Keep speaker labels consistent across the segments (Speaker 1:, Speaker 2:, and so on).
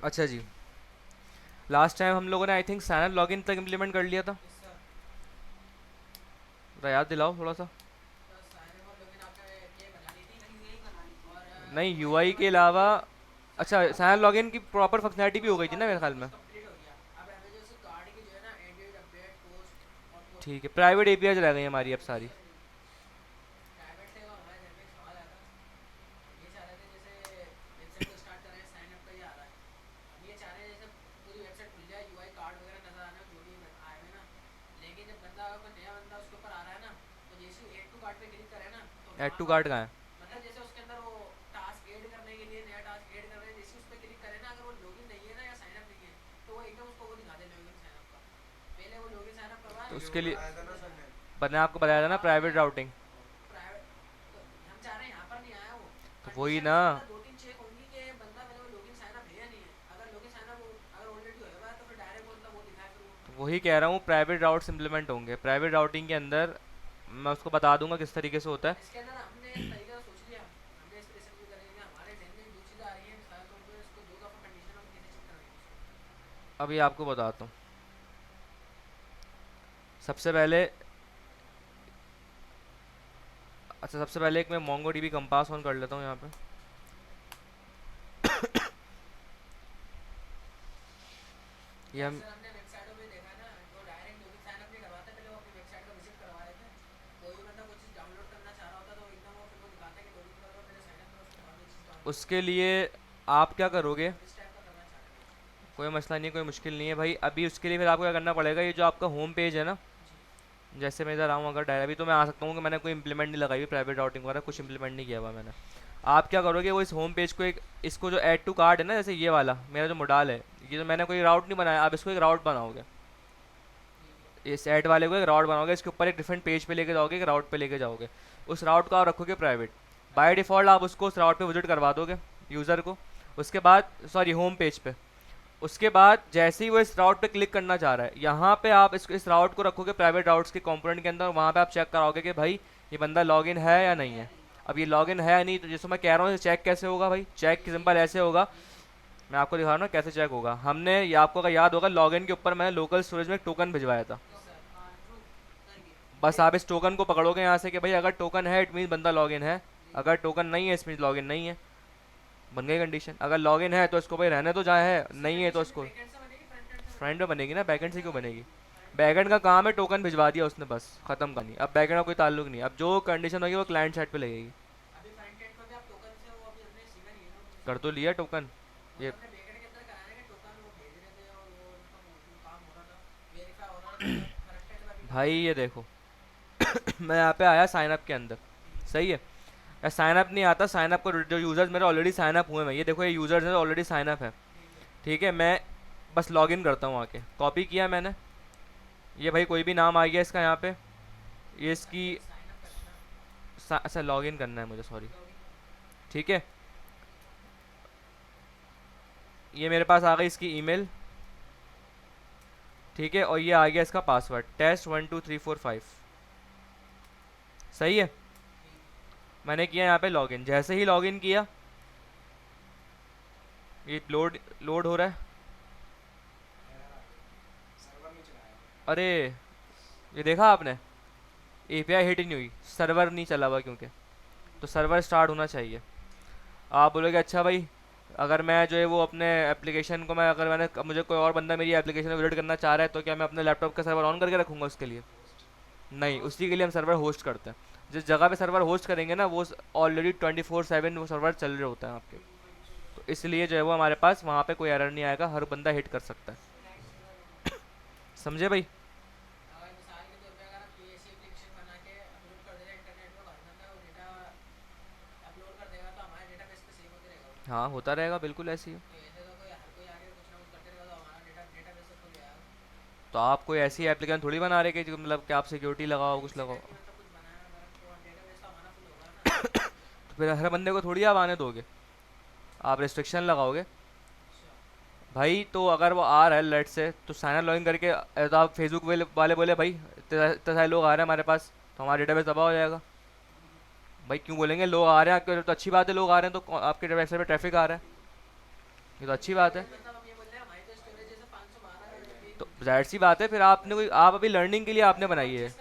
Speaker 1: अच्छा जी। Last time हम लोगों ने आई थिंक साइनअप लॉगिन तक इम्प्लीमेंट कर लिया था। तो याद दिलाओ थोड़ा सा। नहीं, यूआई के अलावा। अच्छा, साइनअप लॉगिन की प्रॉपर फंक्शनैलिटी भी हो गई थी ना मेरे ख्याल में। ठीक है, प्राइवेट एपीआई रह गई हमारी अब सारी। ऐड टू कार्ट कहाँ है? तो उसके लिए मैंने आपको बताया था ना, प्राइवेट राउटिंग। तो वही ना। तो वही कह रहा हूँ, प्राइवेट राउट्स इम्प्लीमेंट होंगे प्राइवेट राउटिंग के अंदर। मैं उसको बता दूंगा किस तरीके से होता है। अभी आपको बताता हूँ। सबसे पहले। अच्छा, सबसे पहले एक मैं मोंगो डीबी कंपास ऑन कर लेता हूँ यहाँ पे। ये हम। उसके लिए आप क्या करोगे? कोई मसला नहीं है, कोई मुश्किल नहीं है भाई। अभी उसके लिए फिर आपको क्या करना पड़ेगा, ये जो आपका होम पेज है ना। जैसे मैं इधर आऊँ अगर डायरेक्ट, अभी तो मैं आ सकता हूँ कि मैंने कोई इंप्लीमेंट नहीं लगाई हुई प्राइवेट राउटिंग वगैरह, कुछ इंप्लीमेंट नहीं किया हुआ मैंने। आप क्या करोगे, वो इस होम पेज को एक इसको जो ऐड टू कार्ड है ना, जैसे ये वाला मेरा जो मोडाल है। ये तो मैंने कोई राउट नहीं बनाया, आप इसको एक राउट बनाओगे। इस ऐड वाले को एक राउट बनाओगे, इसके ऊपर एक डिफरेंट पेज पे लेके जाओगे, एक राउट पे लेके जाओगे। उस राउट को आप रखोगे प्राइवेट। बाय डिफ़ॉल्ट आप उसको उस राउट पे विजिट करवा दोगे यूज़र को। उसके बाद सॉरी, होम पेज पे। उसके बाद जैसे ही वो इस राउट पे क्लिक करना चाह रहा है, यहाँ पे आप इस राउट को रखोगे प्राइवेट राउट्स के कंपोनेंट के अंदर, वहाँ पे आप चेक कराओगे कि भाई ये बंदा लॉगिन है या नहीं है। अब ये लॉगिन है या नहीं, तो जैसे मैं कह रहा हूँ, चेक कैसे होगा भाई? चेक सिंपल ऐसे होगा। मैं आपको दिखा रहा हूँ कैसे चेक होगा। हमने ये आपको अगर याद होगा, लॉगिन के ऊपर मैंने लोकल स्टोरेज में एक टोकन भिजवाया था। बस आप इस टोकन को पकड़ोगे यहाँ से कि भाई अगर टोकन है इट मीन बंदा लॉगिन है। अगर टोकन नहीं है इस मीन लॉगिन नहीं है। बन गई कंडीशन। अगर लॉगिन है तो इसको भाई रहने तो जहाँ है, नहीं है तो इसको। फ्रंट में बनेगी ना, बैकएंड से क्यों बनेगी? बैकएंड का काम है, टोकन भिजवा दिया उसने, बस खत्म कहानी। अब बैकएंड का कोई ताल्लुक नहीं, अब जो कंडीशन होगी वो क्लाइंट साइड पे लगेगी। कर तो लिया टोकन। ये भाई ये देखो। मैं यहाँ पे आया साइन अप के अंदर। सही है। या साइन अप नहीं आता, साइन अप को जो यूज़र्स मेरे ऑलरेडी साइन अप हुए हैं, ये देखो ये यूज़र्स है ऑलरेडी साइन अप है। ठीक है, मैं बस लॉगिन करता हूँ आके, कॉपी किया मैंने। ये भाई कोई भी नाम आ गया इसका यहाँ पे। ये इसकी अच्छा, लॉगिन करना है मुझे, सॉरी। ठीक है। ये मेरे पास आ गई इसकी ईमेल। ठीक है, और ये आ गया इसका पासवर्ड, test12345। सही है। मैंने किया यहाँ पे लॉगिन, जैसे ही लॉगिन किया ये लोड लोड हो रहा है। अरे, ये देखा आपने? एपीआई हिट ही नहीं हुई, सर्वर नहीं चला हुआ क्योंकि। तो सर्वर स्टार्ट होना चाहिए। आप बोलोगे अच्छा भाई, अगर मैं जो है वो अपने एप्लीकेशन को, मैं अगर मैंने मुझे कोई और बंदा मेरी एप्लीकेशन में विजिट करना चाह रहा है, तो क्या मैं अपने लैपटॉप का सर्वर ऑन करके रखूँगा उसके लिए? नहीं, उसी के लिए हम सर्वर होस्ट करते हैं। जिस जगह पे सर्वर होस्ट करेंगे ना, वो ऑलरेडी 24/7 वो सर्वर चल रहे होता है आपके। तो इसलिए जो है वो हमारे पास वहाँ पे कोई एरर नहीं आएगा, हर बंदा हिट कर सकता है। समझे भाई? हाँ, होता रहेगा बिल्कुल ऐसे ही। तो आप कोई ऐसी एप्लीकेशन थोड़ी बना रहे कि मतलब कि आप सिक्योरिटी लगाओ, कुछ लगाओ। तो फिर हर बंदे को थोड़ी आप आने दोगे? आप रिस्ट्रिक्शन लगाओगे। भाई तो अगर वो आ रहा है लेट से, तो साइन इन लॉगिन करके तो आप फेसबुक वाले बोले भाई इतने सारे लोग आ रहे हैं हमारे पास, तो हमारा डेटाबेस तबाह हो जाएगा। भाई क्यों बोलेंगे? लोग आ रहे हैं आपके, तो अच्छी बात है, लोग आ रहे हैं तो आपके वेबसाइट पे ट्रैफिक आ रहा है। ये तो अच्छी बात है। तो जाहिर सी बात है, फिर आपने कोई, आप अभी लर्निंग के लिए आपने बनाई है,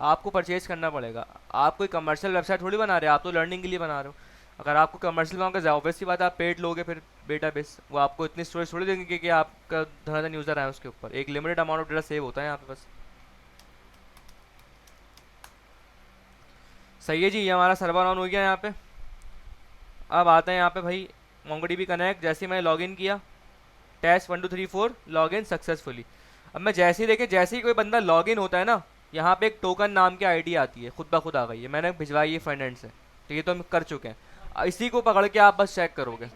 Speaker 1: आपको परचेज करना पड़ेगा। आप कोई कमर्शियल वेबसाइट थोड़ी बना रहे हो, आप तो लर्निंग के लिए बना रहे हो। अगर आपको कमर्शियल बनाओगे, ऑब्वियस सी बात है आप पेड लोगे, फिर डेटाबेस वो आपको इतनी स्टोरेज थोड़ी देंगे कि आपका धन यूज़र आए उसके ऊपर। एक limited amount of data save होता है यहाँ पे बस। सही है जी, ये हमारा सर्वर ऑन हो गया यहाँ पे। अब आते हैं यहाँ पे भाई MongoDB कनेक्ट। जैसे ही मैंने लॉगिन किया, टेस्ट 1 2 3 4 लॉगिन सक्सेसफुली। अब मैं जैसे ही देखे, जैसे ही कोई बंदा लॉगिन होता है ना, यहाँ पे एक टोकन नाम की आईडी आती है, खुद ब खुद आ गई है, मैंने भिजवाई है फ्रंट एंड से। तो ये तो हम कर चुके हैं। इसी को पकड़ के आप बस चेक करोगे,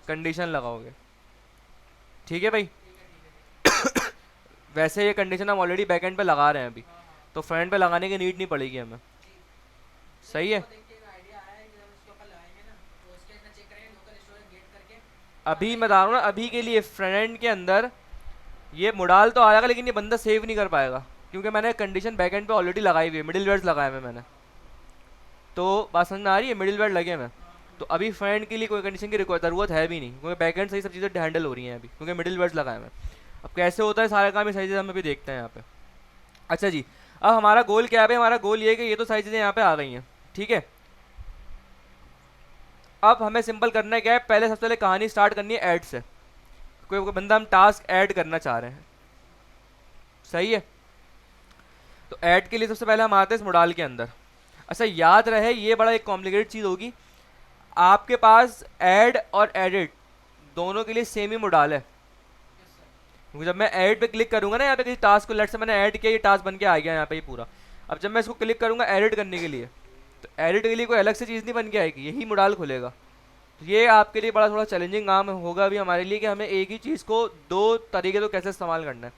Speaker 1: कंडीशन लगाओगे। ठीक है भाई। वैसे ये कंडीशन हम ऑलरेडी बैकएंड पे लगा रहे हैं अभी, तो फ्रंट पे लगाने की नीड नहीं पड़ेगी हमें। सही है। अभी मैं बता रहा हूँ ना, अभी के लिए फ्रंट एंड के अंदर ये मुडाल तो आएगा, लेकिन ये बंदा सेव नहीं कर पाएगा, क्योंकि मैंने कंडीशन बैकएंड पे ऑलरेडी लगाई हुई है, मिडिल वेयर्स लगाए हुए मैंने। तो बात समझ में आ रही है, मिडिल वेयर लगे हुए। तो अभी फ्रंट के लिए कोई कंडीशन की ज़रूरत है भी नहीं, क्योंकि बैकएंड से ही सब चीज़ें हैंडल हो रही हैं अभी, क्योंकि मिडिल वेयर्स लगाए हुए हैं। अब कैसे होता है सारा काम, ये सारी चीज़ें हम अभी देखते हैं यहाँ पे। अच्छा जी, अब हमारा गोल क्या है? हमारा गोल ये है कि ये तो सारी चीज़ें यहाँ पे आ गई हैं, ठीक है। अब हमें सिंपल करना है क्या है, पहले सबसे पहले कहानी स्टार्ट करनी है ऐड से। कोई बंदा हम टास्क ऐड करना चाह रहे हैं, सही है। तो ऐड के लिए सबसे पहले हम आते हैं इस मोडाल के अंदर। अच्छा याद रहे, ये बड़ा एक कॉम्प्लिकेटेड चीज़ होगी। आपके पास ऐड और एडिट दोनों के लिए सेम ही मोडाल है, क्योंकि जब मैं ऐड पे क्लिक करूंगा ना यहाँ पे किसी टास्क को, लेट से मैंने ऐड किया, ये टास्क बन के आ गया यहाँ पे ये पूरा। अब जब मैं इसको क्लिक करूंगा एडिट करने के लिए, तो एडिट के लिए कोई अलग से चीज़ नहीं बन के आएगी, यही मोडाल खुलेगा। तो ये आपके लिए बड़ा थोड़ा चैलेंजिंग काम होगा अभी हमारे लिए, कि हमें एक ही चीज़ को दो तरीके तो कैसे इस्तेमाल करना है।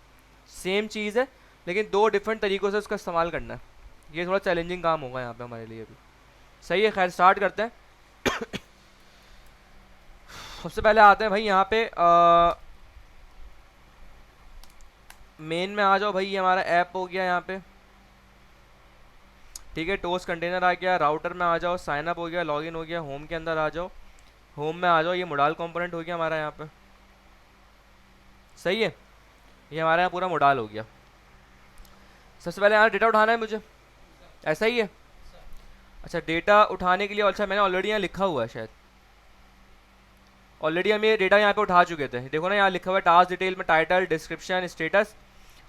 Speaker 1: सेम चीज़ है लेकिन दो डिफरेंट तरीक़ों से उसका इस्तेमाल करना है, ये थोड़ा चैलेंजिंग काम होगा यहाँ पे हमारे लिए अभी। सही है, खैर स्टार्ट करते हैं। सबसे पहले आते हैं भाई यहाँ पे मेन में आ जाओ भाई। ये हमारा ऐप हो गया यहाँ पे, ठीक है। टोस्ट कंटेनर आ गया, राउटर में आ जाओ, साइन अप हो गया, लॉगिन हो गया, होम के अंदर आ जाओ, होम में आ जाओ। ये मोडाल कंपोनेंट हो गया हमारा यहाँ पे, सही है। ये हमारा यहाँ पूरा मोडाल हो गया। सबसे पहले यहाँ डेटा उठाना है मुझे, ऐसा ही है। अच्छा डेटा उठाने के लिए, अच्छा मैंने ऑलरेडी यहाँ लिखा हुआ है शायद, ऑलरेडी हम ये डेटा यहाँ पे उठा चुके थे। देखो ना यहाँ लिखा हुआ है टास्क डिटेल में टाइटल, डिस्क्रिप्शन, स्टेटस,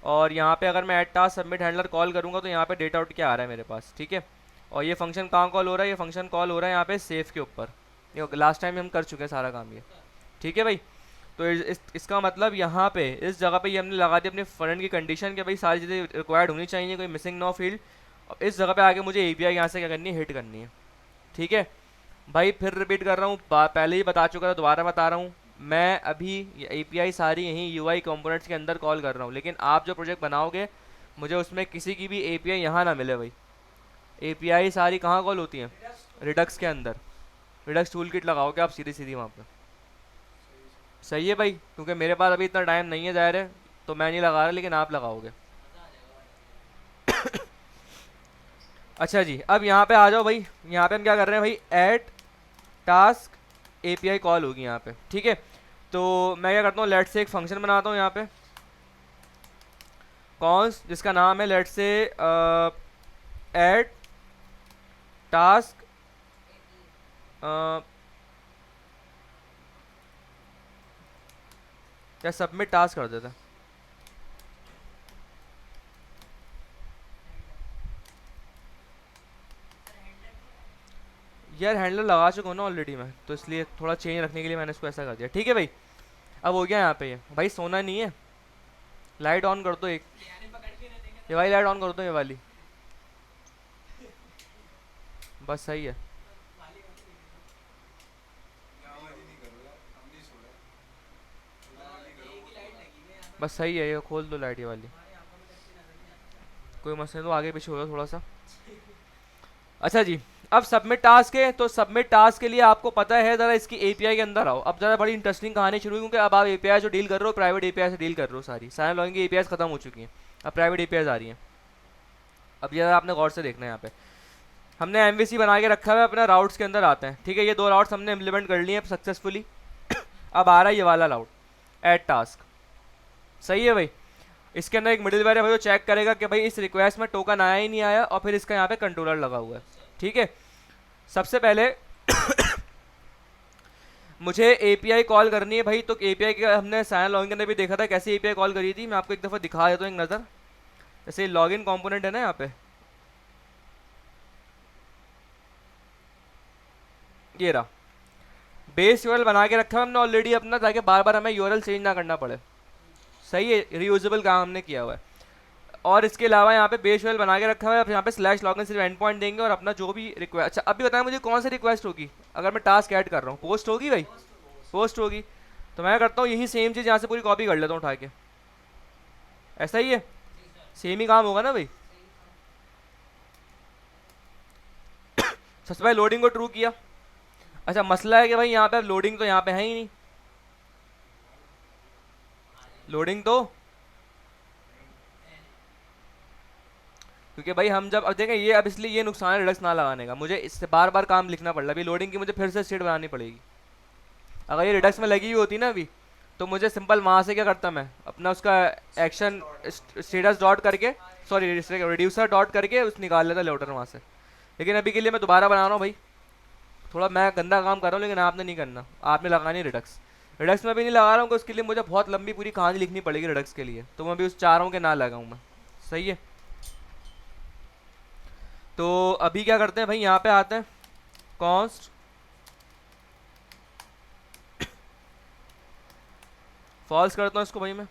Speaker 1: और यहाँ पे अगर मैं add task submit handler call करूँगा तो यहाँ पे डेटा उठ के आ रहा है मेरे पास, ठीक है। और ये फंक्शन कहाँ कॉल हो रहा है? ये फंक्शन कॉल हो रहा है यहाँ पे सेफ के ऊपर। ये लास्ट टाइम हम कर चुके हैं सारा काम ये, ठीक है भाई। तो इसका मतलब यहाँ पे इस जगह पे ये हमने लगा दी अपने फ्रंट की कंडीशन कि भाई सारी चीज़ें रिक्वायर्ड होनी चाहिए, कोई मिसिंग नो फील्ड। और इस जगह पे आके मुझे एपीआई यहाँ से क्या करनी है, हिट करनी है, ठीक है भाई। फिर रिपीट कर रहा हूँ, पहले ही बता चुका था, दोबारा बता रहा हूँ। मैं अभी एपीआई सारी यहीं यूआई कंपोनेंट्स के अंदर कॉल कर रहा हूँ, लेकिन आप जो प्रोजेक्ट बनाओगे मुझे उसमें किसी की भी एपीआई यहाँ ना मिले भाई। एपीआई सारी कहाँ कॉल होती हैं? रिडक्स के अंदर। रिडक्स टूल किट लगाओगे आप सीधी सीधी वहाँ पे, सही है भाई। क्योंकि मेरे पास अभी इतना टाइम नहीं है जाहिर है, तो मैं नहीं लगा रहा, लेकिन आप लगाओगे। अच्छा जी, अब यहाँ पे आ जाओ भाई। यहाँ पे हम क्या कर रहे हैं भाई, ऐड टास्क एपीआई कॉल होगी यहाँ पे, ठीक है। तो मैं क्या करता हूँ, लेट से एक फंक्शन बनाता हूँ यहाँ पे, कॉन्स, जिसका नाम है लेट से ऐड टास्क या सबमिट टास्क कर देता। यार हैंडलर लगा चुका हूँ ना ऑलरेडी मैं, तो इसलिए थोड़ा चेंज रखने के लिए मैंने इसको ऐसा कर दिया, ठीक है भाई। अब हो गया यहाँ पे। ये भाई सोना नहीं है, लाइट ऑन कर दो एक, ये भाई लाइट ऑन कर दो ये वाली, बस सही है। बस सही है, ये खोल दो लाइट ये वाली, कोई मसला नहीं, तो आगे पीछे होगा थोड़ा सा। अच्छा जी, अब सबमिट टास्क है, तो सबमिट टास्क के लिए आपको पता है, ज़रा इसकी एपीआई के अंदर आओ। अब ज़रा बड़ी इंटरेस्टिंग कहानी शुरू हुई, क्योंकि अब आप एपीआई जो डील कर रहे हो प्राइवेट एपीआई से डील कर रहे हो, सारी साइन लॉगिन की एपीआई खत्म हो चुकी हैं, अब प्राइवेट एपीआई आ रही हैं। अब ये आपने गौर से देखना है, यहाँ पे हमने एमवीसी बना के रखा हुआ है अपना, राउट्स के अंदर आते हैं, ठीक है। ये दो राउट्स हमने इम्प्लीमेंट कर लिए हैं सक्सेसफुली। अब आ रहा है ये वाला लाउड, ऐड टास्क। सही है भाई। इसके अंदर एक मिडिलवेयर है भाई, वो चेक करेगा कि भाई इस रिक्वेस्ट में टोकन आया ही नहीं आया, और फिर इसका यहाँ पे कंट्रोलर लगा हुआ है। ठीक है, सबसे पहले मुझे एपीआई कॉल करनी है भाई। तो एपीआई के हमने साइन लॉगिन के अंदर भी देखा था कैसे एपीआई कॉल करी थी, मैं आपको एक दफ़ा दिखा देता हूँ एक नज़र। जैसे लॉगिन कंपोनेंट है ना यहाँ पे, ये रहा बेस यूआरएल बना के रखा है हमने ऑलरेडी अपना, ताकि बार बार हमें यूआरएल चेंज ना करना पड़े। सही है, रीयूजेबल काम हमने किया हुआ है। और इसके अलावा यहाँ पे बेस यूआरएल बना के रखा हुआ है। अब यहाँ पे स्लैश लॉगिन सिर्फ एंड पॉइंट देंगे, और अपना जो भी रिक्वेस्ट, अच्छा अभी बताएं मुझे कौन सी रिक्वेस्ट होगी अगर मैं टास्क ऐड कर रहा हूँ? पोस्ट होगी भाई, पोस्ट होगी। तो मैं करता हूँ यही सेम चीज़ यहाँ से पूरी कॉपी कर लेता हूँ उठा के। ऐसा ही है, सेम ही काम होगा ना भाई। सबसे पहले लोडिंग को ट्रू किया। अच्छा मसला है कि भाई यहाँ पे अब लोडिंग तो यहाँ पे है ही नहीं, लोडिंग तो, क्योंकि भाई हम जब अब देखें ये, अब इसलिए ये नुकसान है रिडक्स ना लगाने का, मुझे इससे बार बार काम लिखना पड़ रहा है। अभी लोडिंग की मुझे फिर से स्टेट बनानी पड़ेगी। अगर ये रिडक्स में लगी हुई होती ना अभी, तो मुझे सिंपल वहाँ से क्या करता मैं अपना उसका एक्शन स्टेटस डॉट करके, सॉरी रिड्यूसर डॉट करके उस निकाल लेता लोडर वहाँ से। लेकिन अभी के लिए मैं दोबारा बना रहा हूँ भाई, थोड़ा मैं गंदा काम कर रहा हूँ, लेकिन आपने नहीं करना, आपने लगानी रिडक्स। रिडक्स में भी नहीं लगा रहा हूँ, उसके लिए मुझे बहुत लंबी पूरी कहानी लिखनी पड़ेगी रिडक्स के लिए, तो मैं भी उस चाह रहा हूँ कि ना लगाऊँ मैं। सही है, तो अभी क्या करते हैं भाई, यहाँ पे आते हैं कॉन्स्ट फॉल्स करता हूँ इसको भाई मैं।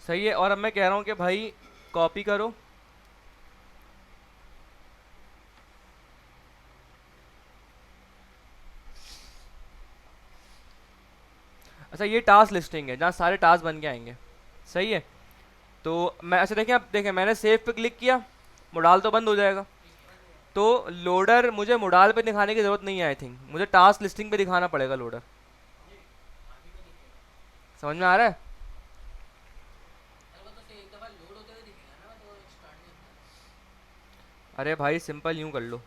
Speaker 1: सही है, और अब मैं कह रहा हूँ कि भाई कॉपी करो, अच्छा ये टास्क लिस्टिंग है जहाँ सारे टास्क बन के आएंगे। सही है, तो मैं अच्छा देखें, अब देखें मैंने सेव पे क्लिक किया, मोडाल तो बंद हो जाएगा। तो लोडर मुझे मोडाल पे दिखाने की ज़रूरत नहीं है, आई थिंक मुझे टास्क लिस्टिंग पे दिखाना पड़ेगा लोडर। समझ में आ रहा है? अरे भाई सिंपल यूं कर लो,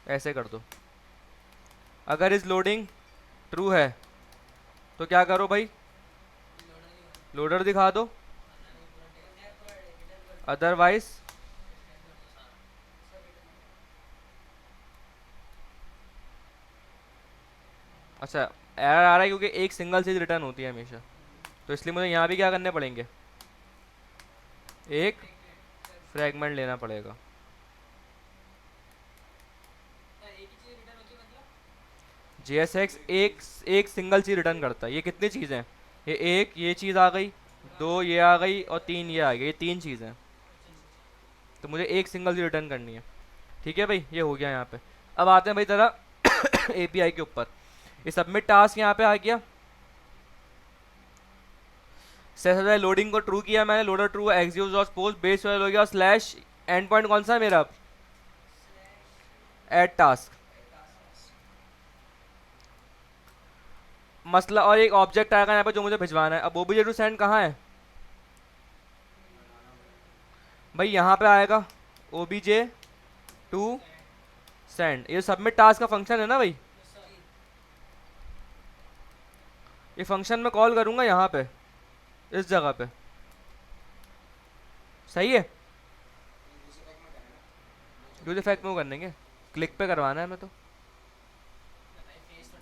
Speaker 1: ऐसे कर दो। अगर इस लोडिंग ट्रू है तो क्या करो भाई, लोडर दिखा दो, अदरवाइज अच्छा एरर आ रहा है क्योंकि एक सिंगल चीज़ रिटर्न होती है हमेशा, तो इसलिए मुझे यहाँ भी क्या करने पड़ेंगे, एक फ्रैगमेंट लेना पड़ेगा। JSX एक सिंगल चीज़ रिटर्न करता है। ये कितनी चीज़ें हैं, ये एक ये चीज़ आ गई, दो ये आ गई, और तीन ये आ गई, ये तीन चीज़ें, तो मुझे एक सिंगल चीज़ रिटर्न करनी है। ठीक है भाई, ये हो गया यहाँ पे। अब आते हैं भाई ज़रा API के ऊपर। ये सबमिट टास्क यहाँ पे आ गया, सबसे लोडिंग को ट्रू किया मैंने, loader true, execute dot post base हो गया, स्लैश एंड पॉइंट कौन सा है मेरा, ऐड टास्क। मसला, और एक ऑब्जेक्ट आएगा यहाँ पे जो मुझे भिजवाना है। अब OBJ टू सेंड कहाँ है भाई, यहाँ पे आएगा OBJ टू सेंड, ये सबमिट टास्क का फंक्शन है ना भाई, ये फंक्शन में कॉल करूँगा यहाँ पे इस जगह पे। सही है, यूज इफेक्ट में करेंगे, क्लिक पे करवाना है मैं तो,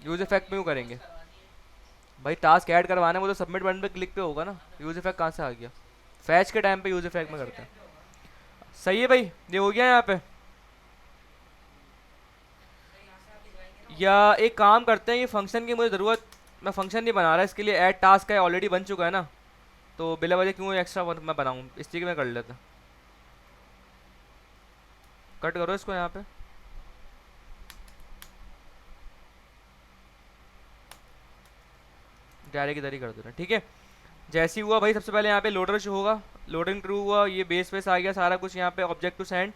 Speaker 1: यूज इफेक्ट में करेंगे भाई, टास्क ऐड करवाना है वो तो सबमिट बटन पे क्लिक पे होगा ना, यूज इफेक्ट कहाँ से आ गया, फैच के टाइम पे यूज इफेक्ट में करते हैं। सही है भाई, ये हो गया यहाँ पे। या एक काम करते हैं, ये फंक्शन की मुझे ज़रूरत, मैं फंक्शन नहीं बना रहा इसके लिए, ऐड टास्क है ऑलरेडी बन चुका है ना, तो बिला वजह क्यों एक्स्ट्रा मैं बनाऊँ, इस चीज़ में कर लेते हैं। कट करो इसको यहाँ पे, डायरेक्ट इधर ही कर देना। ठीक है, जैसे ही हुआ भाई सबसे पहले यहाँ पे लोडर शो होगा, लोडिंग ट्रू हुआ, ये बेस वेस आ गया सारा कुछ यहाँ पे, ऑब्जेक्ट टू सेंड।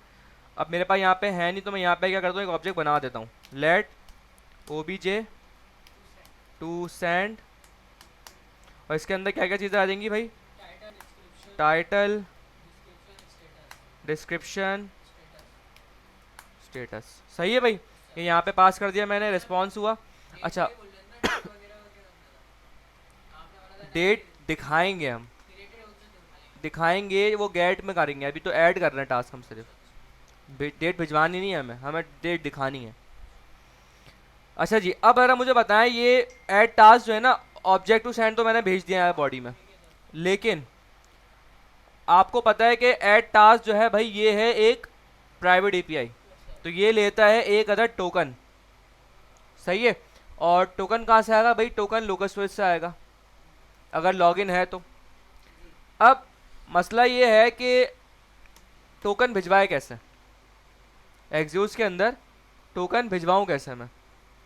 Speaker 1: अब मेरे पास यहाँ पे है नहीं, तो मैं यहाँ पे क्या करता हूँ, एक ऑब्जेक्ट बना देता हूँ, लेट OBJ टू सेंड, और इसके अंदर क्या क्या चीज़ें आ जाएंगी भाई? Title, description, status. सही है भाई, ये यहाँ पे पास कर दिया मैंने, रिस्पॉन्स हुआ। अच्छा डेट दिखाएंगे हम, दिखाएंगे वो गेट में करेंगे, अभी तो ऐड कर रहे हैं टास्क हम सिर्फ, डेट भिजवानी नहीं है हमें, हमें डेट दिखानी है। अच्छा जी, अब अगर मुझे बताएं ये ऐड टास्क जो है ना, ऑब्जेक्ट टू सेंड तो मैंने भेज दिया है बॉडी में, लेकिन आपको पता है कि ऐड टास्क जो है भाई ये है एक प्राइवेट एपीआई, तो ये लेता है एक अदर टोकन। सही है, और टोकन कहाँ से आएगा भाई? टोकन लोकल स्टोरेज से आएगा अगर लॉगिन है तो। अब मसला ये है कि टोकन भिजवाए कैसे, एग्जीक्यूट के अंदर टोकन भिजवाऊँ कैसे मैं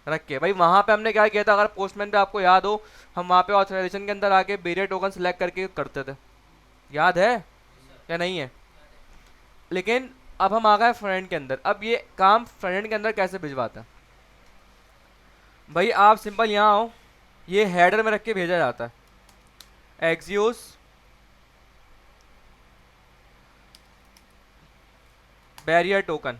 Speaker 1: रख के? भाई वहाँ पे हमने क्या किया था, अगर पोस्टमैन पे आपको याद हो, हम वहाँ पे ऑथराइजेशन के अंदर आके बेरियर टोकन सेलेक्ट करके करते थे, याद है या नहीं है? लेकिन अब हम आ गए फ्रंट के अंदर। अब ये काम फ्रंट के अंदर कैसे भिजवाता है भाई? आप सिंपल यहाँ आओ, ये हेडर में रख के भेजा जाता है, एग्जीक्यूट बैरियर टोकन।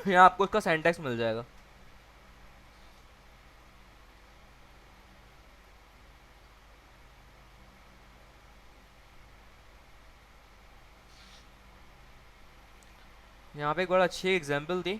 Speaker 1: यहाँ आपको इसका सिंटैक्स मिल जाएगा। यहाँ पे एक बड़ा अच्छी एग्जांपल दी।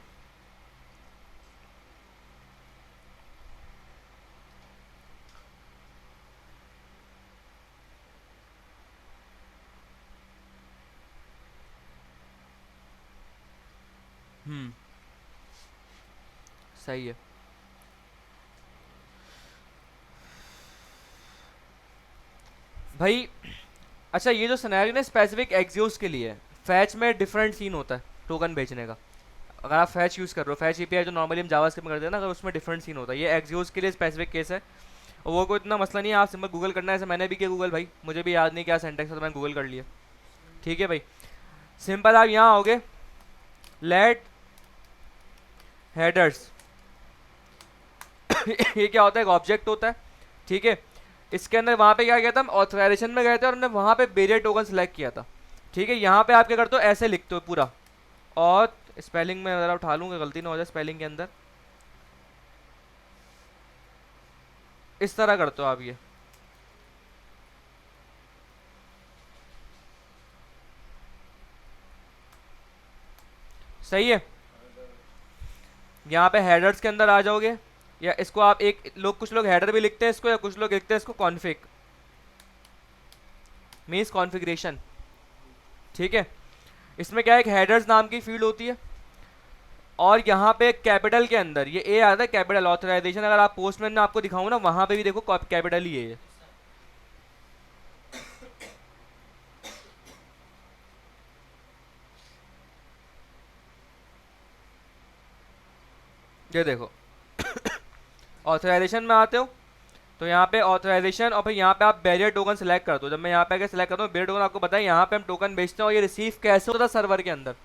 Speaker 1: सही है भाई। अच्छा ये जो सिनेरियो ना स्पेसिफिक एग्जीक्यूट्स के लिए है, फैच में डिफरेंट सीन होता है टोकन भेजने का। अगर आप फैच यूज़ कर रहे हो, फैच एपीआई जो नॉर्मली हम जावास्क्रिप्ट में करते हैं ना, अगर उसमें डिफरेंट सीन होता है, ये एग्जीक्यूट्स के लिए स्पेसिफिक केस है, और वो कोई इतना मसला नहीं है। आप सिंपल गूगल करना है, ऐसे मैंने भी किया गूगल भाई, मुझे भी याद नहीं क्या सेंटेक्स था तो मैंने गूगल कर लिया। ठीक है भाई, सिंपल आप यहाँ आओगे, लेट हेडर्स ये क्या होता है? एक ऑब्जेक्ट होता है, ठीक है। इसके अंदर वहाँ पे क्या किया था, हम ऑथराइजेशन में गए थे और हमने वहाँ पे बेरियर टोकन सेलेक्ट किया था, ठीक है। यहाँ पे आप क्या करते हो, ऐसे लिखते हो पूरा, और स्पेलिंग में ज़रा उठा लूँगा, गलती ना हो जाए स्पेलिंग के अंदर, इस तरह करते हो आप ये। सही है, यहाँ पे हेडर्स के अंदर आ जाओगे, या इसको आप एक लोग, कुछ लोग हेडर भी लिखते हैं इसको, या कुछ लोग लिखते हैं इसको कॉन्फिग, मीन्स कॉन्फ़िगरेशन, ठीक है। इसमें क्या है, एक हेडर्स नाम की फील्ड होती है, और यहाँ पे कैपिटल के अंदर ये ए आता है, कैपिटल ऑथराइजेशन। अगर आप पोस्टमैन में आपको दिखाऊँ ना, वहाँ पे भी देखो कैपिटल ही है ये देखो। ऑथराइजेशन में आते हो तो यहाँ पे ऑथराइजेशन, और फिर यहाँ पे आप बैरियर टोकन सेलेक्ट कर दो। जब मैं यहाँ पे सेलेक्ट करता हूँ बैरियर टोकन, आपको पता है यहाँ पे हम टोकन बेचते हैं, और ये रिसीव कैसे होता था सर्वर के अंदर,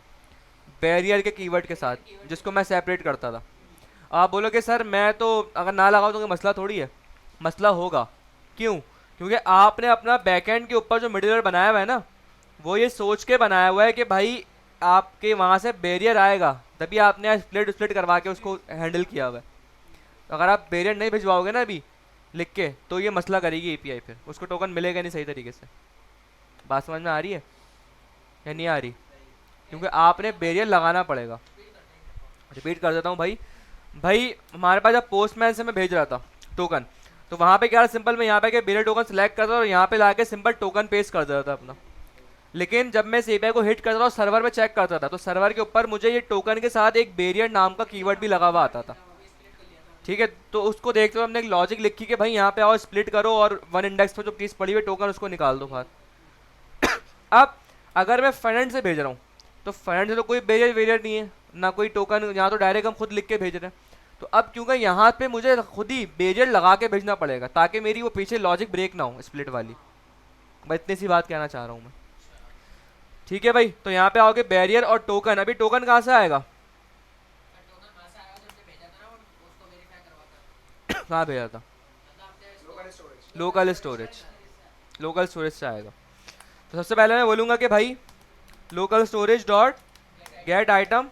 Speaker 1: बैरियर के कीवर्ड के साथ, जिसको मैं सेपरेट करता था। आप बोलोगे सर मैं तो अगर ना लगाऊँ तो मसला थोड़ी है, मसला होगा। क्यों? क्योंकि आपने अपना बैकएंड के ऊपर जो मिडलवेयर बनाया हुआ है ना, वो ये सोच के बनाया हुआ है कि भाई आपके वहाँ से बैरियर आएगा, तभी आपने स्प्लिट स्प्लिट करवा के उसको हैंडल किया हुआ है। तो अगर आप बैरियर नहीं भिजवाओगे ना अभी लिख के, तो ये मसला करेगी एपीआई, फिर उसको टोकन मिलेगा नहीं सही तरीके से। बात समझ में आ रही है या नहीं आ रही? क्योंकि आपने बैरियर लगाना पड़ेगा। रिपीट कर देता हूँ भाई। भाई हमारे पास जब पोस्टमैन से मैं भेज रहा था टोकन, तो वहाँ पे क्या सिंपल मैं यहाँ पे बैरियर टोकन सेलेक्ट करता था और यहाँ पे लाके सिंपल टोकन पेस्ट कर देता था अपना। लेकिन जब मैं इस एपीआई को हिट करता था और सर्वर में चेक करता था, तो सर्वर के ऊपर मुझे ये टोकन के साथ एक बैरियर नाम का कीवर्ड भी लगा हुआ आता था, ठीक है। तो उसको देखते हुए हमने एक लॉजिक लिखी कि भाई यहाँ पे आओ, स्प्लिट करो, और वन इंडेक्स पर जो चीज़ पड़ी हुई टोकन उसको निकाल दो बाहर। अब अगर मैं फ्रंट से भेज रहा हूँ, तो फ्रंट से तो कोई बैरियर वेरियर नहीं है ना, कोई टोकन, यहाँ तो डायरेक्ट हम खुद लिख के भेज रहे हैं। तो अब क्योंकि यहाँ पे मुझे खुद ही बैरियर लगा के भेजना पड़ेगा, ताकि मेरी वो पीछे लॉजिक ब्रेक ना हो स्प्लिट वाली। मैं इतनी सी बात कहना चाह रहा हूँ मैं। ठीक है भाई, तो यहाँ पे आओगे बैरियर और टोकन। अभी टोकन कहाँ से आएगा? कहाँ भेजा था? Local storage. लोकल स्टोरेज से आएगा। तो सबसे पहले मैं बोलूँगा कि भाई local storage dot get item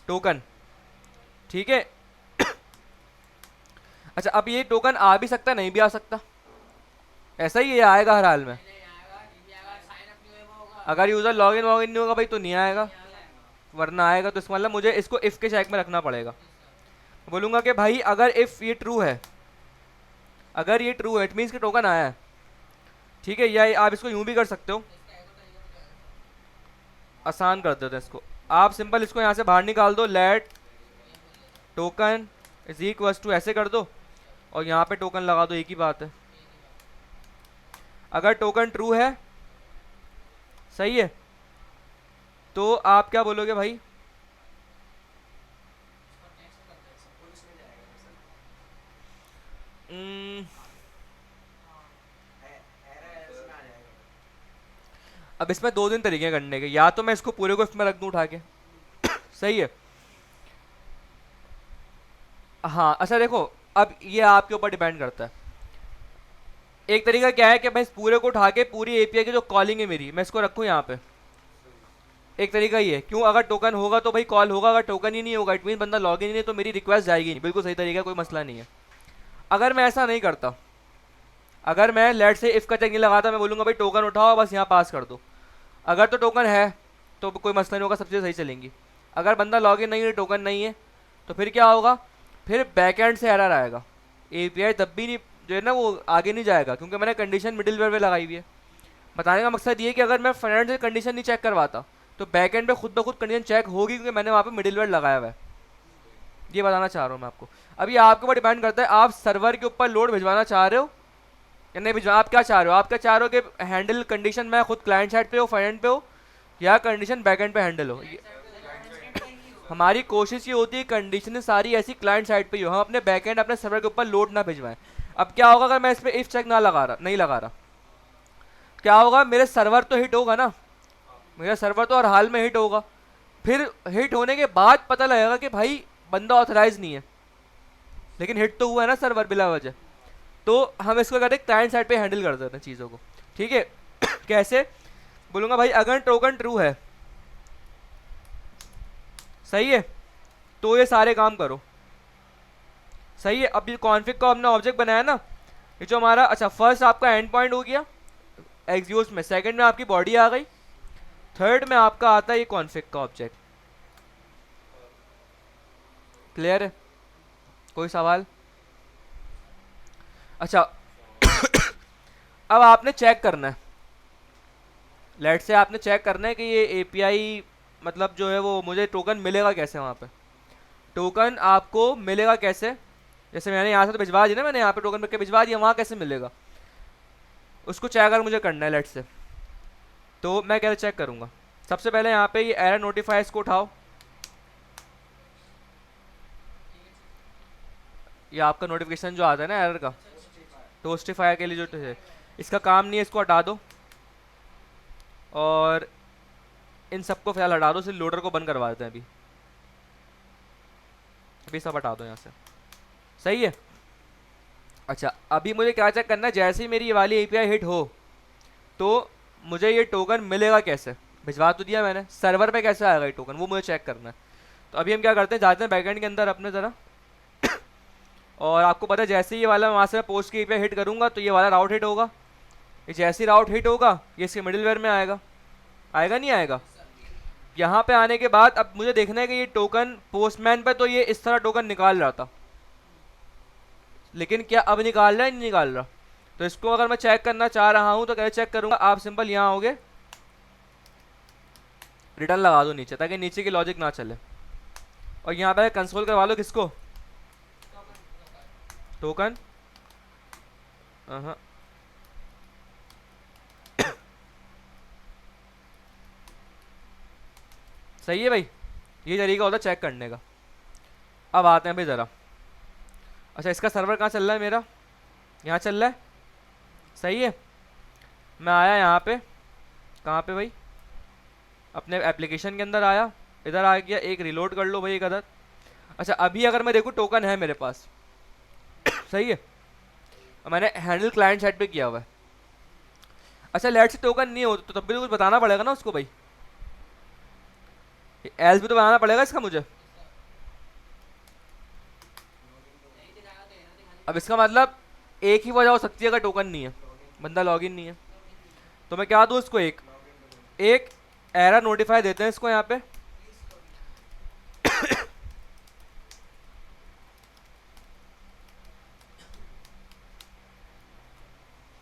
Speaker 1: token, ठीक है। अच्छा, अब ये टोकन आ भी सकता, नहीं भी आ सकता, ऐसा ही ये आएगा हर हाल में। अगर यूज़र लॉगिन वॉगिन नहीं होगा भाई तो नहीं आएगा, वरना आएगा। तो इसका मतलब मुझे इसको इफ़ के चेक में रखना पड़ेगा। बोलूँगा कि भाई अगर इफ़ ये ट्रू है, अगर ये ट्रू है इट मीन्स कि टोकन आया है, ठीक है। या आप इसको यूँ भी कर सकते हो, आसान कर देते हैं इसको। आप सिंपल इसको यहाँ से बाहर निकाल दो, let token is equal to ऐसे कर दो, और यहाँ पे टोकन लगा दो, एक ही बात है। अगर टोकन ट्रू है, सही है, तो आप क्या बोलोगे भाई? Hmm, अब इसमें दो दिन तरीके हैं करने के, या तो मैं इसको पूरे को इसमें रख दूं उठा के, सही है। हाँ अच्छा देखो, अब ये आपके ऊपर डिपेंड करता है। एक तरीका क्या है कि मैं इस पूरे को उठा के पूरी एपीआई की जो कॉलिंग है मेरी, मैं इसको रखूँ यहाँ पे। एक तरीका ये है, क्यों? अगर टोकन होगा तो भाई कॉल होगा, अगर टोकन ही नहीं होगा इट मीन बंदा लॉग इन ही नहीं, तो मेरी रिक्वेस्ट जाएगी नहीं। बिल्कुल सही तरीका है, कोई मसला नहीं है। अगर मैं ऐसा नहीं करता, अगर मैं लेट से इफ़ का चेक नहीं लगाता, मैं बोलूँगा भाई टोकन उठाओ बस यहाँ पास कर दो, अगर तो टोकन है तो कोई मसला नहीं होगा, सब चीज़ें सही चलेंगी। अगर बंदा लॉगिन नहीं है, टोकन नहीं है, तो फिर क्या होगा? फिर बैकएंड से एरर आएगा, एपीआई तब भी नहीं जो है ना वो आगे नहीं जाएगा, क्योंकि मैंने कंडीशन मिडिलवेयर में लगाई हुई है। बताने का मकसद ये है कि अगर मैं फ्रंट से कंडीशन नहीं चेक करवाता तो बैकएंड पे खुद ब खुद कंडीशन चेक होगी, क्योंकि मैंने वहाँ पे मिडिलवेयर लगाया हुआ है। ये बताना चाह रहा हूँ मैं आपको। अब ये आपके ऊपर डिपेंड करता है, आप सर्वर के ऊपर लोड भिजवाना चाह रहे हो या नहीं भिजवा। आप क्या चाह रहे हो? आप क्या चाह रहे हो कि हैंडल कंडीशन मैं खुद क्लाइंट साइड पे हो, फ्रंट पे हो, या कंडीशन बैकएंड पे हैंडल हो? हमारी कोशिश ये होती है कंडीशन सारी ऐसी क्लाइंट साइड पे ही हो, हम अपने बैकएंड अपने सर्वर के ऊपर लोड ना भिजवाएं। अब क्या होगा अगर मैं इस पर इफ चेक ना लगा रहा, नहीं लगा रहा, क्या होगा? मेरे सर्वर तो हिट होगा ना, मेरा सर्वर तो हर हाल में हिट होगा। फिर हिट होने के बाद पता लगेगा कि भाई बंदा ऑथराइज नहीं है, लेकिन हिट तो हुआ है ना सर्वर बिला वजह। तो हम इसको कहते हैं क्लाइंट साइड पे हैंडल कर देते हैं चीज़ों को, ठीक है। कैसे? बोलूँगा भाई अगर टोकन ट्रू है, सही है, तो ये सारे काम करो, सही है। अब ये कॉन्फिग का हमने ऑब्जेक्ट बनाया ना, ये जो हमारा, अच्छा फर्स्ट आपका एंड पॉइंट हो गया एग्जीक्यूट में, सेकंड में आपकी बॉडी आ गई, थर्ड में आपका आता है ये कॉन्फिग का ऑब्जेक्ट। क्लियर है? कोई सवाल? अच्छा अब आपने चेक करना है, लेट से आपने चेक करना है कि ये एपीआई मतलब जो है वो मुझे टोकन मिलेगा कैसे वहाँ पे। टोकन आपको मिलेगा कैसे? जैसे मैंने यहाँ से तो भिजवा दिया ना, मैंने यहाँ पे टोकन के भिजवा दिया, वहाँ कैसे मिलेगा उसको चेक अगर मुझे करना है लेट से, तो मैं कैसे चेक करूँगा? सबसे पहले यहाँ पे ये एरर नोटिफाइज को उठाओ, ये आपका नोटिफिकेशन जो आता है ना एरर का, टोस्टिफायर के लिए जो है, इसका काम नहीं है, इसको हटा दो, और इन सबको फिलहाल हटा दो, सिर्फ लोडर को बंद करवा देते हैं अभी। अभी सब हटा दो यहाँ से, सही है। अच्छा अभी मुझे क्या चेक करना है? जैसे ही मेरी ये वाली एपीआई हिट हो तो मुझे ये टोकन मिलेगा कैसे? भिजवा तो दिया मैंने, सर्वर पे कैसे आएगा ये टोकन, वो मुझे चेक करना है। तो अभी हम क्या करते हैं, जाते हैं बैकएंड के अंदर अपने ज़रा, और आपको पता है जैसे ही ये वाला वहाँ से मैं पोस्ट की एपीआई हिट करूँगा तो ये वाला राउट हिट होगा, ये जैसे ही राउट हिट होगा ये इसके मिडिलवेयर में आएगा, आएगा नहीं आएगा? यहाँ पे आने के बाद अब मुझे देखना है कि ये टोकन पोस्टमैन पे तो ये इस तरह टोकन निकाल रहा था, लेकिन क्या अब निकाल रहा है नहीं निकाल रहा? तो इसको अगर मैं चेक करना चाह रहा हूँ तो कैसे चेक करूँगा? आप सिंपल यहाँ आओगे, रिटर्न लगा दो नीचे, ताकि नीचे की लॉजिक ना चले, और यहाँ पे कंसोल करवा लो किसको? टोकन। हाँ सही है भाई, ये तरीका होता है चेक करने का। अब आते हैं भाई ज़रा, अच्छा इसका सर्वर कहाँ चल रहा है? मेरा यहाँ चल रहा है, सही है। मैं आया यहाँ पे, कहाँ पे भाई? अपने एप्लीकेशन के अंदर आया, इधर आ गया, एक रिलोड कर लो भाई एक अदर। अच्छा अभी अगर मैं देखूँ टोकन है मेरे पास, सही है, और मैंने हैंडल क्लाइंट साइड पे किया हुआ है। अच्छा लेट से टोकन नहीं हो तो तब भी तो कुछ बताना पड़ेगा ना उसको भाई, एल्स भी तो बनाना पड़ेगा इसका मुझे। अब इसका मतलब एक ही वजह हो सकती है अगर टोकन नहीं है, बंदा लॉगिन नहीं है, तो मैं क्या दूँ इसको, एक एक एरर नोटिफाई देते हैं इसको यहाँ पे।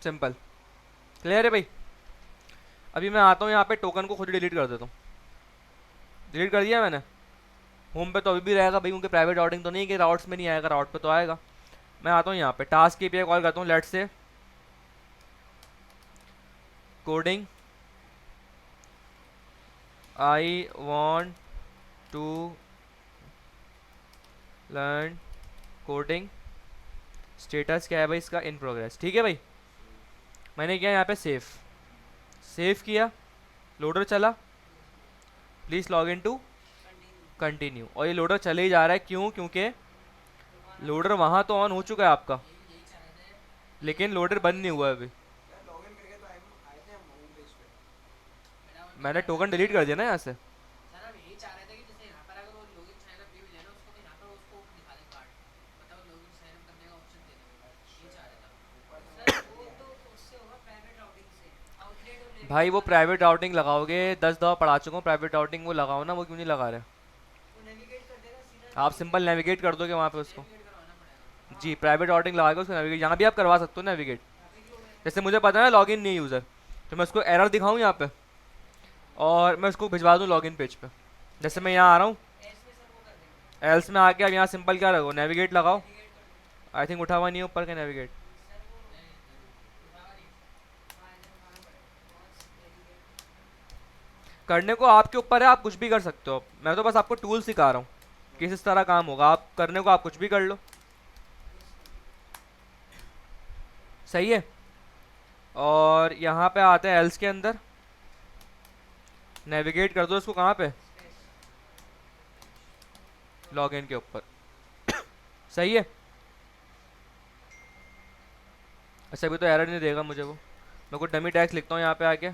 Speaker 1: सिंपल, क्लियर है भाई? अभी मैं आता हूँ यहाँ पे, टोकन को खुद डिलीट कर देता हूँ। डिलीट कर दिया मैंने। होम पे तो अभी भी रहेगा भाई, क्योंकि प्राइवेट राउटिंग तो नहीं कि राउट्स में नहीं आएगा, राउट पे तो आएगा। मैं आता हूँ यहाँ पे टास्क एपीआई कॉल करता हूँ, लेट से coding I want to learn coding, status क्या है भाई इसका, इन प्रोग्रेस। ठीक है भाई, मैंने किया यहाँ पे सेव, सेव किया, लोडर चला, please log in to continue, और ये लोडर चले ही जा रहा है। क्यों? क्योंकि लोडर वहाँ तो ऑन हो चुका है आपका, लेकिन लोडर बंद नहीं हुआ है अभी। मैंने टोकन डिलीट कर दिया ना यहाँ से। भाई वो प्राइवेट राउटिंग लगाओगे, 10 दफ़ा पढ़ा चुका हूँ, प्राइवेट राउटिंग वो लगाओ ना, वो क्यों नहीं लगा रहे? आप सिंपल नेविगेट कर दोगे वहाँ पे उसको। जी प्राइवेट राउटिंग लगा के उसको नेविगेट, यहाँ भी आप करवा सकते हो नेविगेट। जैसे मुझे पता है ना लॉगिन नहीं है यूज़र, तो मैं उसको एरर दिखाऊँ यहाँ पे, और मैं उसको भिजवा दूँ लॉगिन पेज पे। जैसे मैं यहाँ आ रहा हूँ, एल्स में आके अब यहाँ सिंपल क्या रखो, नेविगेट लगाओ। आई थिंक उठा हुआ नहीं है ऊपर का नेविगेट। करने को आपके ऊपर है, आप कुछ भी कर सकते हो, मैं तो बस आपको टूल सिखा रहा हूँ किस तरह काम होगा, आप करने को आप कुछ भी कर लो। सही है, और यहाँ पे आते हैं एल्स के अंदर, नेविगेट कर दो इसको कहाँ पे, लॉगिन के ऊपर। सही है। अच्छा अभी तो एरर नहीं देगा मुझे वो, मैं कुछ डमी टैक्स लिखता हूँ यहाँ पे आके,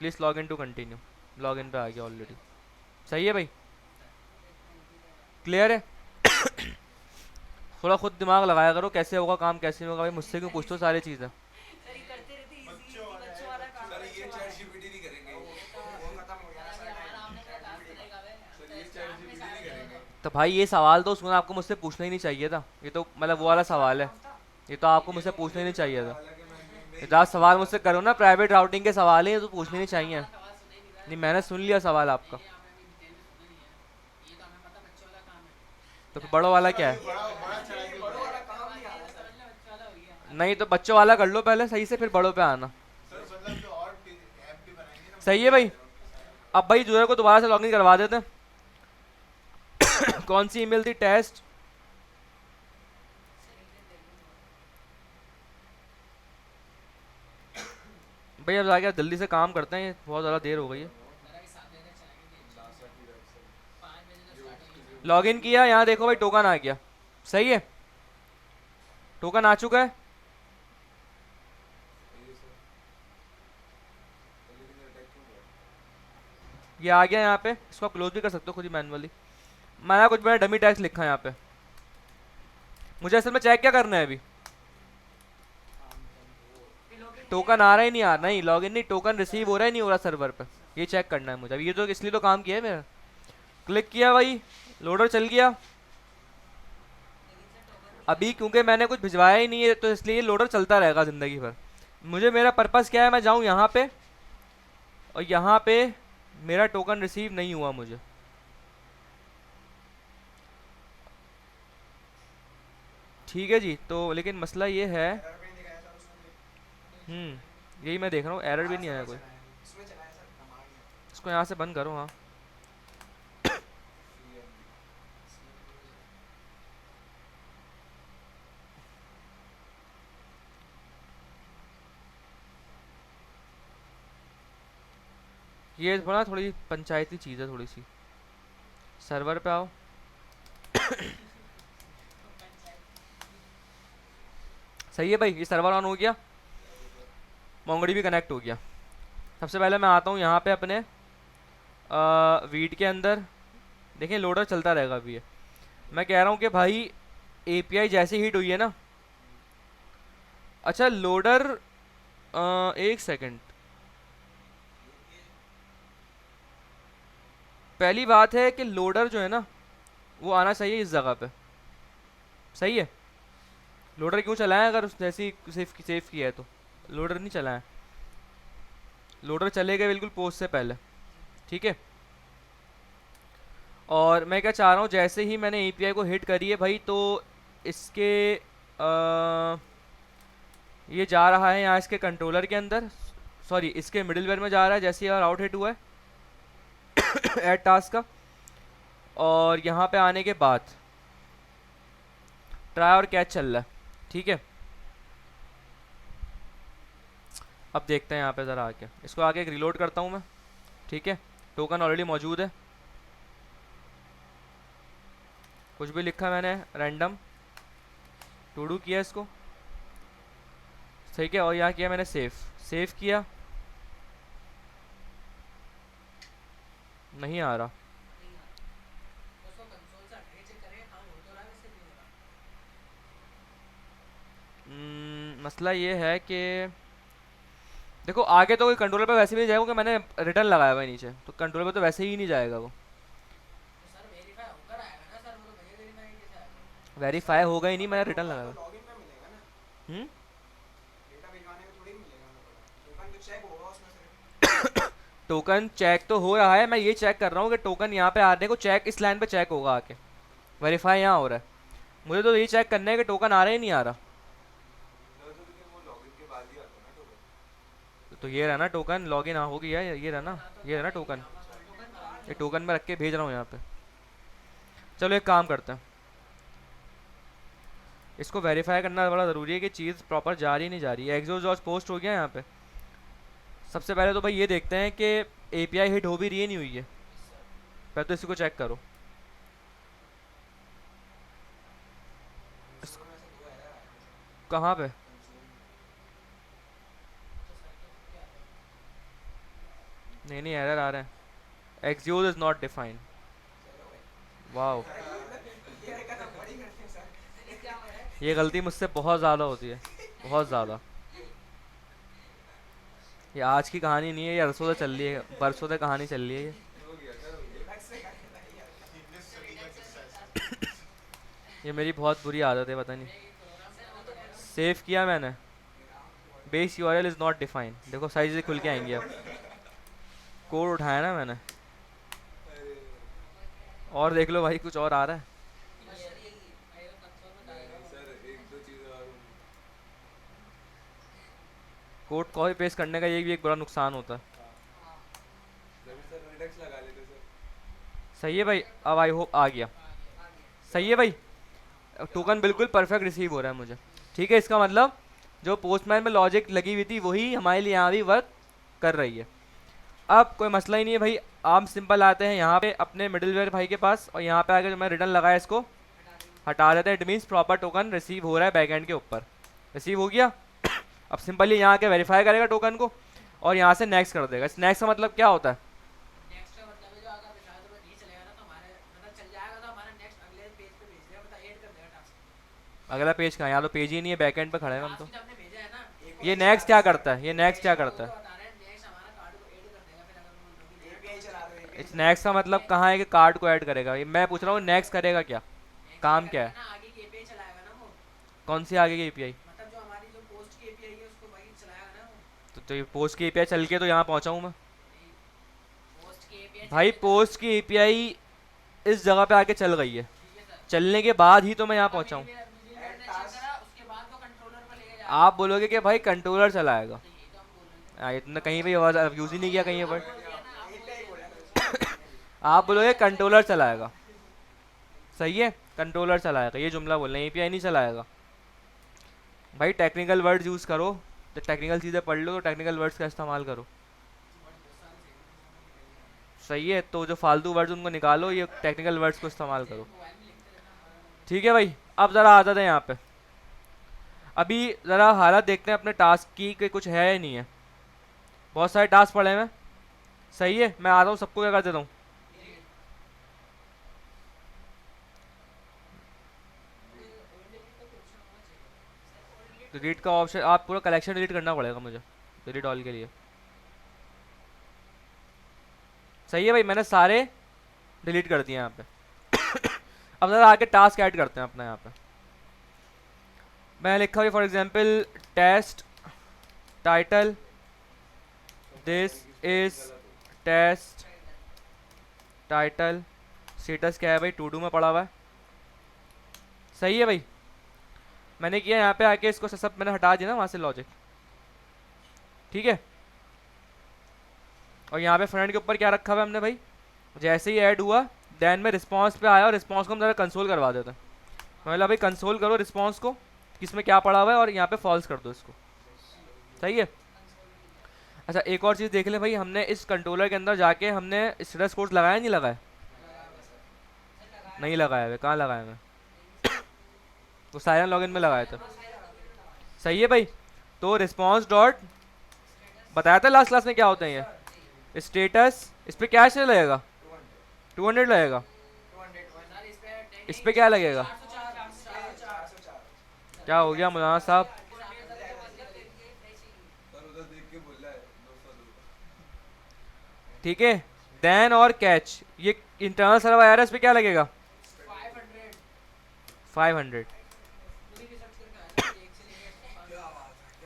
Speaker 1: please log in to continue, log in पे आ गया ऑलरेडी। सही है भाई, क्लियर है? थोड़ा खुद दिमाग लगाया करो, कैसे होगा काम कैसे नहीं होगा भाई, मुझसे क्यों पूछते हो सारी चीज़ें। तो भाई ये सवाल तो उसने आपको मुझसे पूछना ही नहीं चाहिए था, ये तो मतलब वो वाला सवाल है, ये तो आपको मुझसे पूछना ही नहीं चाहिए था। ये तो आप सवाल मुझसे करो ना, प्राइवेट राउटिंग के सवाल है, ये तो पूछने नहीं चाहिए। नहीं मैंने सुन लिया सवाल आपका, तो फिर बड़ों वाला क्या है? नहीं तो बच्चों वाला कर लो पहले सही से, फिर बड़ों पे आना। सही है भाई, अब भाई यूजर को दोबारा से लॉगिन करवा देते हैं। कौन सी ईमेल थी, टेस्ट? भाई अब जाके जल्दी से काम करते हैं, बहुत ज़्यादा देर हो गई है। लॉगिन किया, यहाँ देखो भाई टोकन आ गया। सही है, टोकन आ चुका है, ये आ गया यहाँ पे, इसको क्लोज भी कर सकते हो खुद ही मैनुअली। मैंने कुछ मैंने डमी टैक्स लिखा है यहाँ पे। मुझे असल में चेक क्या करना है अभी, टोकन आ रहा है नहीं आ रहा, नहीं लॉगिन नहीं, टोकन रिसीव हो रहा है नहीं हो रहा सर्वर पे, ये चेक करना है मुझे। अब ये तो इसलिए तो काम किया है मेरा, क्लिक किया भाई, लोडर चल गया। अभी क्योंकि मैंने कुछ भिजवाया ही नहीं है तो इसलिए लोडर चलता रहेगा ज़िंदगी भर। मुझे मेरा पर्पस क्या है, मैं जाऊँ यहाँ पे, और यहाँ पे मेरा टोकन रिसीव नहीं हुआ मुझे। ठीक है जी, तो लेकिन मसला ये है, यही मैं देख रहा हूँ, एरर भी नहीं आया कोई। इसको यहाँ से बंद करो, हाँ। ये थोड़ा थोड़ी पंचायती चीज़ है थोड़ी सी। सर्वर पे आओ। सही है भाई, ये सर्वर ऑन हो गया, मोंगडी भी कनेक्ट हो गया। सबसे पहले मैं आता हूँ यहाँ पे अपने वीट के अंदर। देखिए लोडर चलता रहेगा अभी ये। मैं कह रहा हूँ कि भाई एपीआई जैसे हीट हुई है ना। अच्छा लोडर, एक सेकंड। पहली बात है कि लोडर जो है ना वो आना चाहिए इस जगह पे। सही है। लोडर क्यों चलाएं अगर उस जैसी सेफ किया है तो। लोडर नहीं चलाएं, लोडर चलेगा बिल्कुल पोस्ट से पहले। ठीक है। और मैं क्या चाह रहा हूँ, जैसे ही मैंने एपीआई को हिट करी है भाई तो इसके ये जा रहा है यहाँ इसके कंट्रोलर के अंदर, सॉरी इसके मिडिलवेयर में जा रहा है जैसे ही आउट हिट हुआ है एड टास्क का। और यहाँ पे आने के बाद ट्राई और कैच चल रहा है। ठीक है। अब देखते हैं यहाँ पे ज़रा आके, इसको आगे एक रिलोड करता हूँ मैं। ठीक है। टोकन ऑलरेडी मौजूद है, कुछ भी लिखा मैंने रैंडम टू डू किया इसको। ठीक है। और यहाँ किया मैंने सेव किया, नहीं आ रहा। मसला ये है कि देखो आगे तो कोई कंट्रोलर पे वैसे भी नहीं जाएगा क्योंकि मैंने रिटर्न लगाया हुआ है नीचे, तो कंट्रोलर पे तो वैसे ही नहीं जाएगा वो। वेरीफाई होगा ही नहीं, मैंने रिटर्न लगाया हुआ है। टोकन चेक तो हो रहा है, मैं ये चेक कर रहा हूँ कि टोकन यहाँ पे आने को चेक इस लाइन पे चेक होगा आके। वेरीफाई यहाँ हो रहा है, मुझे तो ये चेक करना है कि टोकन आ रहा ही नहीं आ रहा। तो ये रहा ना टोकन, लॉगिन हो गया, ये रहा ना, ये रहा ना टोकन। ये टोकन में रख के भेज रहा हूँ यहाँ पे। चलो एक काम करते हैं, इसको वेरीफाई करना बड़ा ज़रूरी है कि चीज़ प्रॉपर जा रही नहीं जा रही है। एग्जॉस्ट पोस्ट हो गया यहाँ पे। सबसे पहले तो भाई ये देखते हैं कि एपीआई हिट हो भी रही है नहीं हुई है, पहले तो इसी को चेक करो। कहाँ पे? नहीं नहीं एरर आ रहे हैं, excuse is not defined. Wow, ये गलती मुझसे बहुत ज़्यादा होती है, बहुत ज़्यादा। ये आज की कहानी नहीं है, ये अरसों से चल रही है, बरसों से कहानी चल रही है ये। ये मेरी बहुत बुरी आदत है, पता नहीं। सेव किया मैंने, base URL is not defined, देखो सारी चीज़ें खुल के आएंगी अब। कोड उठाया ना मैंने, और देख लो भाई कुछ और आ रहा है। कोड कॉपी पेस्ट करने का ये भी एक बड़ा नुकसान होता है। सही है भाई, अब आई होप आ गया। सही है भाई, टोकन बिल्कुल परफेक्ट रिसीव हो रहा है मुझे। ठीक है, इसका मतलब जो पोस्टमैन में लॉजिक लगी हुई थी वही हमारे लिए यहाँ भी वर्क कर रही है। अब कोई मसला ही नहीं है भाई। आप सिंपल आते हैं यहाँ पे अपने मिडिलवेयर भाई के पास, और यहाँ पे आके जो मैं रिटर्न लगाया इसको हटा देते हैं। It means proper token receive हो रहा है बैकएंड के ऊपर, रिसीव हो गया। अब सिंपली यहाँ के वेरीफाई करेगा टोकन को और यहाँ से नेक्स्ट कर देगा। इस नेक्स्ट का मतलब क्या होता है? अगला पेज कहाँ? यहाँ तो पेज ही नहीं है, बैकएंड पे खड़े हैं हम तो। ये नेक्स्ट क्या करता है? ये नेक्स्ट क्या करता है? इस नेक्स्ट का मतलब कहाँ है कि कार्ड को ऐड करेगा? ये मैं पूछ रहा हूँ नेक्स्ट करेगा क्या, काम क्या है? कौन सी आगे की एपीआई? तो ये पोस्ट की एपीआई चल के तो यहाँ पहुँचा हूँ मैं भाई। पोस्ट की एपीआई इस जगह पे आके चल गई है, चलने के बाद ही तो मैं यहाँ पहुँचा हूँ। आप बोलोगे कि भाई कंट्रोलर चलाएगा, ये तुमने कहीं भी आवाज यूज ही नहीं किया कहीं पर। आप बोलोगे कंट्रोलर चलाएगा, सही है, कंट्रोलर चलाएगा, ये जुमला बोल रहे हैं, एपीआई नहीं चलाएगा। भाई टेक्निकल वर्ड्स यूज़ करो, तो टेक्निकल चीज़ें पढ़ लो तो टेक्निकल वर्ड्स का इस्तेमाल करो। सही है, तो जो फालतू वर्ड्स उनको निकालो, ये टेक्निकल वर्ड्स को इस्तेमाल करो। ठीक है भाई, अब ज़रा आ जाते हैं यहाँ पे। अभी ज़रा हालत देखते हैं अपने टास्क की कि कुछ है या नहीं है। बहुत सारे टास्क पड़े हैं। सही है, मैं आता हूँ, सबको क्या कर देता हूँ। डिलीट का ऑप्शन, आप पूरा कलेक्शन डिलीट करना पड़ेगा मुझे डिलीट ऑल के लिए। सही है भाई, मैंने सारे डिलीट कर दिए यहाँ पे। अब ज़रा आके टास्क ऐड करते हैं अपना यहाँ पे। मैं लिखा हुआ for example test title, this is test title. Status क्या है भाई, टू डू में पड़ा हुआ है। सही है भाई, मैंने किया यहाँ पे आके, इसको सब मैंने हटा दिया ना वहाँ से लॉजिक। ठीक है, और यहाँ पे फ्रंट के ऊपर क्या रखा हुआ है हमने भाई, जैसे ही ऐड हुआ देन में रिस्पॉन्स पे आया, और रिस्पॉन्स को हम ज़रा कंसोल करवा देते हैं। मतलब भाई कंसोल करो रिस्पॉन्स को, किसमें क्या पड़ा हुआ है, और यहाँ पे फॉल्स कर दो इसको। सही है। अच्छा एक और चीज़ देख ले भाई, हमने इस कंट्रोलर के अंदर जाके हमने स्टेटस कोड लगाया नहीं लगाया? नहीं लगाया है, कहाँ लगाया मैं? वो साइरन लॉगिन में लगाया था। सही है भाई, तो रिस्पॉन्स डॉट बताया था लास्ट क्लास में क्या होता है ये स्टेटस, इस पे क्या से लगेगा? 200 लगेगा। इस पे क्या लगेगा? क्या हो गया मौलाना साहब? ठीक है, देन और कैच, ये इंटरनल सर्वर एरर, इस पे क्या लगेगा? 500।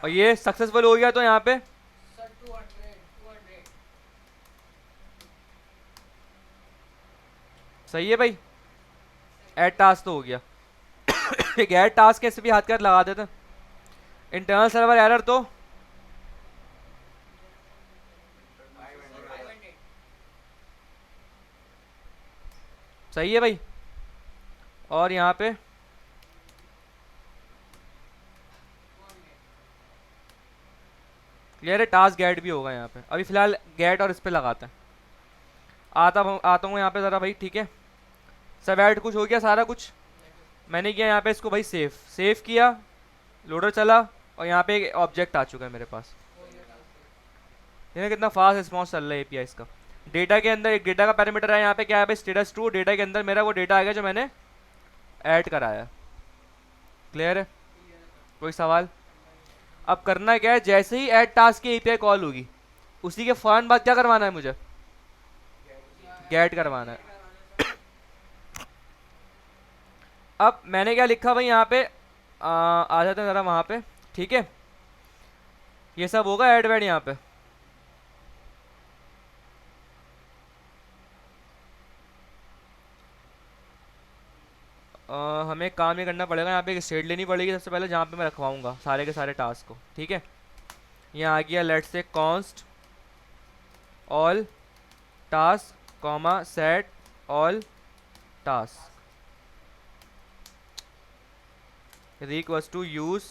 Speaker 1: और ये सक्सेसफुल हो गया तो यहाँ पे सही है भाई, ऐड टास्क तो हो गया। एक ऐड टास्क कैसे भी हाथ कर लगा देते हैं। इंटरनल सर्वर एरर तो सही है भाई, और यहाँ पे क्लियर है, टास्क गेट भी होगा यहाँ पे। अभी फिलहाल गेट और इस पे लगाते हैं। आता हूँ यहाँ पे ज़रा भाई। ठीक है, सब ऐड कुछ हो गया, सारा कुछ मैंने किया यहाँ पे। इसको भाई सेव किया, लोडर चला, और यहाँ पे एक ऑब्जेक्ट आ चुका है मेरे पास। देखिए कितना फास्ट रिस्पॉन्स चल रहा है एपीआई इसका। डेटा के अंदर एक डेटा का पैरामीटर है यहाँ पे, क्या है भाई, स्टेटस टू। डेटा के अंदर मेरा वो डेटा आ गया जो मैंने ऐड कराया। क्लियर है, कोई सवाल? अब करना क्या है, जैसे ही ऐड टास्क की एपीआई कॉल होगी उसी के फौरन बाद क्या करवाना है मुझे? गेट करवाना है। अब मैंने क्या लिखा भाई यहाँ पे, आ जाते हैं ज़रा वहाँ पे। ठीक है, ये सब होगा ऐड वैड यहाँ पे। हमें काम ये करना पड़ेगा, यहाँ पे एक स्टेट लेनी पड़ेगी सबसे पहले, जहाँ पे मैं रखवाऊँगा सारे के सारे टास्क को। ठीक है, यहाँ आ गया लेट्स से const all task comma set all task request to use,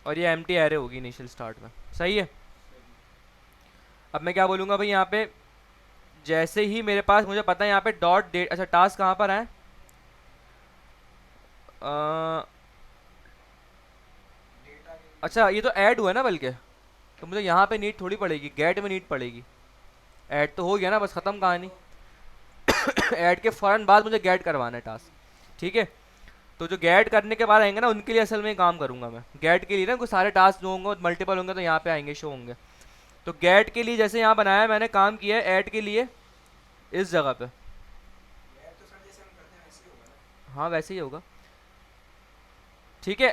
Speaker 1: और ये एम्प्टी एरे होगी इनिशियल स्टार्ट में। सही है, अब मैं क्या बोलूँगा भाई यहाँ पे, जैसे ही मेरे पास मुझे पता है यहाँ पे डॉट डेट, अच्छा टास्क कहाँ पर है, अच्छा ये तो ऐड हुआ है ना बल्कि, तो मुझे यहाँ पे नीड थोड़ी पड़ेगी, गेट में नीड पड़ेगी। ऐड तो हो गया ना, बस ख़त्म कहानी। ऐड के फ़ौरन बाद मुझे गेट करवाना है टास्क। ठीक है, तो जो गेट करने के बाद आएंगे ना उनके लिए असल में काम करूँगा मैं। गेट के लिए ना कुछ सारे टास्क जो होंगे मल्टीपल होंगे तो यहाँ पे आएंगे, शो होंगे। तो गेट के लिए जैसे यहाँ बनाया मैंने, काम किया है ऐड के लिए इस जगह पे। हाँ वैसे ही होगा। ठीक है,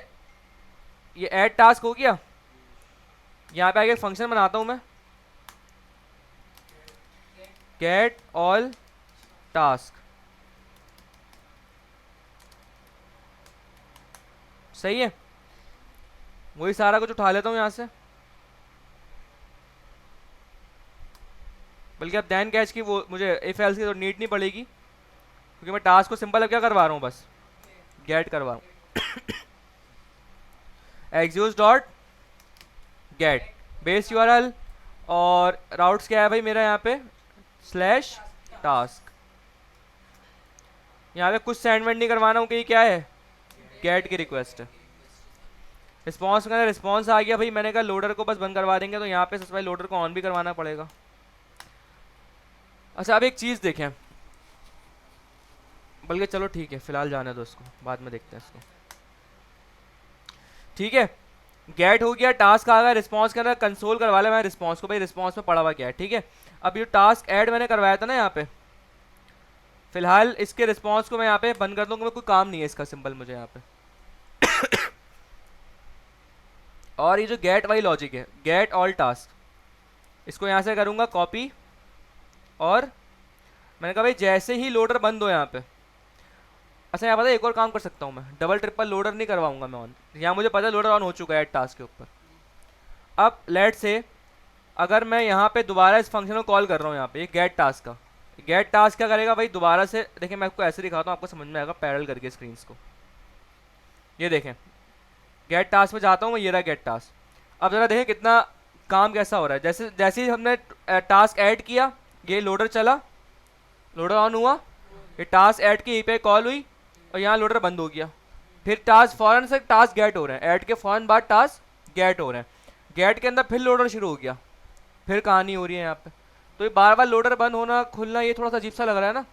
Speaker 1: ये ऐड टास्क हो गया। यहाँ पे आगे फंक्शन बनाता हूँ मैं, गेट ऑल टास्क। सही है, वही सारा कुछ उठा लेता हूँ यहाँ से, बल्कि अब दैन कैच की वो मुझे इफ एल्स की तो नीड नहीं पड़ेगी, क्योंकि मैं टास्क को सिंपल अब क्या करवा रहा हूँ, बस गेट करवा रहा हूँ। Execute dot gate base URL और राउट्स क्या है भाई मेरा यहाँ पे स्लैश टास्क। यहाँ पे कुछ सेंड वेंड नहीं करवाना हूँ कि ये क्या है गेट की रिक्वेस्ट है। रिस्पॉन्स का रिस्पॉन्स आ गया भाई, मैंने कहा लोडर को बस बंद करवा देंगे, तो यहाँ पे सबसे पहले लोडर को ऑन भी करवाना पड़ेगा। अच्छा अब एक चीज़ देखें, बल्कि चलो ठीक है फिलहाल जाने दो इसको, बाद में देखते हैं इसको। ठीक है गेट हो गया, टास्क आ गया, रिस्पॉन्स के अंदर कंसोल करवा लिया मैं रिस्पॉन्स को, भाई रिस्पॉन्स में पड़ा हुआ क्या है। ठीक है अब ये टास्क ऐड मैंने करवाया था ना यहाँ पे, फिलहाल इसके रिस्पॉन्स को मैं यहाँ पे बंद कर दूंगा, कोई काम नहीं है इसका सिंपल मुझे यहाँ पे। और ये जो गेट वाली लॉजिक है, गेट ऑल टास्क, इसको यहाँ से करूँगा कॉपी, और मैंने कहा भाई जैसे ही लोडर बंद हो यहाँ पे, अच्छा यहाँ पता है एक और काम कर सकता हूँ मैं, डबल ट्रिपल लोडर नहीं करवाऊंगा मैं ऑन, यहाँ मुझे पता है लोडर ऑन हो चुका है टास्क के ऊपर। अब लेट से अगर मैं यहाँ पे दोबारा इस फंक्शन को कॉल कर रहा हूँ, यहाँ पे गेट टास्क का, गेट टास्क क्या करेगा भाई दोबारा से, देखिए मैं आपको ऐसे दिखाता हूँ आपको समझ में आएगा पैरेलल करके स्क्रीन को। ये देखें गेट टास्क पे जाता हूँ मैं, ये रहा गेट टास्क। अब जरा देखें कितना काम कैसा हो रहा है, जैसे जैसे ही हमने टास्क ऐड किया ये लोडर चला, लोडर ऑन हुआ, ये टास्क ऐड की पे कॉल हुई और यहाँ लोडर बंद हो गया, फिर टास्क फौरन से टास्क गेट हो रहे हैं, ऐड के फौरन बाद टास्क गेट हो रहे हैं, गेट के अंदर फिर लोडर शुरू हो गया, फिर कहानी हो रही है यहाँ पे। तो ये बार बार लोडर बंद होना खुलना ये थोड़ा सा अजीब सा लग रहा है ना,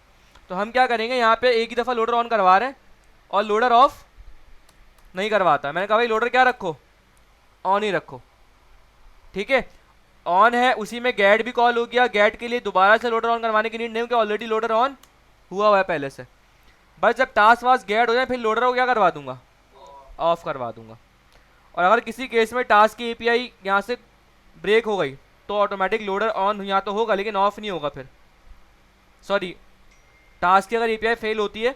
Speaker 1: तो हम क्या करेंगे यहाँ पे एक ही दफ़ा लोडर ऑन करवा रहे हैं और लोडर ऑफ नहीं करवाता। मैंने कहा भाई लोडर क्या रखो, ऑन ही रखो। ठीक है ऑन है, उसी में गेट भी कॉल हो गया, गेट के लिए दोबारा से लोडर ऑन करवाने की नीड नहीं, क्योंकि ऑलरेडी लोडर ऑन हुआ हुआ है पहले से। बस जब टास्क वास्क गेट हो जाए फिर लोडर को क्या करवा दूंगा, ऑफ करवा दूंगा। और अगर किसी केस में टास्क की एपीआई यहाँ से ब्रेक हो गई तो ऑटोमेटिक लोडर ऑन यहाँ तो होगा लेकिन ऑफ नहीं होगा फिर, सॉरी टास्क की अगर एपीआई फेल होती है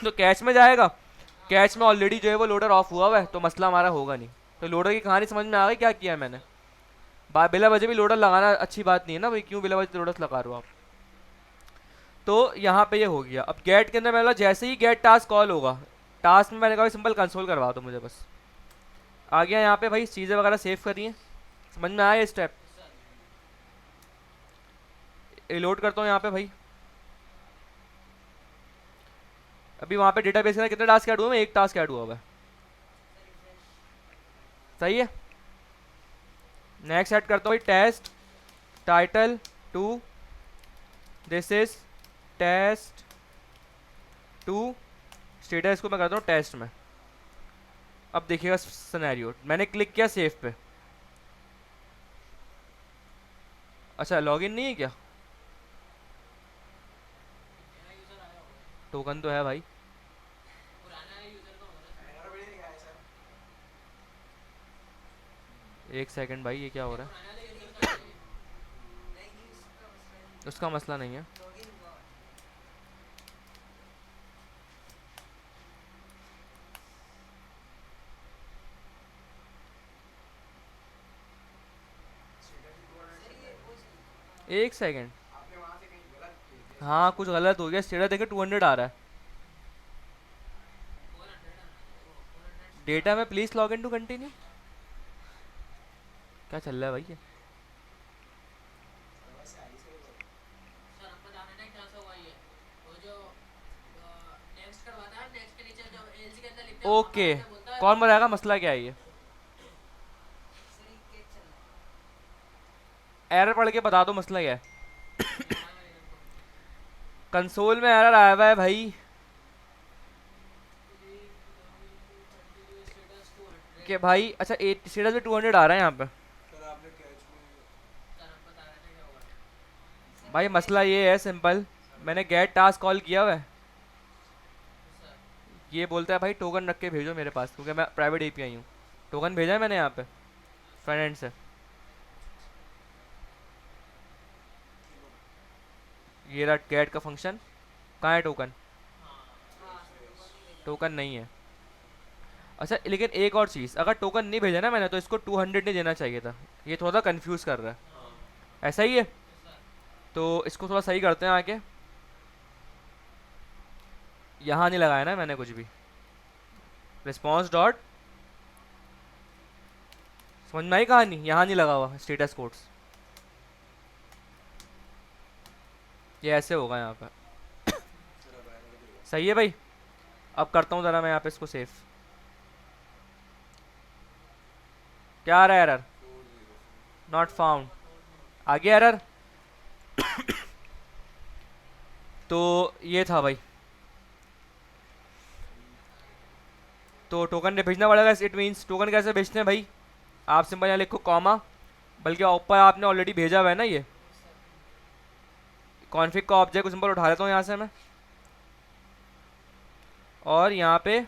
Speaker 1: तो कैश में जाएगा, कैश में ऑलरेडी जो है वो लोडर ऑफ हुआ हुआ है तो मसला हमारा होगा नहीं। तो लोडर की कहानी समझ में आ गई क्या किया है मैंने। बिला वजह भी लोडर लगाना अच्छी बात नहीं है ना भाई, क्यों बिला वजह लोडर लगा रहे हो आप। तो यहाँ पे ये हो गया। अब गेट के अंदर मैंने जैसे ही गेट टास्क कॉल होगा, टास्क में मैंने कहा सिंपल कंसोल करवा दो मुझे बस, आ गया यहाँ पे भाई चीज़ें वगैरह सेव करिए, समझ में आया ये स्टेप। लोड करता हूँ यहाँ पे भाई, अभी वहाँ पे डेटाबेस के अंदर कितने टास्क ऐड हुए हैं, एक टास्क ऐड हुआ है, सही है। नेक्स्ट ऐड करता हूँ test title 2, this is test 2, status को मैं करता हूँ टेस्ट में। अब देखिएगा सिनेरियो, मैंने क्लिक किया सेव पे, अच्छा लॉगिन नहीं है क्या, टोकन तो है भाई, एक सेकंड भाई ये क्या हो रहा है, उसका मसला नहीं है। एक सेकंड, हाँ कुछ गलत हो गया, स्टेटस देखे 200 आ रहा है, डेटा में please log in to continue, क्या चल रहा है भाई ये। ओके कौन बताएगा मसला क्या है ये, एरर पढ़ के बता दो मसला क्या है। कंसोल में एरर आया हुआ है भाई कि भाई, अच्छा स्टेटस में 200 आ रहा है यहाँ पे भाई, मसला ये है सिंपल, मैंने गेट टास्क कॉल किया हुआ है, ये बोलता है भाई टोकन रख के भेजो मेरे पास, क्योंकि मैं प्राइवेट एपीआई हूँ, टोकन भेजा है मैंने यहाँ पे फ्रंट एंड से, ये रहा गेट का फंक्शन, कहाँ है टोकन, टोकन नहीं है। अच्छा लेकिन एक और चीज़, अगर टोकन नहीं भेजा ना मैंने तो इसको 200 नहीं देना चाहिए था, ये थोड़ा सा कंफ्यूज कर रहा है, ऐसा ही है। तो इसको थोड़ा सही करते हैं आके, यहाँ नहीं लगाया ना मैंने कुछ भी, रिस्पॉन्स डॉट समझ में आई कहानी? यहाँ नहीं लगा हुआ स्टेटस कोड्स, ये ऐसे होगा यहाँ पे। सही है भाई। अब करता हूँ ज़रा मैं यहाँ पे इसको सेव। क्या आ रहा है एरर? नॉट फाउंड आ गया एरर। तो ये था भाई। तो टोकन भेजना पड़ेगा, इट मीन्स टोकन कैसे भेजते हैं भाई? आप सिंपल यहाँ लिखो कॉमा, बल्कि ऊपर आपने ऑलरेडी भेजा हुआ है ना ये कॉन्फिग का ऑब्जेक्ट को, सिंपल उठा लेता हूँ यहाँ से मैं, और यहाँ पे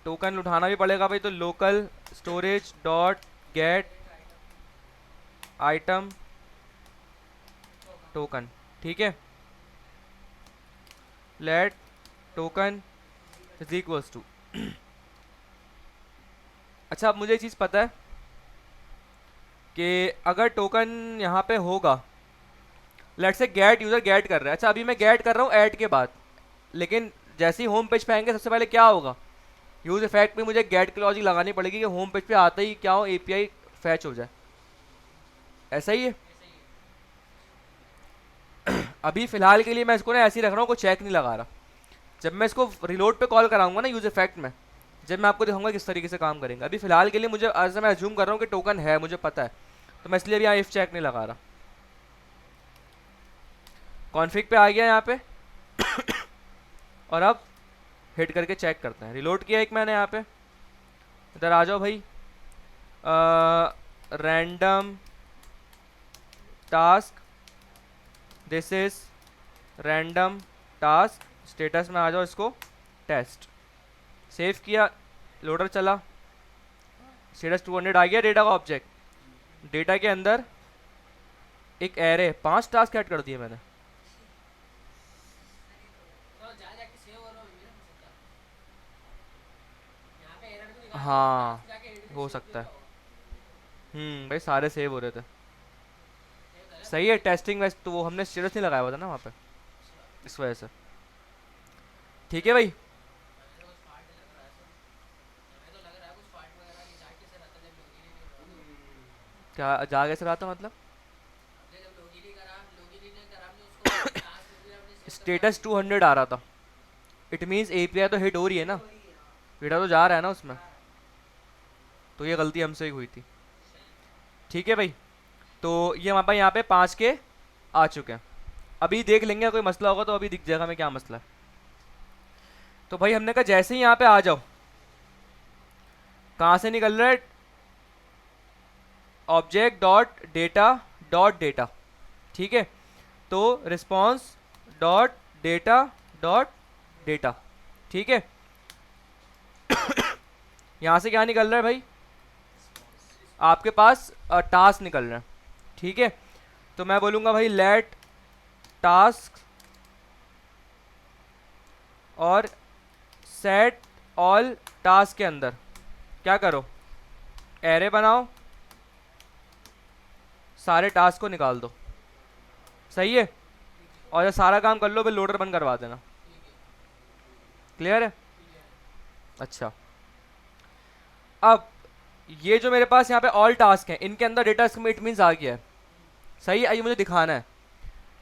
Speaker 1: टोकन उठाना भी पड़ेगा भाई। तो local storage dot get item token, ठीक है। Let token is equals to अच्छा, अब मुझे एक चीज़ पता है कि अगर टोकन यहाँ पे होगा, लेट से गेट यूज़र गेट कर रहा है। अच्छा, अभी मैं गेट कर रहा हूँ ऐड के बाद, लेकिन जैसे ही होम पेज पे आएंगे सबसे पहले क्या होगा? यूज इफेक्ट में मुझे गेट की लॉजिक लगानी पड़ेगी कि होम पेज पे आते ही क्या हो, एपीआई फैच हो जाए। ऐसा ही है। अभी फिलहाल के लिए मैं इसको ना ऐसे ही रख रहा हूँ, कोई चेक नहीं लगा रहा। जब मैं इसको रिलोड पे कॉल कराऊंगा ना यूज इफेक्ट में, जब मैं आपको दिखाऊंगा किस तरीके से काम करेंगे। अभी फिलहाल के लिए मुझे ऐसा मैं अज्यूम कर रहा हूँ कि टोकन है, मुझे पता है, तो मैं इसलिए भी यहाँ इफ चेक नहीं लगा रहा। कॉन्फिग पे आ गया यहाँ पे और अब हिट करके चेक करते हैं। रिलोड किया एक मैंने यहाँ पे, इधर आ जाओ भाई। Random task, this is random task, status में आ जाओ, इसको टेस्ट। सेव किया, लोडर चला, स्टेटस 200 आ गया डेटा का ऑब्जेक्ट। डेटा के अंदर एक एरे, 5 टास्क ऐड कर दिए मैंने। हाँ हो सकता है। भाई सारे सेव हो रहे थे। सही है, टेस्टिंग वैसे तो वो हमने स्टेटस नहीं लगाया हुआ था ना वहाँ पे, इस वजह से। ठीक है भाई। क्या जा कैसे रहा था मतलब? स्टेटस 200 आ रहा था, इट मीन्स एपीआई तो हिट हो रही है ना, डेटा तो जा रहा है ना उसमें, तो ये गलती हमसे ही हुई थी। ठीक है भाई। तो ये हमारे पास यहाँ पे 5 के आ चुके हैं। अभी देख लेंगे, कोई मसला होगा तो अभी दिख जाएगा हमें क्या मसला है। तो भाई हमने कहा जैसे ही यहाँ पे आ जाओ, कहाँ से निकल रहा है? ऑब्जेक्ट डॉट डेटा, ठीक है। तो रिस्पॉन्स डॉट डेटा, ठीक है। यहाँ से क्या निकल रहा है भाई? आपके पास टास्क निकल रहा है, ठीक है। तो मैं बोलूँगा भाई लेट टास्क और सेट ऑल टास्क के अंदर क्या करो, एरे बनाओ, सारे टास्क को निकाल दो। सही है। और जब सारा काम कर लो फिर लोडर बंद करवा देना। क्लियर है? अच्छा, अब ये जो मेरे पास यहाँ पे ऑल टास्क हैं, इनके अंदर डेटा इट मीन्स आ गया है। सही है। ये मुझे दिखाना है।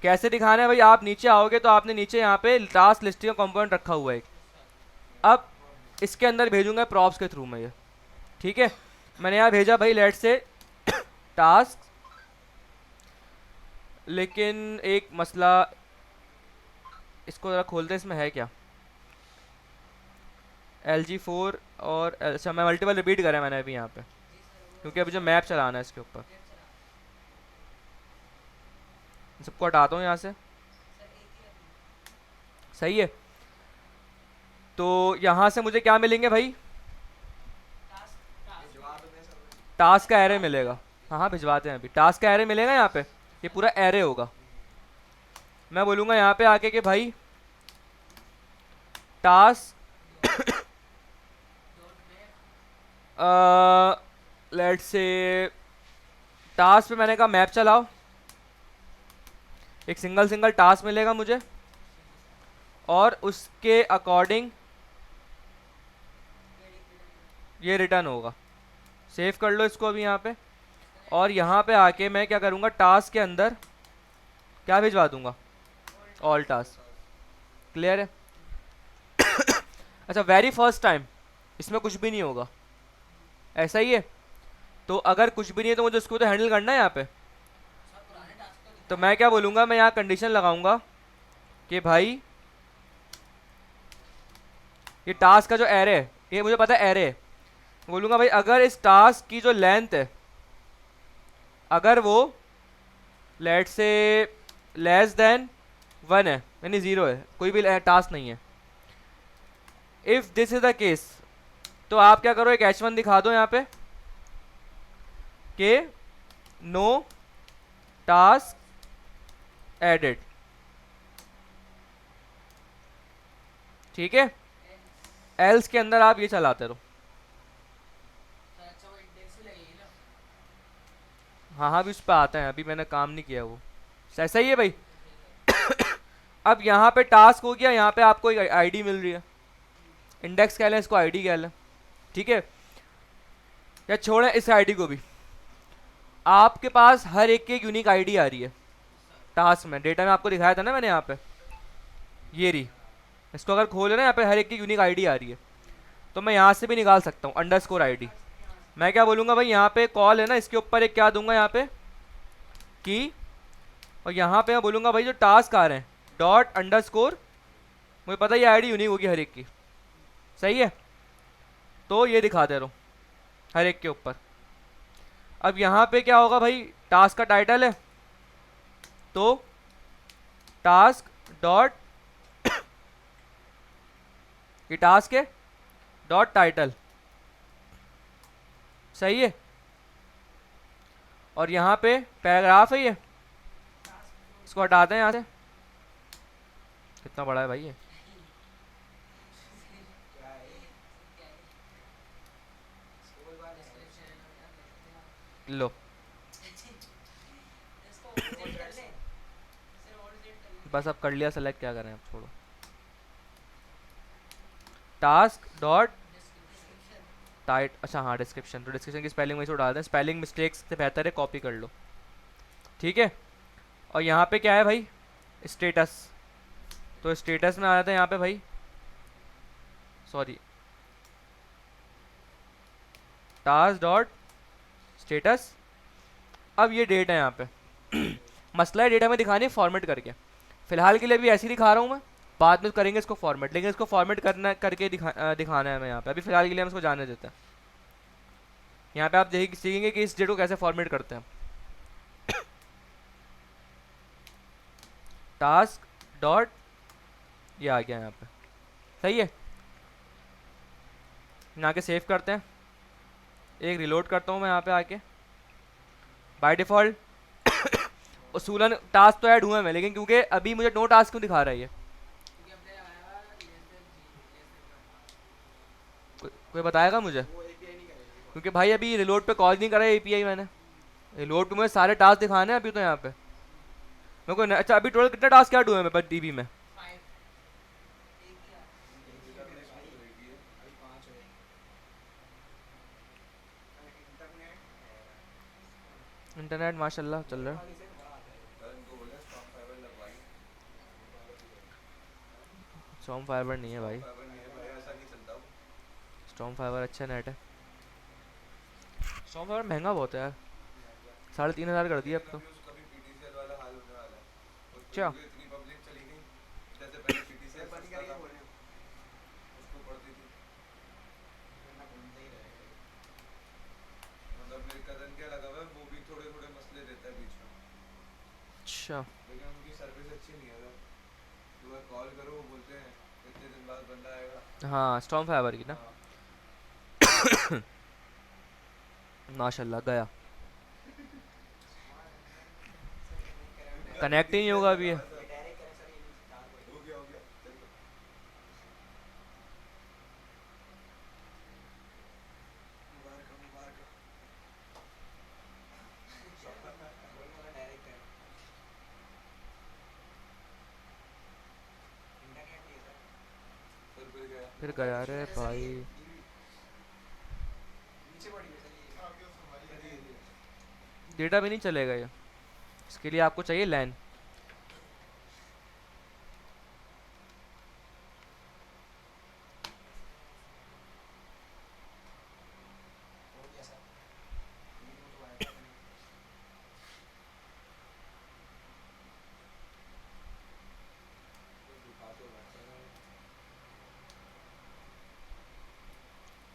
Speaker 1: कैसे दिखाना है भाई? आप नीचे आओगे तो आपने नीचे यहाँ पे टास्क लिस्टिंग का कंपोनेंट रखा हुआ है एक। अब इसके अंदर भेजूंगा प्रॉप्स के थ्रू में ये, ठीक है। मैंने यहाँ भेजा भाई लेट से टास्क, लेकिन एक मसला, इसको ज़रा खोलते, इसमें है क्या? LG4 और अच्छा, मैं मल्टीपल रिपीट करा मैंने अभी यहाँ पे, क्योंकि अभी जो मैप चलाना है इसके ऊपर। सबको हटाता हूँ यहाँ से। सही है। तो यहाँ से मुझे क्या मिलेंगे भाई? टास्क का एरे मिलेगा। हाँ हाँ भिजवाते हैं अभी। टास्क का एरे मिलेगा यहाँ पे, ये पूरा एरे होगा। मैं बोलूँगा यहाँ पे आके कि भाई टास्क लेट्स से टास्क पे मैंने कहा मैप चलाओ, एक सिंगल टास्क मिलेगा मुझे, और उसके अकॉर्डिंग ये रिटर्न होगा। सेव कर लो इसको अभी यहाँ पे, और यहाँ पे आके मैं क्या करूँगा, टास्क के अंदर क्या भिजवा दूंगा, ऑल टास्क। क्लियर है? अच्छा, वेरी फर्स्ट टाइम इसमें कुछ भी नहीं होगा, ऐसा ही है। तो अगर कुछ भी नहीं है तो मुझे उसको तो हैंडल करना है यहाँ पे। तो मैं क्या बोलूँगा, मैं यहाँ कंडीशन लगाऊंगा कि भाई ये टास्क का जो एरे है, ये मुझे पता है एरे है, बोलूँगा भाई अगर इस टास्क की जो लेंथ है अगर वो लेट से लेस देन 1 है, यानी 0 है, कोई भी टास्क नहीं है, if this is the case, तो आप क्या करो, एक H1 दिखा दो यहाँ पे कि नो टास्क एडेड। ठीक है, एल्स के अंदर आप ये चलाते रहो। हाँ हाँ, अभी उस पर आता है, अभी मैंने काम नहीं किया वो, ऐसा ही है भाई। अब यहाँ पे टास्क हो गया, यहाँ पे आपको एक आईडी मिल रही है, इंडेक्स कह लें इसको, आईडी कह लें, ठीक है। या छोड़ें इस आईडी को भी, आपके पास हर एक की एक यूनिक आईडी आ रही है टास्क में, डेटा में आपको दिखाया था ना मैंने यहाँ पे, ये रही। इसको अगर खोले ना, यहाँ पे हर एक की यूनिक आईडी आ रही है, तो मैं यहाँ से भी निकाल सकता हूँ अंडरस्कोर आईडी। मैं क्या बोलूँगा भाई, यहाँ पे कॉल है ना, इसके ऊपर एक क्या दूंगा यहाँ पे की, और यहाँ पे मैं बोलूँगा भाई जो टास्क आ रहे हैं डॉट अंडरस्कोर, मुझे पता है ये आईडी यूनिक होगी हर एक की, सही है। तो ये दिखाते रहो हर एक के ऊपर। अब यहाँ पे क्या होगा भाई, टास्क का टाइटल है, तो टास्क डॉट ये टास्क है डॉट टाइटल, सही है। और यहाँ पे पैराग्राफ है, ये इसको हटाते हैं यहाँ से, कितना बड़ा है भाई ये, लो बस अब कर लिया सेलेक्ट, क्या करें अब, छोड़ो। टास्क डॉट टाइट, अच्छा हाँ डिस्क्रिप्शन, तो डिस्क्रिप्शन की स्पेलिंग में इसको डाल दें, स्पेलिंग मिस्टेक्स से बेहतर है कॉपी कर लो, ठीक है। और यहाँ पे क्या है भाई, स्टेटस, तो स्टेटस में आ जाता है यहाँ पे भाई, सॉरी, टास्क डॉट स्टेटस। अब ये डेट है यहाँ पे मसला है डेटा में दिखाने फॉर्मेट करके, फिलहाल के लिए भी ऐसे ही दिखा रहा हूँ मैं, बाद में करेंगे इसको फॉर्मेट, लेकिन इसको फॉर्मेट करना करके दिखाना है मैं यहाँ पे, अभी फिलहाल के लिए हम इसको जाने देते हैं। यहाँ पे आप देख सीखेंगे कि इस डेट को कैसे फॉर्मेट करते हैं। टास्क डॉट ये आ गया यहाँ पे, सही है। यहाँ के सेव करते हैं, एक रिलोड करता हूँ मैं यहाँ पे आके, बाय डिफ़ॉल्ट उसूलन टास्क तो ऐड हुआ है मैं, लेकिन क्योंकि अभी मुझे नो टास्क क्यों दिखा रहा है ये, कोई बताएगा मुझे, क्योंकि भाई अभी रिलोड पे कॉल नहीं करा है एपीआई मैंने, रिलोड पे मुझे सारे टास्क दिखाने हैं अभी तो यहाँ पे मेरे को। अच्छा अभी टोटल कितने टास्क ऐड हुए हैं मेरे डीबी में, इंटरनेट माशाल्लाह चल रहा है। स्टॉर्म फाइबर नहीं है भाई, स्टॉर्म फाइबर अच्छा नेट है, स्टॉर्म फाइबर महंगा बहुत है यार, 3,500 कर दिया अब तो। अच्छा अच्छा, हाँ स्टॉर्म फाइबर की ना, माशाल्लाह गया, कनेक्ट ही नहीं होगा अभी ये। फिर गया रे भाई, डेटा भी नहीं चलेगा ये, इसके लिए आपको चाहिए लैन।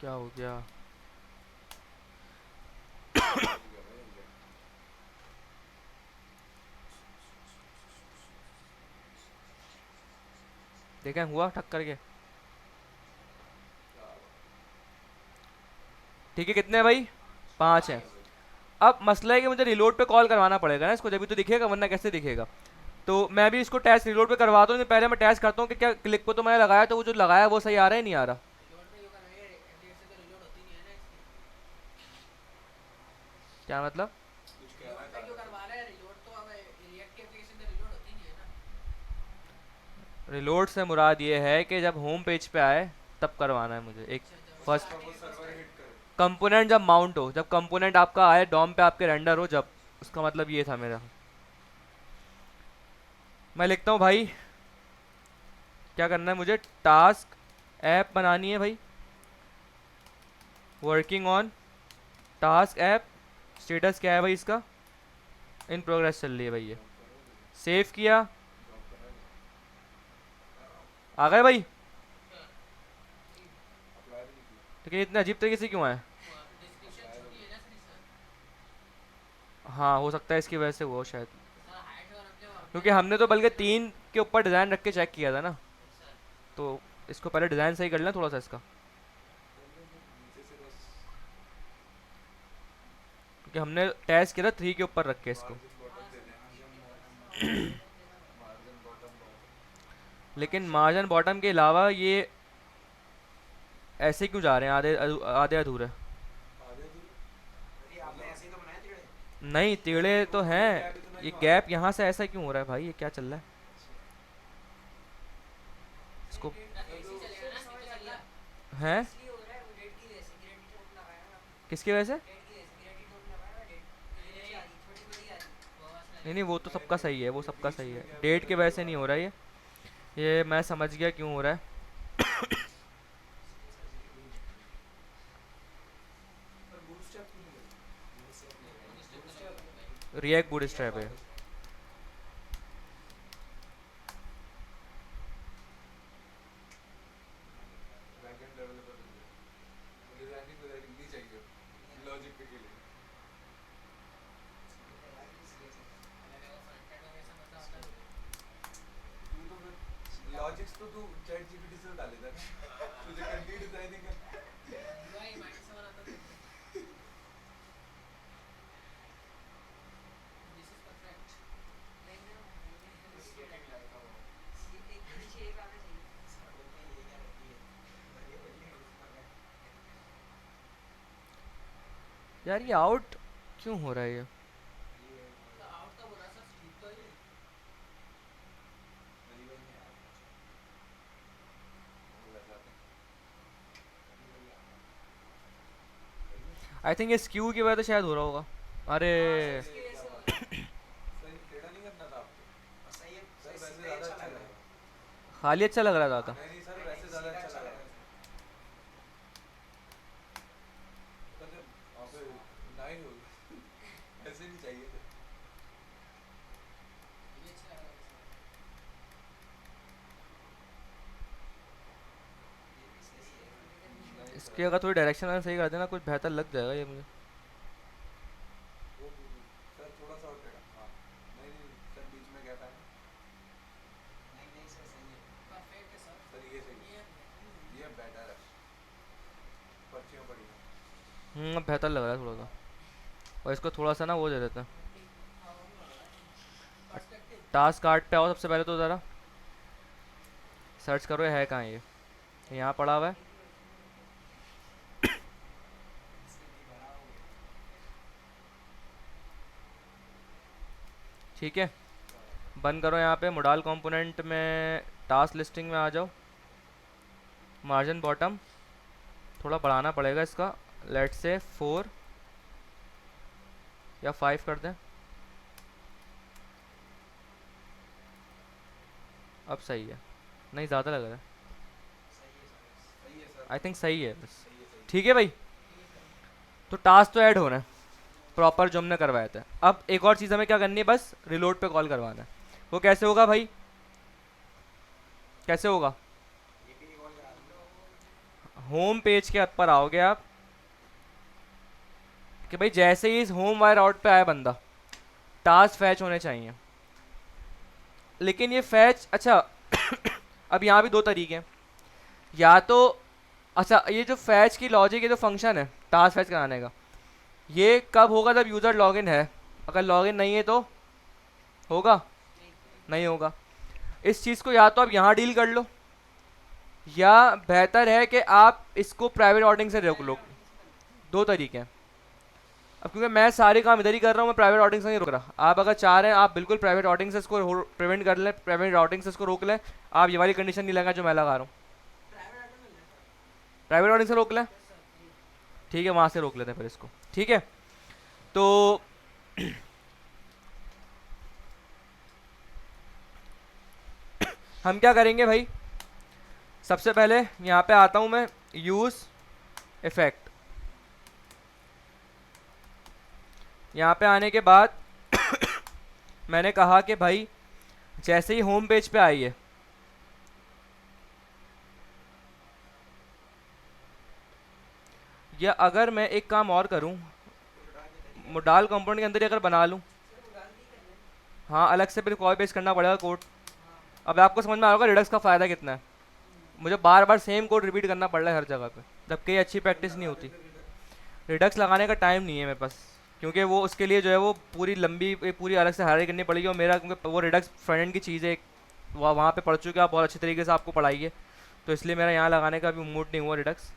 Speaker 1: क्या हो गया? देखें हुआ ठक करके। ठीक है, कितने हैं भाई? 5 हैं। अब मसला है कि मुझे रिलोड पे कॉल करवाना पड़ेगा ना इसको, जब भी तो दिखेगा, वरना कैसे दिखेगा। तो मैं भी इसको टेस्ट रिलोड पे करवाता हूँ, पहले मैं टेस्ट करता हूँ कि क्या क्लिक को तो मैंने लगाया, तो वो जो लगाया वो सही आ रहा है नहीं आ रहा। क्या मतलब? रिलोड से मुराद ये है कि जब होम पेज पे आए तब करवाना है मुझे एक फर्स्ट कंपोनेंट, जब माउंट हो, जब कंपोनेंट आपका आए डॉम पे आपके रेंडर हो, जब, उसका मतलब ये था मेरा। मैं लिखता हूँ भाई, क्या करना है मुझे, टास्क ऐप बनानी है भाई, working on task app, status क्या है भाई इसका, इन प्रोग्रेस चल रही है भाई ये। सेव किया, आ गए भाई। तो क्या इतने अजीब तरीके से क्यों आए? हाँ हो सकता है इसकी वजह से हुआ हो शायद, क्योंकि हमने तो बल्कि 3 के ऊपर डिज़ाइन रख के चेक किया था ना, तो इसको पहले डिज़ाइन सही कर लेना थोड़ा सा इसका, क्योंकि हमने टेस्ट किया था 3 के ऊपर रख के इसको। लेकिन मार्जिन बॉटम के अलावा ये ऐसे क्यों जा रहे हैं आधे आधे अधूरे? नहीं टेढ़े तो हैं, ये गैप यहाँ से ऐसा क्यों हो रहा है भाई, ये क्या चल रहा है इसको? हैं? किसकी वजह से? नहीं नहीं, वो तो सबका सही है, वो सबका सही है, डेट के वजह से नहीं हो रहा है ये मैं समझ गया क्यों हो रहा है। रिएक्ट बूटस्ट्रैप है। यार ये आउट क्यों हो रहा है ये? आई थिंक ये स्क्यू की वजह से शायद हो रहा होगा। अरे खाली अच्छा लग रहा था। इसकी अगर थोड़ी डायरेक्शन सही कर देना कुछ बेहतर लग जाएगा ये मुझे। अब बेहतर लग रहा है थोड़ा सा, और इसको थोड़ा सा ना वो दे देते हैं। टास्क कार्ड पे आओ सबसे पहले तो ज़रा सर्च करो ये है कहाँ ये यहाँ पड़ा हुआ है। ठीक है, बंद करो, यहाँ पे मोडाल कंपोनेंट में टास्क लिस्टिंग में आ जाओ, मार्जिन बॉटम थोड़ा बढ़ाना पड़ेगा इसका, लेट से 4, या 5 कर दें? अब सही है? नहीं ज़्यादा लग रहा है। आई थिंक सही है बस। ठीक है भाई, तो टास्क तो ऐड होना है प्रॉपर जो हमने करवाया था। अब एक और चीज़ हमें क्या करनी है, बस रिलोड पे कॉल करवाना है। वो कैसे होगा भाई, कैसे होगा? होम पेज के ऊपर आओगे आप कि भाई जैसे ही इस होम वायर आउट पे आया बंदा, टास्क फैच होने चाहिए। लेकिन ये फैच, अच्छा अब यहाँ भी दो तरीके हैं। या तो अच्छा, ये जो फैच की लॉजिक, ये जो फंक्शन है टास्क फैच कराने का, ये कब होगा? जब यूज़र लॉगिन है। अगर लॉगिन नहीं है तो होगा? नहीं होगा। इस चीज़ को या तो आप यहाँ डील कर लो, या बेहतर है कि आप इसको प्राइवेट ऑर्डिंग से रोक लो। दो तरीके हैं। अब क्योंकि मैं सारे काम इधर ही कर रहा हूँ, मैं प्राइवेट ऑडिंग से नहीं रोक रहा। आप अगर चाह रहे हैं आप बिल्कुल प्राइवेट ऑडिंग से इसको प्रिवेंट कर लें, प्राइवेट ऑडिंग से इसको रोक लें, आप ये वाली कंडीशन नहीं लगा जो मैं लगा रहा हूँ। प्राइवेट ऑडिंग से रोक लें, ठीक है, वहाँ से रोक लेते हैं फिर इसको। ठीक है, तो हम क्या करेंगे भाई, सबसे पहले यहाँ पे आता हूँ मैं, यूज़ इफेक्ट। यहाँ पे आने के बाद मैंने कहा कि भाई जैसे ही होम पेज पे आई है, या अगर मैं एक काम और करूँ, मोडाल कंपोनेंट के अंदर ही अगर बना लूँ, हाँ अलग से फिर कॉल पेस्ट करना पड़ेगा कोड। अब आपको समझ में आ होगा रिडक्स का फ़ायदा कितना है। मुझे बार बार सेम कोड रिपीट करना पड़ रहा है हर जगह पे, जबकि ये अच्छी प्रैक्टिस नहीं होती। रिडक्स लगाने का टाइम नहीं है मेरे पास, क्योंकि वो उसके लिए जो है वो पूरी लंबी पूरी अलग से हायरार्की करनी पड़ेगी। और मेरा क्योंकि वो रिडक्स फ्रंट एंड की चीज़ है, वहाँ पे पढ़ चुके आप बहुत अच्छी तरीके से, आपको पढ़ाई है, तो इसलिए मेरा यहाँ लगाने का भी मूड नहीं हुआ रिडक्स।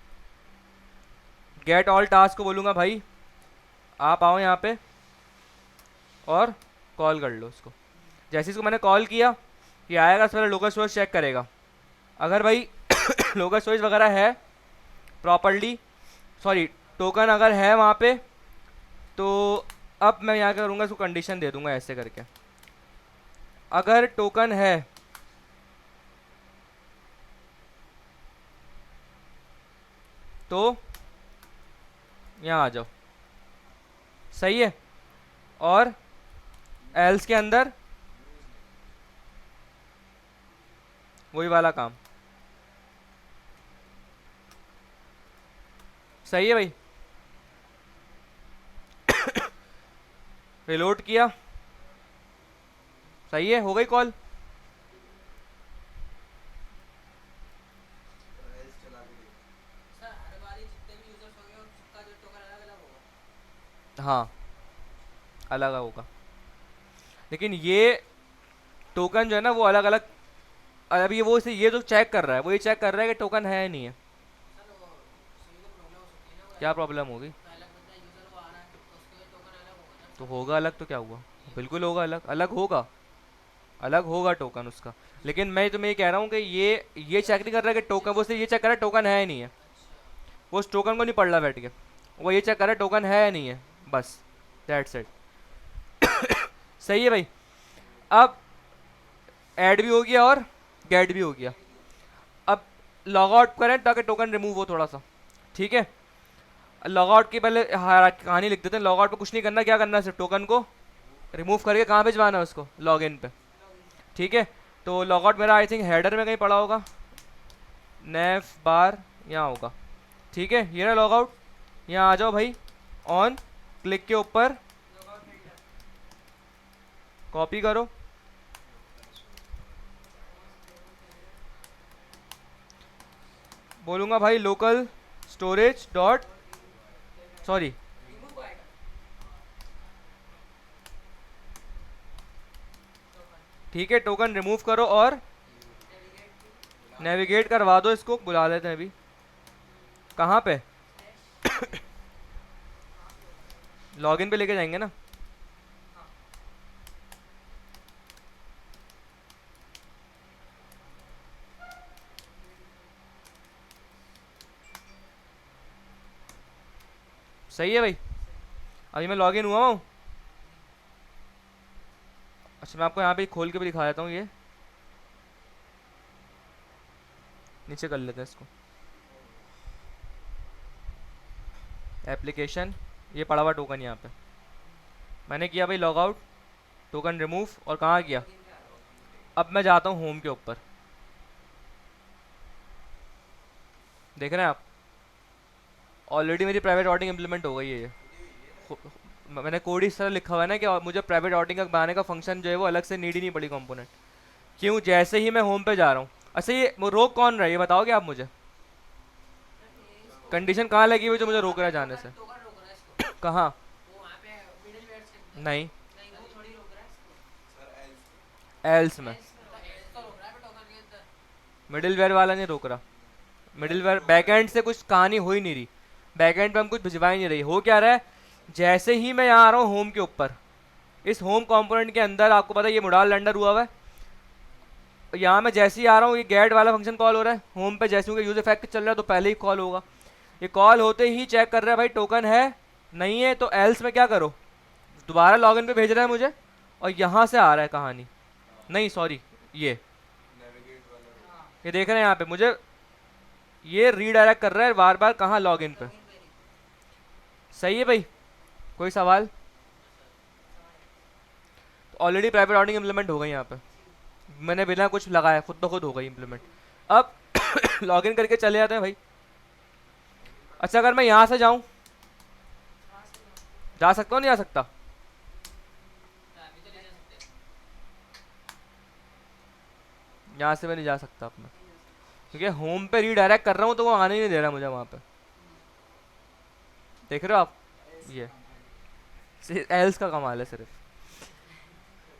Speaker 1: गेट ऑल टास्क को बोलूँगा भाई आप आओ यहाँ पे और कॉल कर लो उसको। जैसे इसको मैंने कॉल किया, ये आएगा, सबसे पहले लोकल स्टोरेज चेक करेगा। अगर भाई लोकल स्टोरेज वगैरह है प्रॉपर्ली, सॉरी टोकन अगर है वहाँ पे, तो अब मैं यहाँ क्या करूँगा, इसको कंडीशन दे दूँगा ऐसे करके। अगर टोकन है तो यहाँ आ जाओ, सही है। और एल्स के अंदर वही वाला काम, सही है भाई। रिलोड किया, सही है, हो गई कॉल। हाँ अलग होगा, लेकिन ये टोकन जो है ना वो अलग अलग। अब ये वो इसे ये जो चेक कर रहा है वो ये चेक कर रहा है कि टोकन है या नहीं है। क्या प्रॉब्लम होगी? तो होगा अलग तो क्या हुआ, बिल्कुल होगा अलग, अलग होगा, अलग होगा टोकन उसका। लेकिन मैं तुम्हें ये कह रहा हूँ कि ये चेक नहीं कर रहा है कि टोकन, वो सिर्फ ये चेक कर रहा है टोकन है या नहीं है। वो उस टोकन को नहीं पढ़ रहा बैठ के, वो ये चेक कर रहा है टोकन है या नहीं है, बस दैट्स इट। सही है भाई। अब ऐड भी हो गया और गेट भी हो गया। अब लॉग आउट करें ताकि टोकन रिमूव हो थोड़ा सा, ठीक है। लॉग आउट की पहले कहानी लिख देते हैं। लॉग आउट पे कुछ नहीं करना, क्या करना है, सिर्फ टोकन को रिमूव करके कहाँ भिजवाना है उसको, लॉग इन पे, ठीक है। तो लॉग आउट मेरा आई थिंक हेडर में कहीं पड़ा होगा, नेफ बार यहाँ होगा, ठीक है। ये ना लॉग आउट, यहाँ आ जाओ भाई, ऑन क्लिक के ऊपर कॉपी करो, बोलूँगा भाई लोकल स्टोरेज डॉट, सॉरी ठीक है, टोकन रिमूव करो और नेविगेट करवा दो इसको, बुला लेते हैं अभी। कहाँ पे? लॉगिन पे लेके जाएंगे ना। सही है भाई, अभी मैं लॉगिन हुआ हूँ, अच्छा मैं आपको यहाँ पे खोल के भी दिखा देता हूँ, ये नीचे कर लेते हैं इसको, एप्लीकेशन, ये पड़ा हुआ टोकन यहाँ पे मैंने किया भाई लॉग आउट, टोकन रिमूव, और कहाँ किया, अब मैं जाता हूँ होम के ऊपर, देख रहे हैं आप ऑलरेडी मेरी प्राइवेट राउटिंग इंप्लीमेंट हो गई है ये। मैंने कोड इस तरह लिखा हुआ है ना कि मुझे प्राइवेट राउटिंग का बनाने का फंक्शन जो है वो अलग से नीड ही नहीं पड़ी कंपोनेंट। क्यों, जैसे ही मैं होम पे जा रहा हूँ। अच्छा ये वो रोक कौन रहा है ये बताओगे आप मुझे, कंडीशन कहाँ लगी हुई जो मुझे रोक रहा है जाने से? कहाँ? नहीं, एल्स में, मिडिल वेयर वाला नहीं रोक रहा, मिडिल वेयर बैकएंड से कुछ कहानी हो ही नहीं रही, बैकएंड पे हम कुछ भिजवा ही नहीं रही, हो क्या रहा है, जैसे ही मैं यहाँ आ रहा हूँ होम के ऊपर, इस होम कंपोनेंट के अंदर आपको पता है ये मोडाल लैंडर हुआ हुआ है, यहाँ मैं जैसे ही आ रहा हूँ ये गेट वाला फंक्शन कॉल हो रहा है होम पे, जैसे ही यूज इफेक्ट चल रहा है तो पहले ही कॉल होगा, ये कॉल होते ही चेक कर रहा है भाई टोकन है नहीं है, तो एल्स में क्या करो, दोबारा लॉगिन पे भेज रहा है मुझे, और यहाँ से आ रहा है कहानी, नहीं सॉरी ये देख रहे हैं यहाँ पे मुझे ये रीडायरेक्ट कर रहा है बार बार, कहाँ, लॉगिन पे। सही है भाई, कोई सवाल? ऑलरेडी प्राइवेट राउटिंग इंप्लीमेंट हो गई यहाँ पे, मैंने बिना कुछ लगाया खुद तो खुद हो गई इंप्लीमेंट। अब लॉगिन करके चले जाते हैं भाई। अच्छा अगर मैं यहाँ से जाऊँ, जा सकता हूँ नहीं जा सकता? यहाँ से मैं नहीं जा सकता अपना, क्योंकि होम पे रीडायरेक्ट कर रहा हूँ तो वो आने ही नहीं दे रहा मुझे वहाँ पे, देख रहे हो आप, ये एल्स का कमाल है सिर्फ।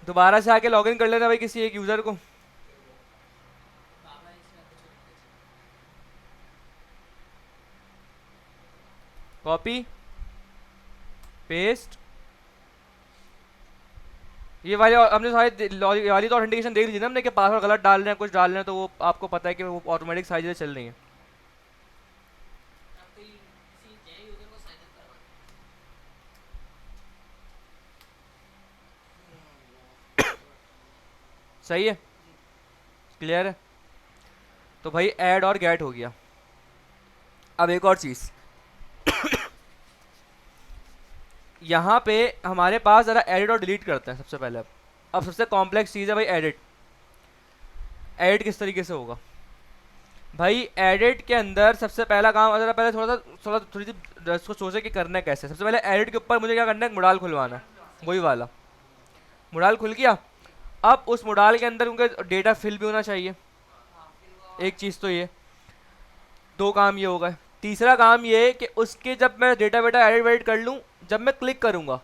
Speaker 1: दोबारा से आके लॉगिन कर लेना भाई किसी एक यूजर को, कॉपी पेस्ट, ये वाली हमने सारी वाली तो ऑथेंटिकेशन देख लीजिए ना हमने कि पासवर्ड गलत डाल रहे हैं कुछ डाल रहे हैं, तो वो आपको पता है कि वो ऑटोमेटिक सारी चीज़ें चल रही हैं। सही है, क्लियर है? तो भाई ऐड और गेट हो गया। अब एक और चीज़ यहाँ पे हमारे पास ज़रा एडिट और डिलीट करते हैं सबसे पहले। अब सबसे कॉम्प्लेक्स चीज़ है भाई एडिट। एडिट किस तरीके से होगा भाई? एडिट के अंदर सबसे पहला काम, ज़रा पहले थोड़ी सी इसको सोचे कि करना है कैसे। सबसे पहले एडिट के ऊपर मुझे क्या करना है, मोडाल खुलवाना है, वही वाला मोडाल खुल गया। अब उस मोडाल के अंदर उनका डेटा फिल भी होना चाहिए, एक चीज़ तो ये, दो काम ये हो गए। तीसरा काम ये है कि उसके जब मैं डेटा वेटा एडिट वेडिट कर लूँ, जब मैं क्लिक करूँगा,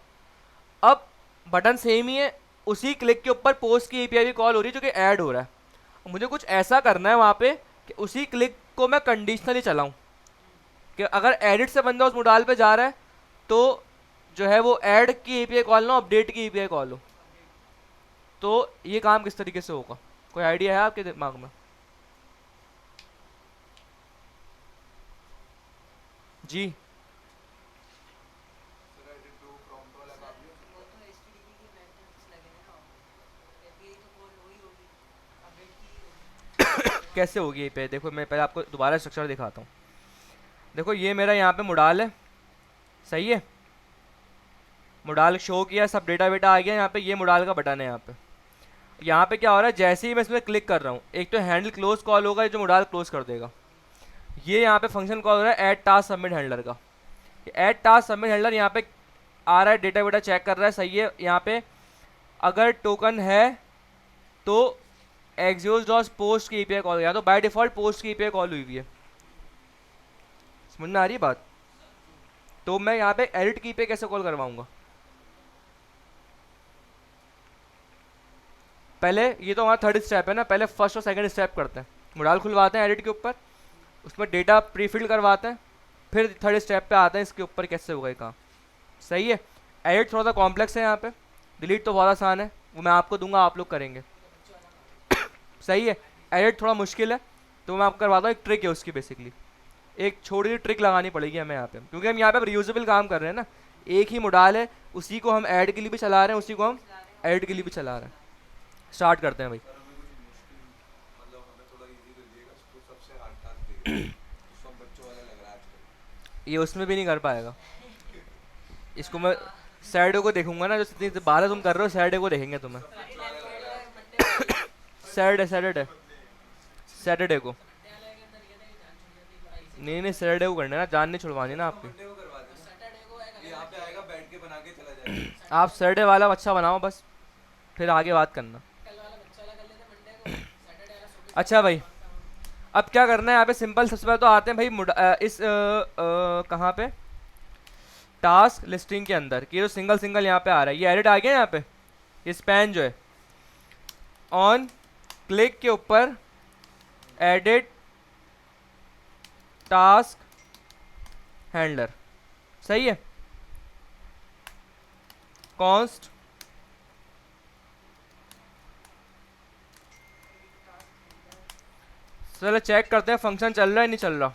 Speaker 1: अब बटन सेम ही है, उसी क्लिक के ऊपर पोस्ट की एपीआई भी कॉल हो रही है जो कि ऐड हो रहा है। मुझे कुछ ऐसा करना है वहाँ पे कि उसी क्लिक को मैं कंडीशनली चलाऊँ, कि अगर एडिट से बंदा उस मोडाल पे जा रहा है तो जो है वो ऐड की एपीआई कॉल ना अपडेट की एपीआई कॉल हो। तो ये काम किस तरीके से होगा, कोई आइडिया है आपके दिमाग में? जी कैसे होगी ये पे? देखो मैं पहले आपको दोबारा स्ट्रक्चर दिखाता हूँ। देखो ये मेरा यहाँ पे मोडाल है, सही है, मोडाल शो किया, सब डेटा वेटा आ गया। यहाँ पे ये मोडाल का बटन है। यहाँ पे क्या हो रहा है, जैसे ही मैं इसमें क्लिक कर रहा हूँ, एक तो हैंडल क्लोज कॉल होगा जो मोडाल क्लोज कर देगा। ये यहाँ पे फंक्शन कॉल हो रहा है ऐड टास्क सबमिट हैंडलर का। ऐड टास्क सबमिट हैंडलर यहाँ पे आ रहा है, डेटा वेटा चेक कर रहा है, सही है। यहाँ पे अगर टोकन है तो एक्सियोस डॉट पोस्ट की एपीआई कॉल, या तो बाय डिफॉल्ट पोस्ट की एपीआई कॉल हुई हुई है। समझ में आ रही है बात? तो मैं यहाँ पे एडिट की पे कैसे कॉल करवाऊंगा? पहले ये तो हमारा थर्ड स्टेप है ना, पहले फर्स्ट और सेकंड स्टेप करते हैं। मोडाल खुलवाते हैं एडिट के ऊपर, उसमें डेटा प्रीफिल करवाते हैं, फिर थर्ड स्टेप पे आते हैं इसके ऊपर कैसे होगा ये काम। सही है। एडिट थोड़ा सा कॉम्प्लेक्स है यहाँ पे, डिलीट तो बहुत आसान है, वो मैं आपको दूंगा, आप लोग करेंगे। सही है। एडिट थोड़ा मुश्किल है, तो मैं आपको करवाता हूँ, एक ट्रिक है उसकी। बेसिकली एक छोटी सी ट्रिक लगानी पड़ेगी हमें यहाँ पे, क्योंकि हम यहाँ पे रियूजेबल काम कर रहे हैं ना। एक ही मोडाल है, उसी को हम ऐड के लिए भी चला रहे हैं, उसी को हम एडिट के लिए भी चला रहे हैं। स्टार्ट करते हैं भाई।
Speaker 2: सर हमें कुछ मुश्किल, मतलब हमें थोड़ा इजी कर दिएगा, तो सबसे हार्ड टास्क देगा, तो सब बच्चों वाला लग रहा है आजकल।
Speaker 1: ये उसमें भी नहीं कर पाएगा। इसको मैं सैटरडे को देखूंगा ना, जो 12 तुम कर रहे हो, सैटरडे को देखेंगे तुम्हें।
Speaker 2: सब बच्चों वाला लग रहा है आजकल।
Speaker 1: सैटरडे सैटरडे सैटरडे को। नहीं नहीं, सैटरडे को करना है ना, जान नहीं छुड़वानी ना
Speaker 2: तो
Speaker 1: आपकी।
Speaker 2: मंडे को करवा देना, ये यहाँ पे आएगा बैठ के बना के चला जाएगा।
Speaker 1: आप सैटरडे वाला अच्छा बनाओ बस, फिर आगे बात करना। अच्छा भाई, अब क्या करना है यहाँ पे, सिंपल। सबसे पहले तो आते हैं भाई कहाँ पे, टास्क लिस्टिंग के अंदर, कि जो सिंगल सिंगल यहाँ पे आ रहा है, ये एडिट आ गया यहाँ पे, ये स्पैन जो है, ऑन क्लिक के ऊपर एडिट टास्क हैंडलर, सही है। कॉन्स्ट चलो चेक करते हैं फंक्शन चल रहा है नहीं चल रहा।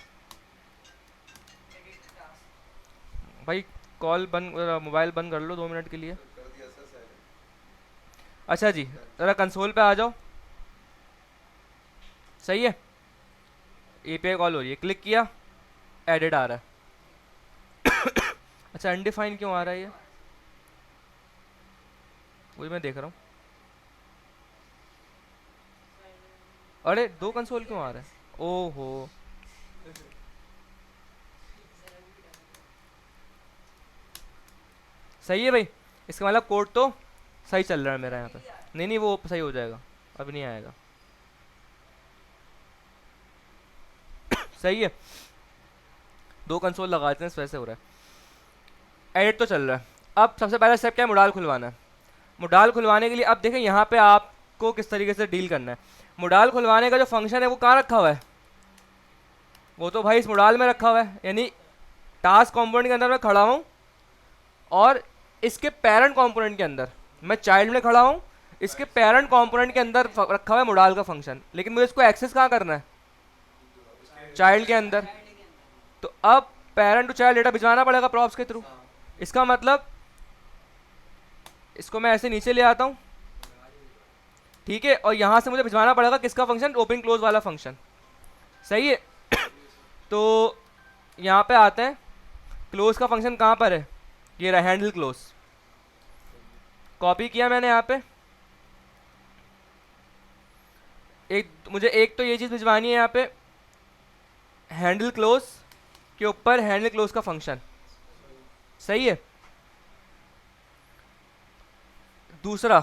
Speaker 1: भाई कॉल बंद, मोबाइल बंद कर लो 2 मिनट के लिए।
Speaker 2: कर दिया सर साइलेंट।
Speaker 1: अच्छा जी, ज़रा कंसोल पे आ जाओ। सही है, एपीआई कॉल हो रही है, क्लिक किया, एडिट आ रहा है। अच्छा, अनडिफाइन क्यों आ रहा है ये, वही मैं देख रहा हूँ। अरे दो कंसोल क्यों आ रहा है, ओहो। सही है भाई, इसका मतलब कोड तो सही चल रहा है मेरा यहाँ पे। नहीं नहीं, वो सही हो जाएगा, अब नहीं आएगा। सही है, दो कंसोल लगाते हैं, इस वजह से हो रहा है। एडिट तो चल रहा है। अब सबसे पहला स्टेप क्या है, मोडाल खुलवाना है। मोडाल खुलवाने के लिए अब देखें यहाँ पे आपको किस तरीके से डील करना है। मोडाल खुलवाने का जो फंक्शन है वो कहाँ रखा हुआ है, वो तो भाई इस मोडाल में रखा हुआ है, यानी टास्क कंपोनेंट के अंदर मैं खड़ा हूँ, और इसके पेरेंट कंपोनेंट के अंदर मैं चाइल्ड में खड़ा हूँ, इसके पेरेंट कंपोनेंट के अंदर रखा हुआ है मोडाल का फंक्शन। लेकिन मुझे इसको एक्सेस कहाँ करना है, चाइल्ड के अंदर। तो अब पेरेंट टू चाइल्ड डेटा भिजवाना पड़ेगा प्रॉप्स के थ्रू।
Speaker 2: हाँ।
Speaker 1: इसका मतलब इसको मैं ऐसे नीचे ले आता हूँ, ठीक है, और यहाँ से मुझे भिजवाना पड़ेगा किसका फंक्शन, ओपन क्लोज वाला फंक्शन। सही है। तो यहाँ पे आते हैं, क्लोज का फंक्शन कहाँ पर है, ये रहा हैंडल क्लोज। कॉपी किया मैंने यहाँ पे, मुझे एक तो ये चीज़ भिजवानी है यहाँ पे, हैंडल क्लोज के ऊपर हैंडल क्लोज का फंक्शन। सही है। दूसरा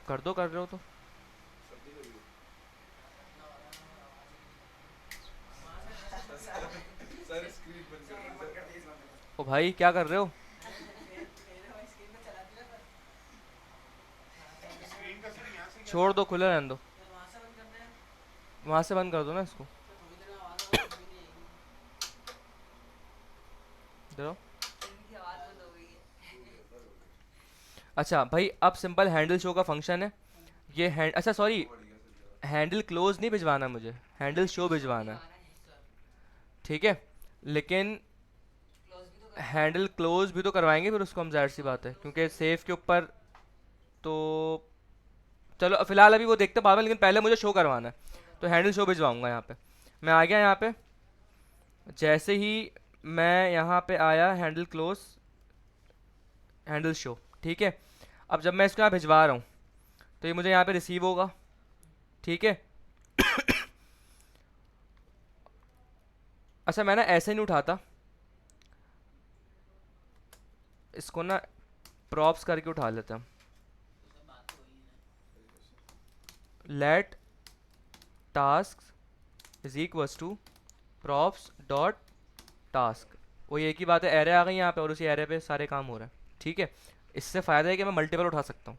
Speaker 1: कर दो, कर रहे हो तो।
Speaker 2: सर्दी लगी है। सर स्क्रीन बंद कर दीजिए सर।
Speaker 1: ओ भाई क्या कर रहे हो, छोड़ दो, खुला रहने दो, वहां से बंद कर दो ना इसको। इधर आओ। अच्छा भाई, अब सिंपल हैंडल शो का फंक्शन है, ये हैंड, अच्छा सॉरी,
Speaker 2: बढ़ गया सर ज़्यादा।
Speaker 1: हैंडल क्लोज नहीं भिजवाना मुझे, हैंडल शो भिजवाना है, ठीक है। लेकिन हैंडल क्लोज भी तो करवाएंगे फिर उसको हम, जाहिर सी बात है, क्योंकि सेफ के ऊपर। तो चलो फिलहाल अभी वो देखते बाद में, लेकिन पहले मुझे शो करवाना है, तो हैंडल शो भिजवाऊंगा। यहाँ पे मैं आ गया, यहाँ पे जैसे ही मैं यहाँ पे आया, हैंडल क्लोज हैंडल शो, ठीक है। अब जब मैं इसको यहाँ भिजवा रहा हूँ, तो ये मुझे यहाँ पे रिसीव होगा, ठीक है। अच्छा मैं ना ऐसे नहीं उठाता, इसको ना प्रॉप्स करके उठा लेते हैं। Let task is equals to props dot task, वही एक ही बात है, एरे आ गई यहाँ पे, और उसी एरे पे सारे काम हो रहे हैं, ठीक है। इससे फ़ायदा है कि मैं मल्टीपल उठा सकता हूँ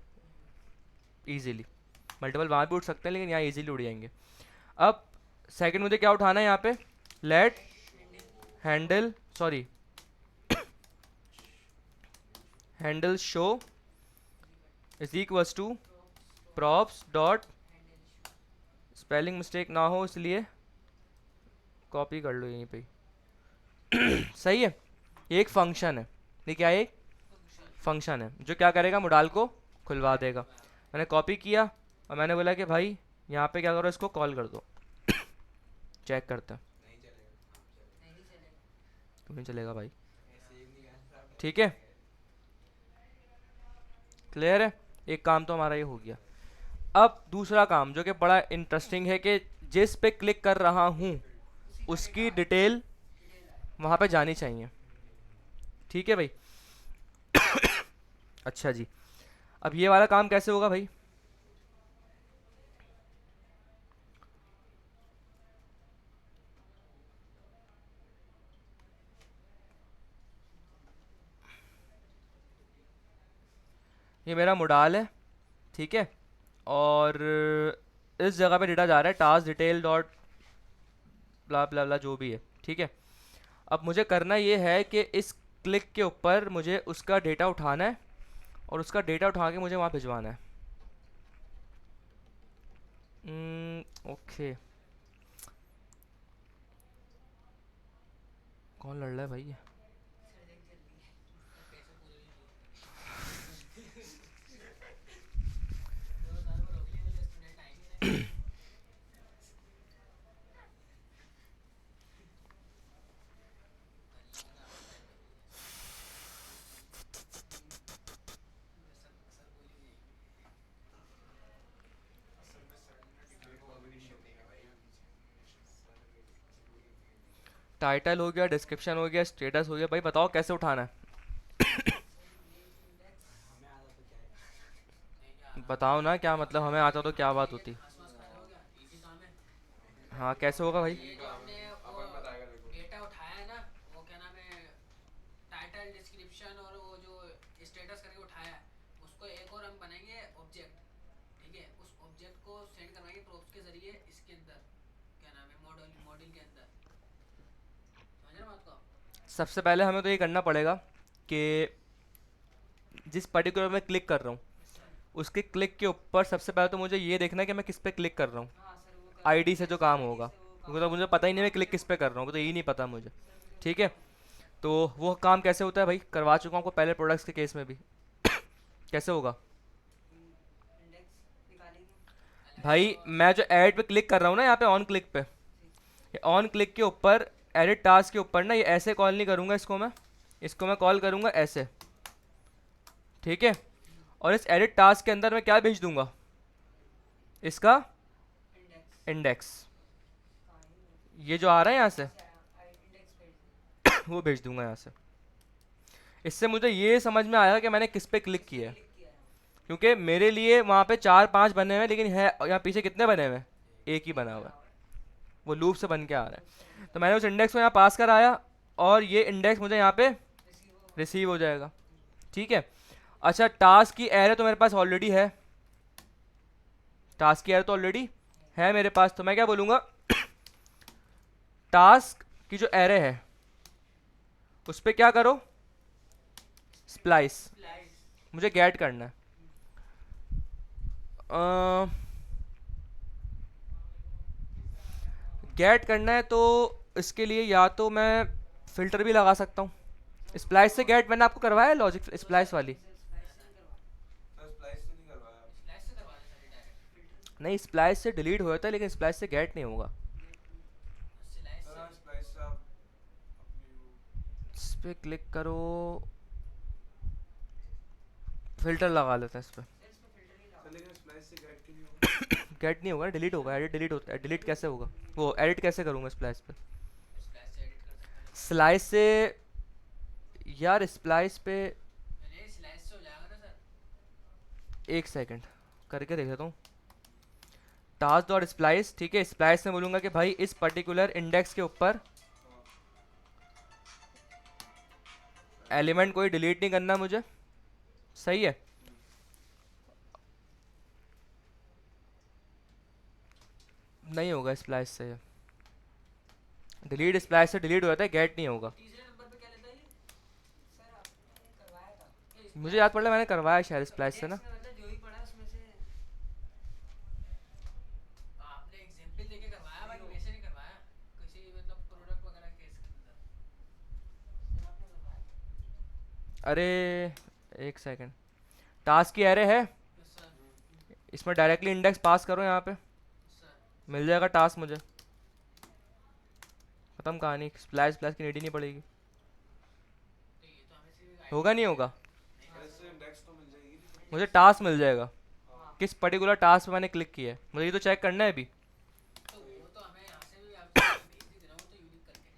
Speaker 1: ईजिली, मल्टीपल वहाँ भी उठ सकते हैं, लेकिन यहाँ ईजिली उड़ जाएंगे। अब सेकंड मुझे क्या उठाना है यहाँ पे, let handle, sorry, handle show is equals to props dot, spelling mistake ना हो इसलिए कॉपी कर लो यहीं पे ही। सही है, ये एक फंक्शन है, ये क्या है, एक फंक्शन है जो क्या करेगा, मोडाल को खुलवा देगा। मैंने कॉपी किया और मैंने बोला कि भाई यहाँ पे क्या करो, इसको कॉल कर दो। चेक करते हैं।
Speaker 2: नहीं चलेगा, आप चलेगा।
Speaker 1: क्यों नहीं चलेगा भाई?
Speaker 2: सेव नहीं करना था,
Speaker 1: ठीक है, क्लियर है। एक काम तो हमारा ये हो गया। अब दूसरा काम जो कि बड़ा इंटरेस्टिंग है कि जिस पे क्लिक कर रहा हूँ उसकी डिटेल वहाँ पे जानी चाहिए। ठीक है भाई। अच्छा जी, अब ये वाला काम कैसे होगा भाई? ये मेरा मोडाल है, ठीक है, और इस जगह पे डेटा जा रहा है टास्क डिटेल डॉट ब्ला ब्ला ब्ला जो भी है, ठीक है। अब मुझे करना ये है कि इस क्लिक के ऊपर मुझे उसका डेटा उठाना है और उसका डेटा उठा के मुझे वहाँ भिजवाना है। ओके, कौन लड़ रहा है भाई ये? टाइटल हो गया, डिस्क्रिप्शन हो गया, स्टेटस हो गया, भाई बताओ कैसे उठाना है? बताओ ना, क्या मतलब हमें आता तो क्या बात होती? हाँ कैसे होगा भाई?
Speaker 2: ये काम अपन बताएगा देखो।
Speaker 3: डेटा उठाया है ना, वो क्या नाम है, टाइटल डिस्क्रिप्शन और वो जो स्टेटस करके उठाया है, उसको एक और हम बनाएंगे ऑब्जेक्ट। ठीक है, उस ऑब्जेक्ट को सेंड करवाएंगे प्रोप्स के जरिए इसके अंदर, क्या नाम है, मॉडल मॉडल के अंदर। समझ रहे हो बात को?
Speaker 1: सबसे पहले हमें तो ये करना पड़ेगा कि जिस पर्टिकुलर मैं क्लिक कर रहा हूँ उसके क्लिक के ऊपर सबसे पहले तो मुझे ये देखना है कि मैं किस पे क्लिक कर रहा हूँ।
Speaker 3: हाँ सर, वो
Speaker 1: आईडी से जो काम होगा, क्योंकि तो मुझे पता ही नहीं मैं क्लिक किस पे कर रहा हूँ, तो यही नहीं पता मुझे। ठीक है, तो वो काम कैसे होता है भाई? करवा चुका हूँ आपको पहले प्रोडक्ट्स के केस में भी। कैसे होगा
Speaker 3: इंडेक्स निकालेंगे
Speaker 1: भाई? मैं जो ऐड पे क्लिक कर रहा हूँ ना, यहाँ पे ऑन क्लिक पे, ये ऑन क्लिक के ऊपर एडिट टास्क के ऊपर ना, ये ऐसे कॉल नहीं करूँगा इसको मैं कॉल करूँगा ऐसे। ठीक है, और इस एडिट टास्क के अंदर मैं क्या भेज दूंगा? इसका
Speaker 3: इंडेक्स
Speaker 1: इंडेक्स,
Speaker 3: कहाँ है
Speaker 1: ये जो आ रहा है यहाँ से
Speaker 3: इंडेक्स पेज
Speaker 1: वो भेज दूंगा यहाँ से। इससे मुझे ये समझ में आया कि मैंने किस पे क्लिक किया है,
Speaker 3: क्लिक किया है।
Speaker 1: क्योंकि मेरे लिए वहाँ पे 4-5 बने हुए हैं, लेकिन है यहाँ पीछे कितने बने हुए हैं? एक ही बना हुआ है, वो लूप से बन के आ रहा है। तो मैंने उस इंडेक्स को यहाँ पास कराया और ये इंडेक्स मुझे यहाँ पे रिसीव हो जाएगा। ठीक है, अच्छा टास्क की एरे तो मेरे पास ऑलरेडी है, टास्क की एरे तो ऑलरेडी है मेरे पास, तो मैं क्या बोलूँगा, टास्क की जो एरे है उस पर क्या करो, स्प्लाइस। मुझे गेट करना है। गेट करना है तो इसके लिए या तो मैं फिल्टर भी लगा सकता हूँ। स्प्लाइस से गेट मैंने आपको करवाया है, लॉजिक स्प्लाइस वाली?
Speaker 2: सर स्प्लाइस से नहीं करवाया।
Speaker 3: स्लैश से करवा दें सारे डायरेक्ट।
Speaker 1: नहीं, स्प्लाइस से डिलीट हो जाता है लेकिन स्प्लाइस से गेट नहीं होगा।
Speaker 3: स्लैश
Speaker 2: सर
Speaker 3: से
Speaker 2: हाँ, स्प्लाइस से आप अपनी वो
Speaker 1: इस पर क्लिक करो, फिल्टर लगा लेते हैं इस पर।
Speaker 3: सर, इसमें फिल्टर ही
Speaker 2: सर
Speaker 3: लगा।
Speaker 2: लेकिन स्प्लाइस से गेट क्यों नहीं होगा?
Speaker 1: गेट नहीं होगा, डिलीट होगा। एडिट डिलीट होता है, डिलीट कैसे होगा? वो एडिट कैसे करूँगा स्प्लाइस पे?
Speaker 3: स्लैश से एडिट कर सकते हैं।
Speaker 1: स्लाइस से यार, स्प्लाइस पे
Speaker 3: नहीं, स्लैश से हो जाएगा ना सर।
Speaker 1: एक सेकंड करके देख लेता हूँ। टास्क डॉट स्प्लाइस, ठीक है, स्प्लाइस में बोलूँगा कि भाई इस पर्टिकुलर इंडेक्स के ऊपर एलिमेंट कोई डिलीट नहीं करना मुझे। सही है, नहीं होगा स्प्लाइस से, डिलीट स्प्लाइस से डिलीट हो जाता है, गेट नहीं होगा।
Speaker 3: तीसरे नंबर पे क्या लेता है ये? सर आपने करवाया था ये
Speaker 1: मुझे याद पड़ रहा है मैंने करवाया शायद स्प्लाइस से ना।
Speaker 3: इंडेक्स में, मतलब जो ही पड़ा उसमें से आपने एग्जांपल लेके करवाया, बाकी वैसे नहीं करवाया किसी मतलब प्रोडक्ट वगैरह केस के अंदर। सर आपने करवाया।
Speaker 1: अरे एक सेकंड, टास्क की एरे है,
Speaker 3: यस सर।
Speaker 1: इसमें डायरेक्टली इंडेक्स पास करो यहाँ पे,
Speaker 3: सर
Speaker 1: मिल जाएगा टास्क मुझे, खत्म कहानी, स्प्लैश स्प्लैश की नीड ही नहीं पड़ेगी।
Speaker 3: तो ये तो हमें सिर्फ
Speaker 1: होगा नहीं होगा,
Speaker 2: ऐसे इंडेक्स तो मिल जाएगी नहीं।
Speaker 1: मुझे टास्क मिल जाएगा,
Speaker 2: हाँ
Speaker 1: किस पर्टिकुलर टास्क पे मैंने क्लिक किया है, मुझे ये तो चेक करना है अभी।
Speaker 3: तो वो तो हमें यहाँ से भी आप भेज ही देना, वो तो यूनिक करके,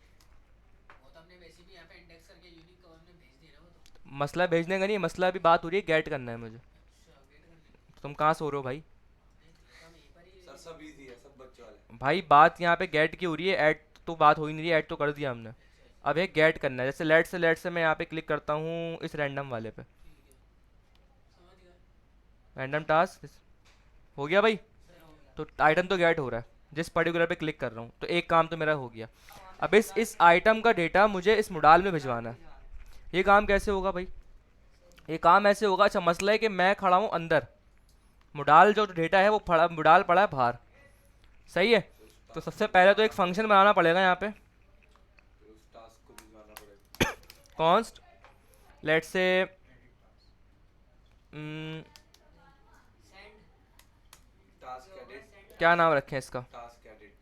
Speaker 3: वो तो हमने वैसे भी यहाँ पे इंडेक्स करके यूनिक को हमने भेज दिया ना वो तो।
Speaker 1: मसला भेजने का नहीं है, मसला अभी बात हो रही है गेट करना है मुझे।
Speaker 3: अच्छा वेट करने,
Speaker 1: तुम कहाँ सो रहे हो भाई?
Speaker 3: नहीं तो हम यहीं पर ही।
Speaker 2: सर सब इजी है, सब बच्चों वाले।
Speaker 1: भाई बात यहाँ पे गेट की हो रही है, ऐड तो बात हो ही नहीं रही, ऐड तो कर दिया हमने, अब एक गेट करना है। जैसे लेट से मैं यहाँ पे क्लिक करता हूँ इस रैंडम वाले पे,
Speaker 3: ठीक है समझ गया
Speaker 1: रैंडम टास्क हो गया भाई,
Speaker 3: सर, हो गया।
Speaker 1: तो आइटम तो गेट हो रहा है जिस पर्टिकुलर पे क्लिक कर रहा हूँ, तो एक काम तो मेरा हो गया। अब इस आइटम का डेटा मुझे इस मोडाल में भिजवाना है। ये काम कैसे होगा भाई? ये काम ऐसे होगा, अच्छा मसला है कि मैं खड़ा हूँ अंदर, मोडाल जो डेटा है वो मोडाल पड़ा है बाहर, सही है। तो सबसे पहले तो एक फंक्शन बनाना पड़ेगा यहाँ पे,
Speaker 2: फिर उस टास्क को भिजवाना पड़ेगा।
Speaker 1: कॉन्स्ट लेट से
Speaker 3: सेंड
Speaker 2: टास्क एडिट,
Speaker 1: क्या नाम रखें इसका,
Speaker 2: टास्क एडिट,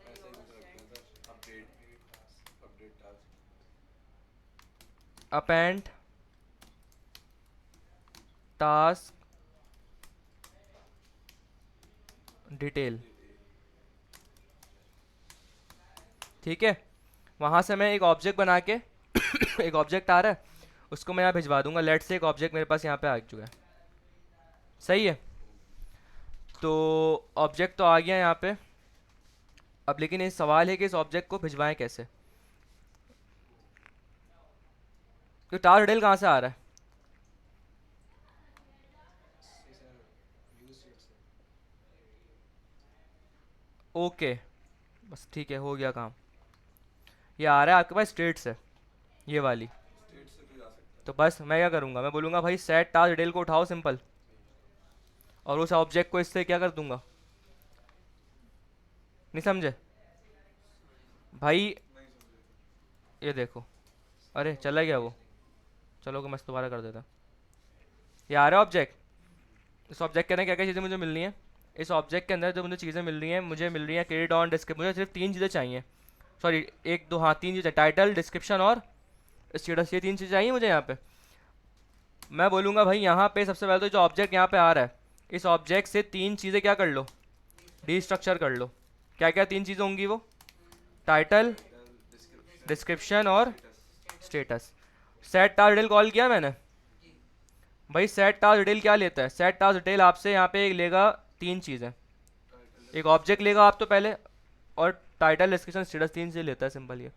Speaker 2: ऐसे ही कुछ रखते हैं sir. Update, update task,
Speaker 1: append task detail, ठीक है। वहाँ से मैं एक ऑब्जेक्ट बना के एक ऑब्जेक्ट आ रहा है, उसको मैं यहाँ भिजवा दूंगा। लेट से एक ऑब्जेक्ट मेरे पास यहाँ पे आ चुका है, सही है। तो ऑब्जेक्ट तो आ गया यहाँ पे, अब लेकिन ये सवाल है कि इस ऑब्जेक्ट को भिजवाएं कैसे। तो टास्क डिटेल कहाँ से आ रहा है? ओके बस ठीक है, हो गया काम। ये आ रहा है आपके पास स्टेट से, ये वाली।
Speaker 2: स्टेट से भी आ सकता
Speaker 1: तो बस मैं क्या करूँगा, मैं बोलूँगा भाई सेट टास्क डिटेल को उठाओ सिंपल, और उस ऑब्जेक्ट को इससे क्या कर दूंगा, नहीं समझे भाई?
Speaker 2: है। नहीं समझे।
Speaker 1: ये देखो, अरे चला गया वो, चलो कि मैं दोबारा कर देता। ये आ रहा है ऑब्जेक्ट, इस ऑब्जेक्ट के अंदर क्या क्या चीज़ें मुझे मिलनी है, इस ऑब्जेक्ट के अंदर जो मुझे चीज़ें मिल रही हैं, मुझे मिल रही हैं क्रेडिट ऑन डिस्क्रिप्शन, मुझे सिर्फ 3 चीज़ें चाहिए, सॉरी 1 2 हाँ 3 चीज़ें, टाइटल डिस्क्रिप्शन और स्टेटस, ये 3 चीज़ें चाहिए मुझे यहाँ पे। मैं बोलूँगा भाई यहाँ पे सबसे पहले तो जो ऑब्जेक्ट यहाँ पे आ रहा है, इस ऑब्जेक्ट से 3 चीज़ें क्या कर लो, डिस्ट्रक्चर कर लो। क्या क्या 3 चीज़ें होंगी वो? टाइटल,
Speaker 2: डिस्क्रिप्शन,
Speaker 1: डिस्क्रिप्शन और
Speaker 2: status.
Speaker 1: Status. Set task detail call किया मैंने भाई, सेट टास्क डिटेल क्या लेता है, सेट टास्क डिटेल आपसे यहाँ पे लेगा 3 चीज़ें, एक ऑब्जेक्ट लेगा आप तो पहले, और टाइटल डिस्क्रिप्शन स्टेटस, 3 चीज़ें लेता है सिंपल। ये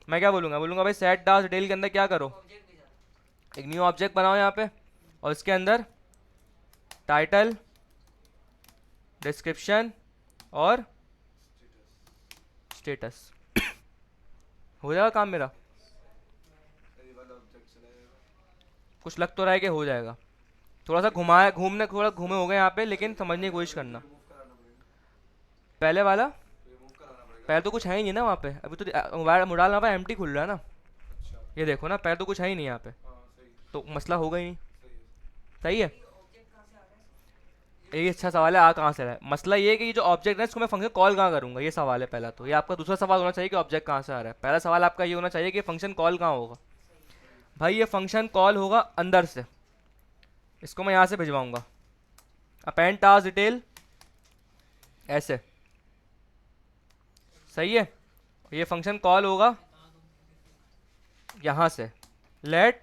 Speaker 1: मैं क्या बोलूँगा, बोलूँगा भाई सेट टास्क डिटेल के अंदर क्या करो,
Speaker 3: ऑब्जेक्ट भी जाना।
Speaker 1: एक न्यू ऑब्जेक्ट बनाओ यहाँ पे, और इसके अंदर टाइटल डिस्क्रिप्शन और स्टेटस, हो जाएगा काम मेरा।
Speaker 2: ये वाला ऑब्जेक्ट चला जाएगा।
Speaker 1: कुछ लग तो रहा है कि हो जाएगा, थोड़ा सा थोड़ा घूमे हो गए यहाँ पे, लेकिन समझने की कोशिश करना।
Speaker 2: रिमूव कराना पड़ेगा,
Speaker 1: पहले वाला,
Speaker 2: रिमूव कराना पड़ेगा।
Speaker 1: पहले तो कुछ है ही नहीं ना वहाँ पे, अभी तो मोबाइल मोडाल वहाँ पे एम्प्टी खुल रहा है ना,
Speaker 2: अच्छा
Speaker 1: ये देखो ना, पहले तो कुछ है ही नहीं यहाँ पे,
Speaker 2: हाँ सही,
Speaker 1: तो मसला होगा ही नहीं,
Speaker 2: सही है।
Speaker 1: सही है।
Speaker 3: ऑब्जेक्ट कहाँ से आ रहा है?
Speaker 1: ये अच्छा सवाल है, आ कहाँ से रहा है। मसला ये है कि ये जो ऑब्जेक्ट है इसको मैं फंक्शन कॉल कहाँ करूँगा, ये सवाल है पहला। तो ये आपका दूसरा सवाल होना चाहिए कि ऑब्जेक्ट कहाँ से आ रहा है, पहला सवाल आपका ये होना चाहिए कि फंक्शन कॉल कहाँ होगा। भाई ये फंक्शन कॉल होगा अंदर से, इसको मैं यहाँ से भिजवाऊँगा, अपेंड टास्क डिटेल ऐसे, सही है। ये फंक्शन कॉल होगा यहाँ से, लेट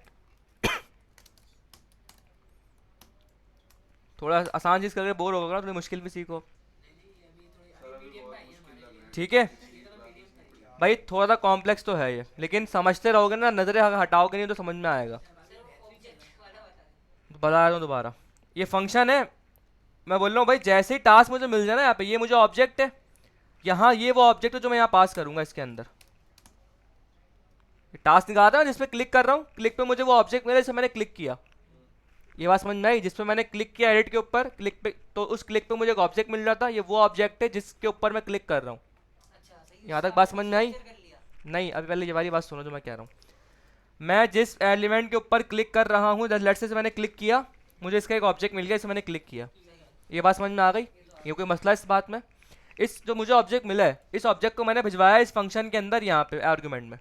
Speaker 1: थोड़ा आसान चीज़ करके बोर होगा ना, थोड़ी मुश्किल भी सीखो,
Speaker 3: नहीं नहीं ये अभी थोड़ी
Speaker 2: सर अभी
Speaker 3: मीडियम
Speaker 2: बहुत
Speaker 3: पे आई है
Speaker 2: मुश्किल
Speaker 3: हमारे
Speaker 2: लग
Speaker 3: लिए।
Speaker 2: रहा है।
Speaker 1: ठीक है।
Speaker 3: ये तो मीडियम पे आई है।
Speaker 1: भाई थोड़ा सा कॉम्प्लेक्स तो है ये, लेकिन समझते रहोगे ना, नजरें हटाओगे नहीं तो समझ में आएगा।
Speaker 3: ऑब्जेक्ट वाला बता दे।
Speaker 1: बता रहा हूँ दोबारा, ये फंक्शन है, मैं बोल रहा हूँ भाई जैसे ही टास्क मुझे मिल जाए ना यहाँ पे, ये मुझे ऑब्जेक्ट है, यहाँ ये वो ऑब्जेक्ट है जो मैं यहाँ पास करूँगा इसके अंदर। टास्क निकालता है जिस पे क्लिक कर रहा हूँ, क्लिक पे मुझे वो ऑब्जेक्ट मिला जिससे मैंने क्लिक किया, ये बात समझ में आई? जिस पे मैंने क्लिक किया एडिट के ऊपर, क्लिक पे, तो उस क्लिक पे मुझे एक ऑब्जेक्ट मिल रहा था, ये वो ऑब्जेक्ट है जिसके ऊपर मैं क्लिक कर रहा हूँ।
Speaker 3: अच्छा सही।
Speaker 1: यहाँ तक बात समझ में आई?
Speaker 3: कर लिया।
Speaker 1: नहीं, अभी पहले ये वाली बात सुनो जो मैं कह रहा हूँ। मैं जिस एलिमेंट के ऊपर क्लिक कर रहा हूँ, लेट्स से मैंने क्लिक किया, मुझे इसका एक ऑब्जेक्ट मिल गया, इसे मैंने क्लिक किया। ये बात समझ में आ गई? ये कोई मसला है इस बात में? इस जो मुझे ऑब्जेक्ट मिला है, इस ऑब्जेक्ट को मैंने भिजवाया इस फंक्शन के अंदर, यहाँ पे आर्गुमेंट में।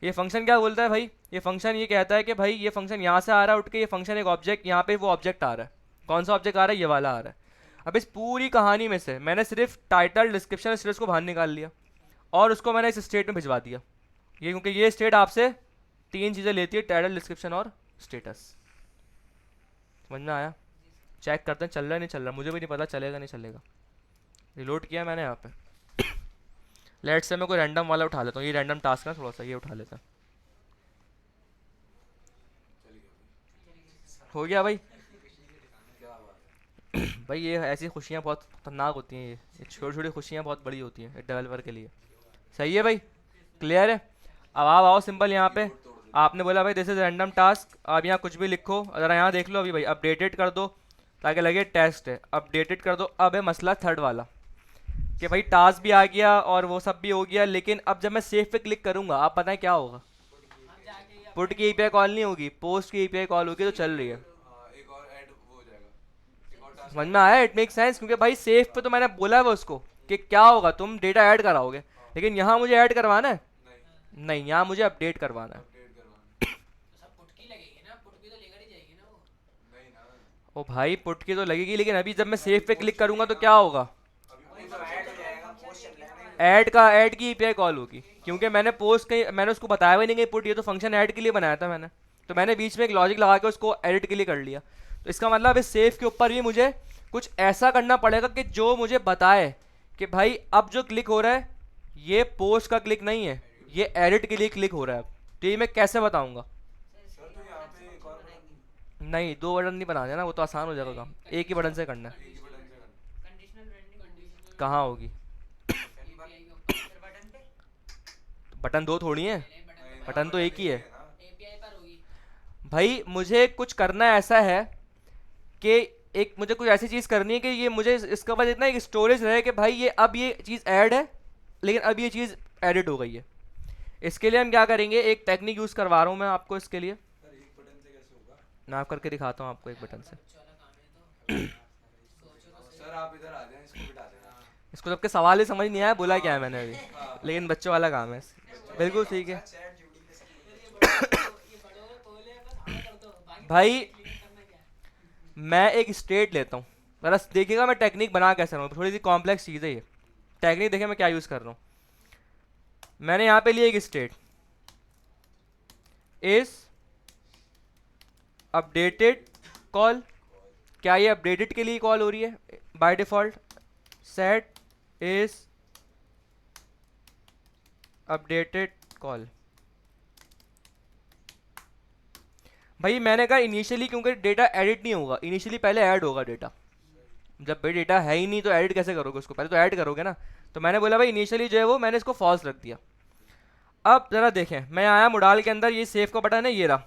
Speaker 1: ये फंक्शन क्या बोलता है भाई? ये फंक्शन ये कहता है कि भाई ये फंक्शन यहाँ से आ रहा है उठ के, ये फंक्शन एक ऑब्जेक्ट, यहाँ पे वो ऑब्जेक्ट आ रहा है। कौन सा ऑब्जेक्ट आ रहा है? ये वाला आ रहा है। अब इस पूरी कहानी में से मैंने सिर्फ टाइटल, डिस्क्रिप्शन, स्टेटस को बाहर निकाल लिया और उसको मैंने इस स्टेट में भिजवा दिया। ये क्योंकि ये स्टेट आपसे 3 चीज़ें लेती है, टाइटल, डिस्क्रिप्शन और स्टेटस। समझ में आया? चेक करते हैं चल रहा है नहीं चल रहा, मुझे भी नहीं पता चलेगा नहीं चलेगा। रिलोड किया मैंने यहाँ पे। लेट से मैं कोई रैंडम वाला उठा लेता हूँ, ये रैंडम टास्क है थोड़ा सा, ये उठा लेता हूँ। हो गया भाई? भाई ये ऐसी खुशियाँ बहुत खतरनाक होती हैं, ये छोटी छोटी खुशियाँ बहुत बड़ी होती हैं एक डेवलपर के लिए। सही है भाई? क्लियर है? अब आप आओ सिंपल यहाँ पे, आपने बोला भाई दिस इज रैंडम टास्क, अब यहाँ कुछ भी लिखो, अगर यहाँ देख लो अभी भाई अपडेटेड कर दो ताकि लगे टेस्ट है, अपडेटेड कर दो। अब है मसला थर्ड वाला कि भाई टास्क भी आ गया और वो सब भी हो गया, लेकिन अब जब मैं सेव पे क्लिक करूँगा, आप पता है क्या होगा? पुट की एपीआई कॉल नहीं होगी, पोस्ट की एपीआई कॉल होगी, तो चल रही है।
Speaker 2: एक और ऐड वो हो जाएगा, एक और टास्क।
Speaker 1: समझ में आया? इट मेक सेंस, क्योंकि भाई सेव पे तो मैंने बोला है वो उसको कि क्या होगा, तुम डेटा ऐड कराओगे, लेकिन यहाँ मुझे ऐड करवाना है
Speaker 2: नहीं,
Speaker 1: नहीं, यहाँ मुझे अपडेट करवाना है।
Speaker 2: अपडेट करवाना।
Speaker 3: तो सब पुटकी लगेगी ना, पुटकी तो लेकर ही जाएगी ना वो।
Speaker 2: नहीं ना,
Speaker 1: ओ भाई पुट की तो लगेगी, लेकिन अभी जब मैं सेव पे क्लिक करूंगा तो क्या होगा?
Speaker 2: अभी तो ऐड हो जाएगा, पोस्ट चलेगा नहीं।
Speaker 1: ऐड की एपीआई कॉल होगी, क्योंकि मैंने पोस्ट कहीं, मैंने उसको बताया भी नहीं कि पुट, ये तो फंक्शन ऐड के लिए बनाया था मैंने, तो मैंने बीच में एक लॉजिक लगा के उसको एडिट के लिए कर लिया। तो इसका मतलब इस सेव के ऊपर भी मुझे कुछ ऐसा करना पड़ेगा कि जो मुझे बताए कि भाई अब जो क्लिक हो रहा है ये पोस्ट का क्लिक नहीं है, ये एडिट के लिए क्लिक हो रहा है। तो ये मैं कैसे बताऊंगा?
Speaker 2: सर तो यहाँ पे एक और बटन,
Speaker 1: नहीं, 2 बटन नहीं बना देना, वो तो आसान हो जाएगा काम, एक ही बटन से करना है।
Speaker 2: एक ही बटन से करना।
Speaker 3: कंडीशनल ब्रांडिंग, कंडीशनल
Speaker 1: कहाँ होगी?
Speaker 3: एपीआई के ऊपर, फिर बटन पे
Speaker 1: बटन 2 थोड़ी है,
Speaker 3: पहले बटन पे
Speaker 1: बटन तो एक ही है।
Speaker 3: एपीआई पर होगी।
Speaker 1: भाई मुझे कुछ करना ऐसा है कि एक मुझे कुछ ऐसी चीज़ करनी है कि ये मुझे इसका बाद इतना एक स्टोरेज रहे कि भाई ये अब ये चीज़ ऐड है, लेकिन अब ये चीज़ एडिट हो गई है। इसके लिए हम क्या करेंगे, एक टेक्निक यूज़ करवा रहा हूँ मैं आपको इसके लिए,
Speaker 2: सर एक बटन से कैसे होगा?
Speaker 1: मैं आप करके दिखाता हूँ आपको एक बटन से।
Speaker 3: बच्चों वाला काम है तो सोचो तो सही।
Speaker 2: सर आप इधर आ जाएं, इसको बिठा देना।
Speaker 1: इसको सबके सवाल ही समझ नहीं आया, बोला क्या है मैंने अभी, लेकिन बच्चों वाला काम है। बिल्कुल ठीक है
Speaker 3: ये बड़ों को बोले बस हाँ कर दो, बाकी
Speaker 1: भाई।
Speaker 3: क्लियर करना क्या है।
Speaker 1: मैं एक स्टेट लेता हूँ, जरा देखिएगा मैं टेक्निक बना कैसे रहा हूँ, थोड़ी सी कॉम्प्लेक्स चीज़ है ये। टेक्निक देखिए मैं क्या यूज़ कर रहा हूँ। मैंने यहाँ पे लिया एक स्टेट इज अपडेटेड कॉल, क्या ये अपडेटेड के लिए कॉल हो रही है? By default set is updated call. भाई मैंने कहा इनिशियली, क्योंकि डेटा एडिट नहीं होगा, इनिशियली पहले ऐड होगा डेटा। जब भाई डेटा है ही नहीं तो एडिट कैसे करोगे उसको, पहले तो ऐड करोगे ना। तो मैंने बोला भाई इनिशियली जो है वो मैंने इसको फॉल्स रख दिया। अब जरा देखें, मैं आया मोडाल के अंदर, ये सेव का बटन है, ये रहा,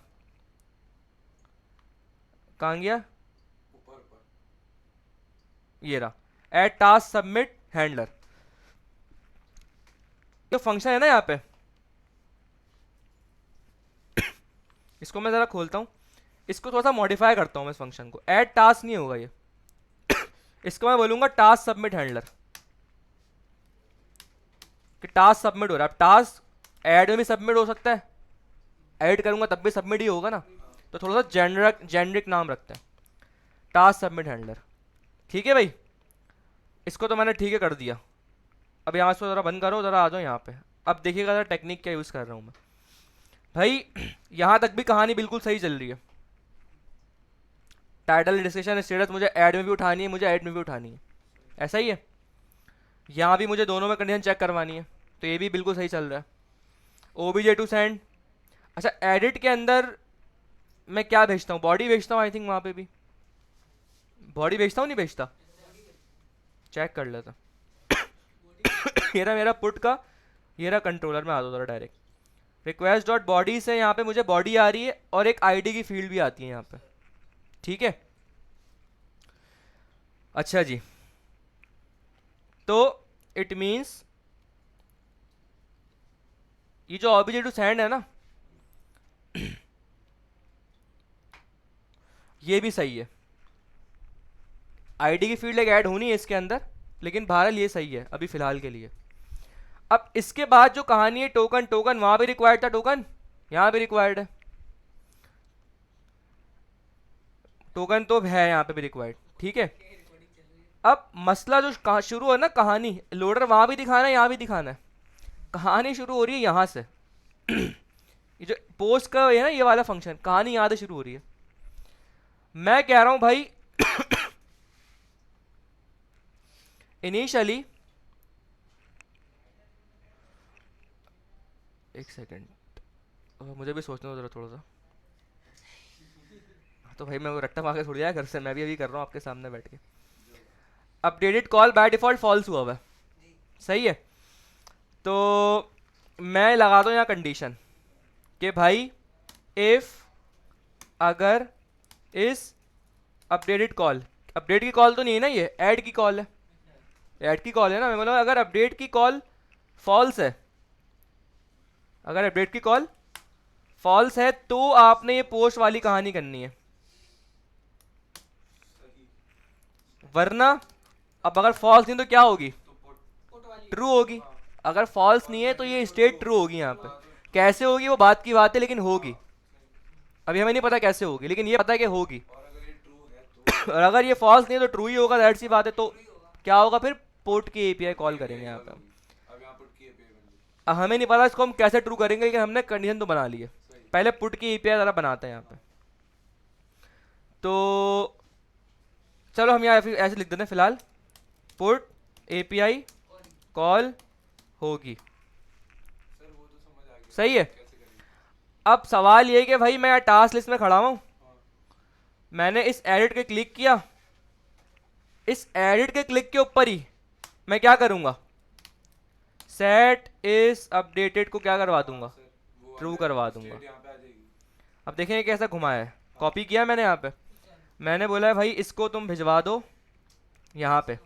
Speaker 1: कहाँ गया?
Speaker 2: ऊपर ऊपर
Speaker 1: ये रहा, ऐड टास्क सबमिट हैंडलर, जो फंक्शन है ना यहाँ पे, इसको मैं ज़रा खोलता हूँ, इसको थोड़ा सा मॉडिफाई करता हूँ मैं इस फंक्शन को। ऐड टास्क नहीं होगा ये, इसको मैं बोलूँगा टास्क सबमिट हैंडलर, कि टास्क सबमिट हो रहा है। अब टास्क ऐड में भी सबमिट हो सकता है, ऐड करूँगा तब भी सबमिट ही होगा ना, तो थोड़ा सा जेनरिक नाम रखते हैं, टास्क सबमिट हैंडलर। ठीक है भाई, इसको तो मैंने ठीक है कर दिया। अब यहाँ से ज़रा बंद करो, ज़रा आ जाओ यहाँ पे। अब देखिएगा ज़रा टेक्निक क्या यूज़ कर रहा हूँ मैं भाई। यहाँ तक भी कहानी बिल्कुल सही चल रही है, टाइटल, डिस्क्रिप्शन, स्टेटस मुझे ऐड में भी उठानी है, मुझे ऐड में भी उठानी है, ऐसा ही है। यहाँ भी मुझे दोनों में कंडीशन चेक करवानी है, तो ये भी बिल्कुल सही चल रहा है। OBJ टू सेंड, अच्छा एडिट के अंदर मैं क्या भेजता हूँ? बॉडी भेजता हूँ आई थिंक, वहाँ पे भी बॉडी भेजता हूँ, नहीं भेजता? चेक कर लेता। ये रहा मेरा पुट का, ये रहा कंट्रोलर में, आ दो जरा डायरेक्ट। रिक्वेस्ट डॉट बॉडी से यहाँ पे मुझे बॉडी आ रही है और एक आईडी की फील्ड भी आती है यहाँ पे, ठीक है। अच्छा जी, तो इट मीन्स ये जो OBJ टू सेंड है ना, ये भी सही है, आईडी की फील्ड एक ऐड होनी है इसके अंदर, लेकिन बहरहाल ये सही है अभी फिलहाल के लिए। अब इसके बाद जो कहानी है टोकन, टोकन वहां भी रिक्वायर्ड था, टोकन यहाँ भी रिक्वायर्ड है, टोकन तो है यहाँ पे भी रिक्वायर्ड, ठीक है। अब मसला जो शुरू है ना, कहानी लोडर वहां भी दिखाना है यहाँ भी दिखाना है, कहानी शुरू हो रही है यहाँ से ये जो पोस्ट का है ना ये वाला फंक्शन, कहानी यहाँ से शुरू हो रही है। मैं कह रहा हूं भाई इनिशियली, एक सेकेंड मुझे भी सोचना जरा थोड़ा सा, तो भाई मैं वो रट्टा मार के छोड़ दिया घर से, मैं भी अभी कर रहा हूँ आपके सामने बैठ के। Updated call by default false हुआ हुआ है, सही है। तो मैं लगा दूँ यहाँ कंडीशन कि भाई इफ अगर इस अपडेटेड कॉल, अपडेट की कॉल तो नहीं है ना, ये ऐड की कॉल है, ऐड की कॉल है ना, मैं बोला अगर अपडेट की कॉल फॉल्स है, अगर अपडेट की कॉल फॉल्स है तो आपने ये पोस्ट वाली कहानी करनी है, वरना अब अगर फॉल्स नहीं तो क्या होगी,
Speaker 3: पुट वाली
Speaker 1: ट्रू होगी। अगर फॉल्स नहीं है तो ये स्टेट ट्रू होगी यहाँ पे, कैसे होगी वो बात की बात है, लेकिन होगी, अभी हमें नहीं पता कैसे होगी, लेकिन ये पता है कि होगी।
Speaker 2: और अगर ये ट्रू है तो
Speaker 1: और अगर ये फॉल्स नहीं है तो ट्रू ही होगा, दैट सी बात है। तो क्या होगा फिर, पोर्ट की एपीआई कॉल करेंगे यहाँ पे।
Speaker 2: अब यहाँ पुट की API बन गई।
Speaker 1: अब हमें नहीं पता इसको हम कैसे ट्रू करेंगे, लेकिन हमने कंडीशन तो बना ली है। पहले पुट की एपीआई ज़रा बनाते हैं यहाँ पे, तो चलो हम यहाँ ऐसे लिख देते हैं फिलहाल, पुट एपीआई कॉल होगी,
Speaker 2: सर वो तो समझ आ गया,
Speaker 1: सही है।
Speaker 2: कैसे करेंगे?
Speaker 1: अब सवाल ये कि भाई मैं यहाँ टास्क लिस्ट में खड़ा हूँ,
Speaker 2: हाँ,
Speaker 1: मैंने इस एडिट के क्लिक किया, इस एडिट के क्लिक के ऊपर ही मैं क्या करूँगा, सेट इस अपडेटेड को क्या करवा दूंगा,
Speaker 2: सर वो
Speaker 1: ट्रू
Speaker 2: वाला
Speaker 1: करवा
Speaker 2: state
Speaker 1: दूंगा।
Speaker 2: यहाँ पे आ जाएगी।
Speaker 1: अब देखेंगे कैसा घुमाया है, कॉपी किया मैंने यहाँ पे, मैंने बोला है भाई इसको तुम भिजवा दो यहाँ पे,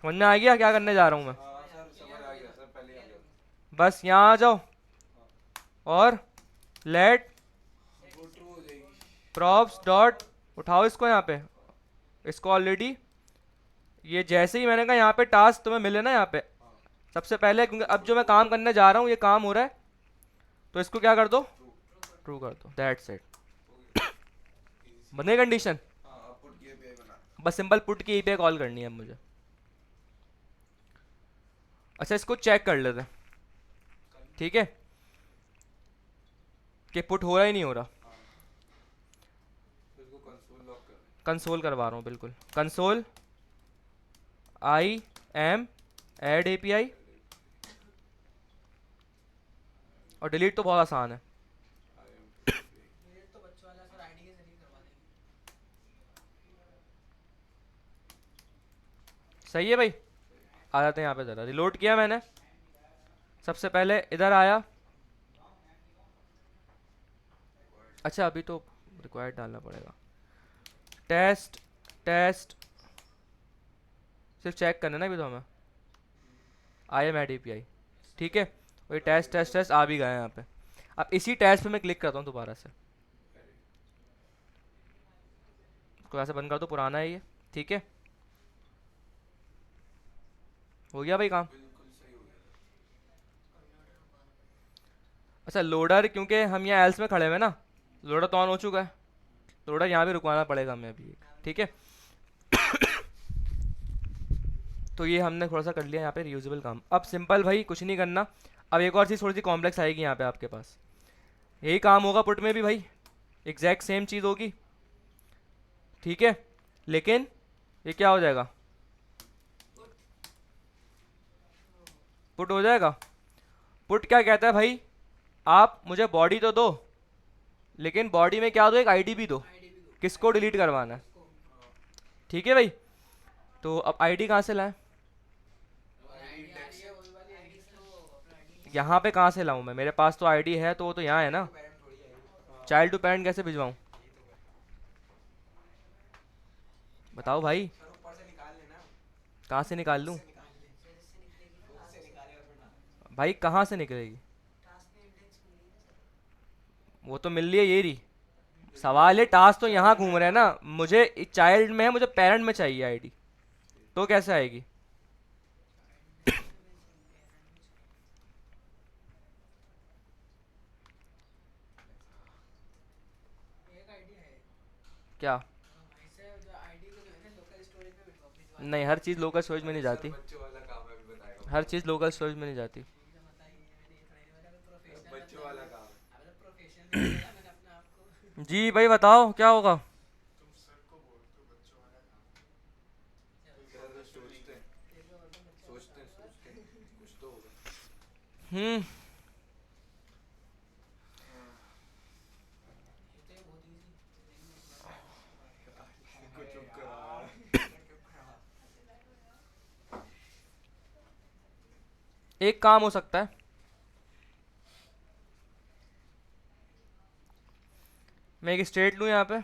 Speaker 1: समझ में आ गया क्या करने जा रहा हूँ मैं।
Speaker 2: हाँ सर समझ आ गया सर, पहले आ गया।
Speaker 1: बस यहाँ आ जाओ और लेट
Speaker 2: वो ट्रू हो जाएगी।
Speaker 1: प्रॉप्स डॉट, उठाओ इसको यहाँ पे, इसको ऑलरेडी ये जैसे ही मैंने कहा यहाँ पे टास्क तुम्हें मिले ना यहाँ पे, सबसे पहले क्योंकि अब जो मैं काम करने जा रहा हूँ ये काम हो रहा है, तो इसको क्या कर दो, ट्रू कर दो, दैट्स इट। बने कंडीशन,
Speaker 2: हाँ अब पुट की API बना।
Speaker 1: बस सिंपल पुट की एपीआई कॉल करनी है अब मुझे। अच्छा इसको चेक कर लेते हैं, ठीक है, कि पुट हो रहा ही नहीं हो रहा।
Speaker 2: तो इसको कंसोल लॉक कर दें।
Speaker 1: कंसोल करवा रहा हूँ बिल्कुल, console I am add API, और डिलीट तो बहुत आसान है,
Speaker 3: डिलीट तो बच्चों वाला सर आईडी के जरिए करवा देंगे।
Speaker 1: सही है भाई। आ जाते हैं यहाँ पे, ज़रा रिलोड किया मैंने, सबसे पहले इधर आया, अच्छा अभी तो रिक्वायर्ड डालना पड़ेगा, टेस्ट टेस्ट सिर्फ चेक करना ना अभी तो हमें, आई एम एड एपीआई, ठीक है, वही टेस्ट टेस्ट टेस्ट आ भी गया यहाँ पे। अब इसी टेस्ट पे मैं क्लिक करता हूँ दोबारा से, इसको ऐसे बंद कर दो, पुराना है ये, ठीक है, हो गया भाई काम।
Speaker 2: बिल्कुल सही हो गया।
Speaker 1: अच्छा लोडर, क्योंकि हम यहाँ एल्स में खड़े हुए ना, लोडर तो ऑन हो चुका है, लोडर यहाँ भी रुकवाना पड़ेगा हमें अभी, ठीक है। तो ये हमने थोड़ा सा कर लिया यहाँ पे रीयूजेबल काम। अब सिंपल भाई कुछ नहीं करना, अब एक और चीज़ थोड़ी सी कॉम्प्लेक्स आएगी यहाँ पे आपके पास, यही काम होगा पुट में भी भाई, एग्जैक्ट सेम चीज़ होगी, ठीक है, लेकिन ये क्या हो जाएगा, पुट हो जाएगा। पुट क्या कहता है भाई, आप मुझे बॉडी तो दो, लेकिन बॉडी में क्या दो, एक आईडी भी दो,
Speaker 3: आईडी भी दो,
Speaker 1: किसको डिलीट करवाना है,
Speaker 3: इसको
Speaker 1: ठीक है भाई। तो अब आईडी कहाँ से लाएं,
Speaker 3: आईडी आ रही है वही वाली आईडी से, वो अपना आईडी
Speaker 1: यहाँ पे कहाँ से लाऊं मैं, मेरे पास तो आईडी है, तो वो तो यहाँ है ना, चाइल्ड टू पेरेंट कैसे भिजवाऊं, बताओ भाई,
Speaker 2: सर ऊपर से निकाल लेना।
Speaker 1: कहाँ से निकाल लूं
Speaker 3: से निकलेगी ना,
Speaker 2: से निकाले और फिर ना।
Speaker 1: भाई, कहाँ से निकलेगी,
Speaker 3: टास्क में इंडेक्स मिलेगी ना सर।
Speaker 1: वो तो मिल रही है ये रही, सवाल है टास्क तो यहाँ घूम रहे हैं ना, मुझे चाइल्ड में है, मुझे पेरेंट में चाहिए आईडी, तो कैसे आएगी?
Speaker 3: एक आईडी है।
Speaker 1: क्या?
Speaker 3: वहीं से जो आईडी को जो है ना लोकल स्टोरेज में भिजवा
Speaker 1: नहीं,
Speaker 3: देना।
Speaker 1: हर चीज़ लोकल स्टोरेज में
Speaker 2: अरे
Speaker 1: नहीं
Speaker 2: सर
Speaker 1: जाती,
Speaker 2: बच्चों वाला काम है, अभी बताएगा
Speaker 1: हर
Speaker 2: मुझे।
Speaker 1: चीज़ लोकल स्टोरेज में नहीं जाती।
Speaker 3: ठीक है बताइए, मैंने ये थोड़ी बोला मैं प्रोफेशनल
Speaker 2: बच्चों वाला काम है।
Speaker 3: अबे तो प्रोफेशनल नहीं बोला मैंने अपने आप को।
Speaker 1: जी भाई बताओ क्या होगा?
Speaker 4: तुम सर को बोलते हो बच्चों वाला काम।
Speaker 2: सर सोचते हैं,
Speaker 3: तेरे को बोलता हूँ बच्चा
Speaker 2: सोचते हैं, सोचते हैं, कुछ तो होगा।
Speaker 1: हम्म।
Speaker 3: ये तो बहुत इजी
Speaker 2: इनको चुप करा।
Speaker 1: एक काम हो सकता है, मैं एक स्टेट लूँ यहाँ पे,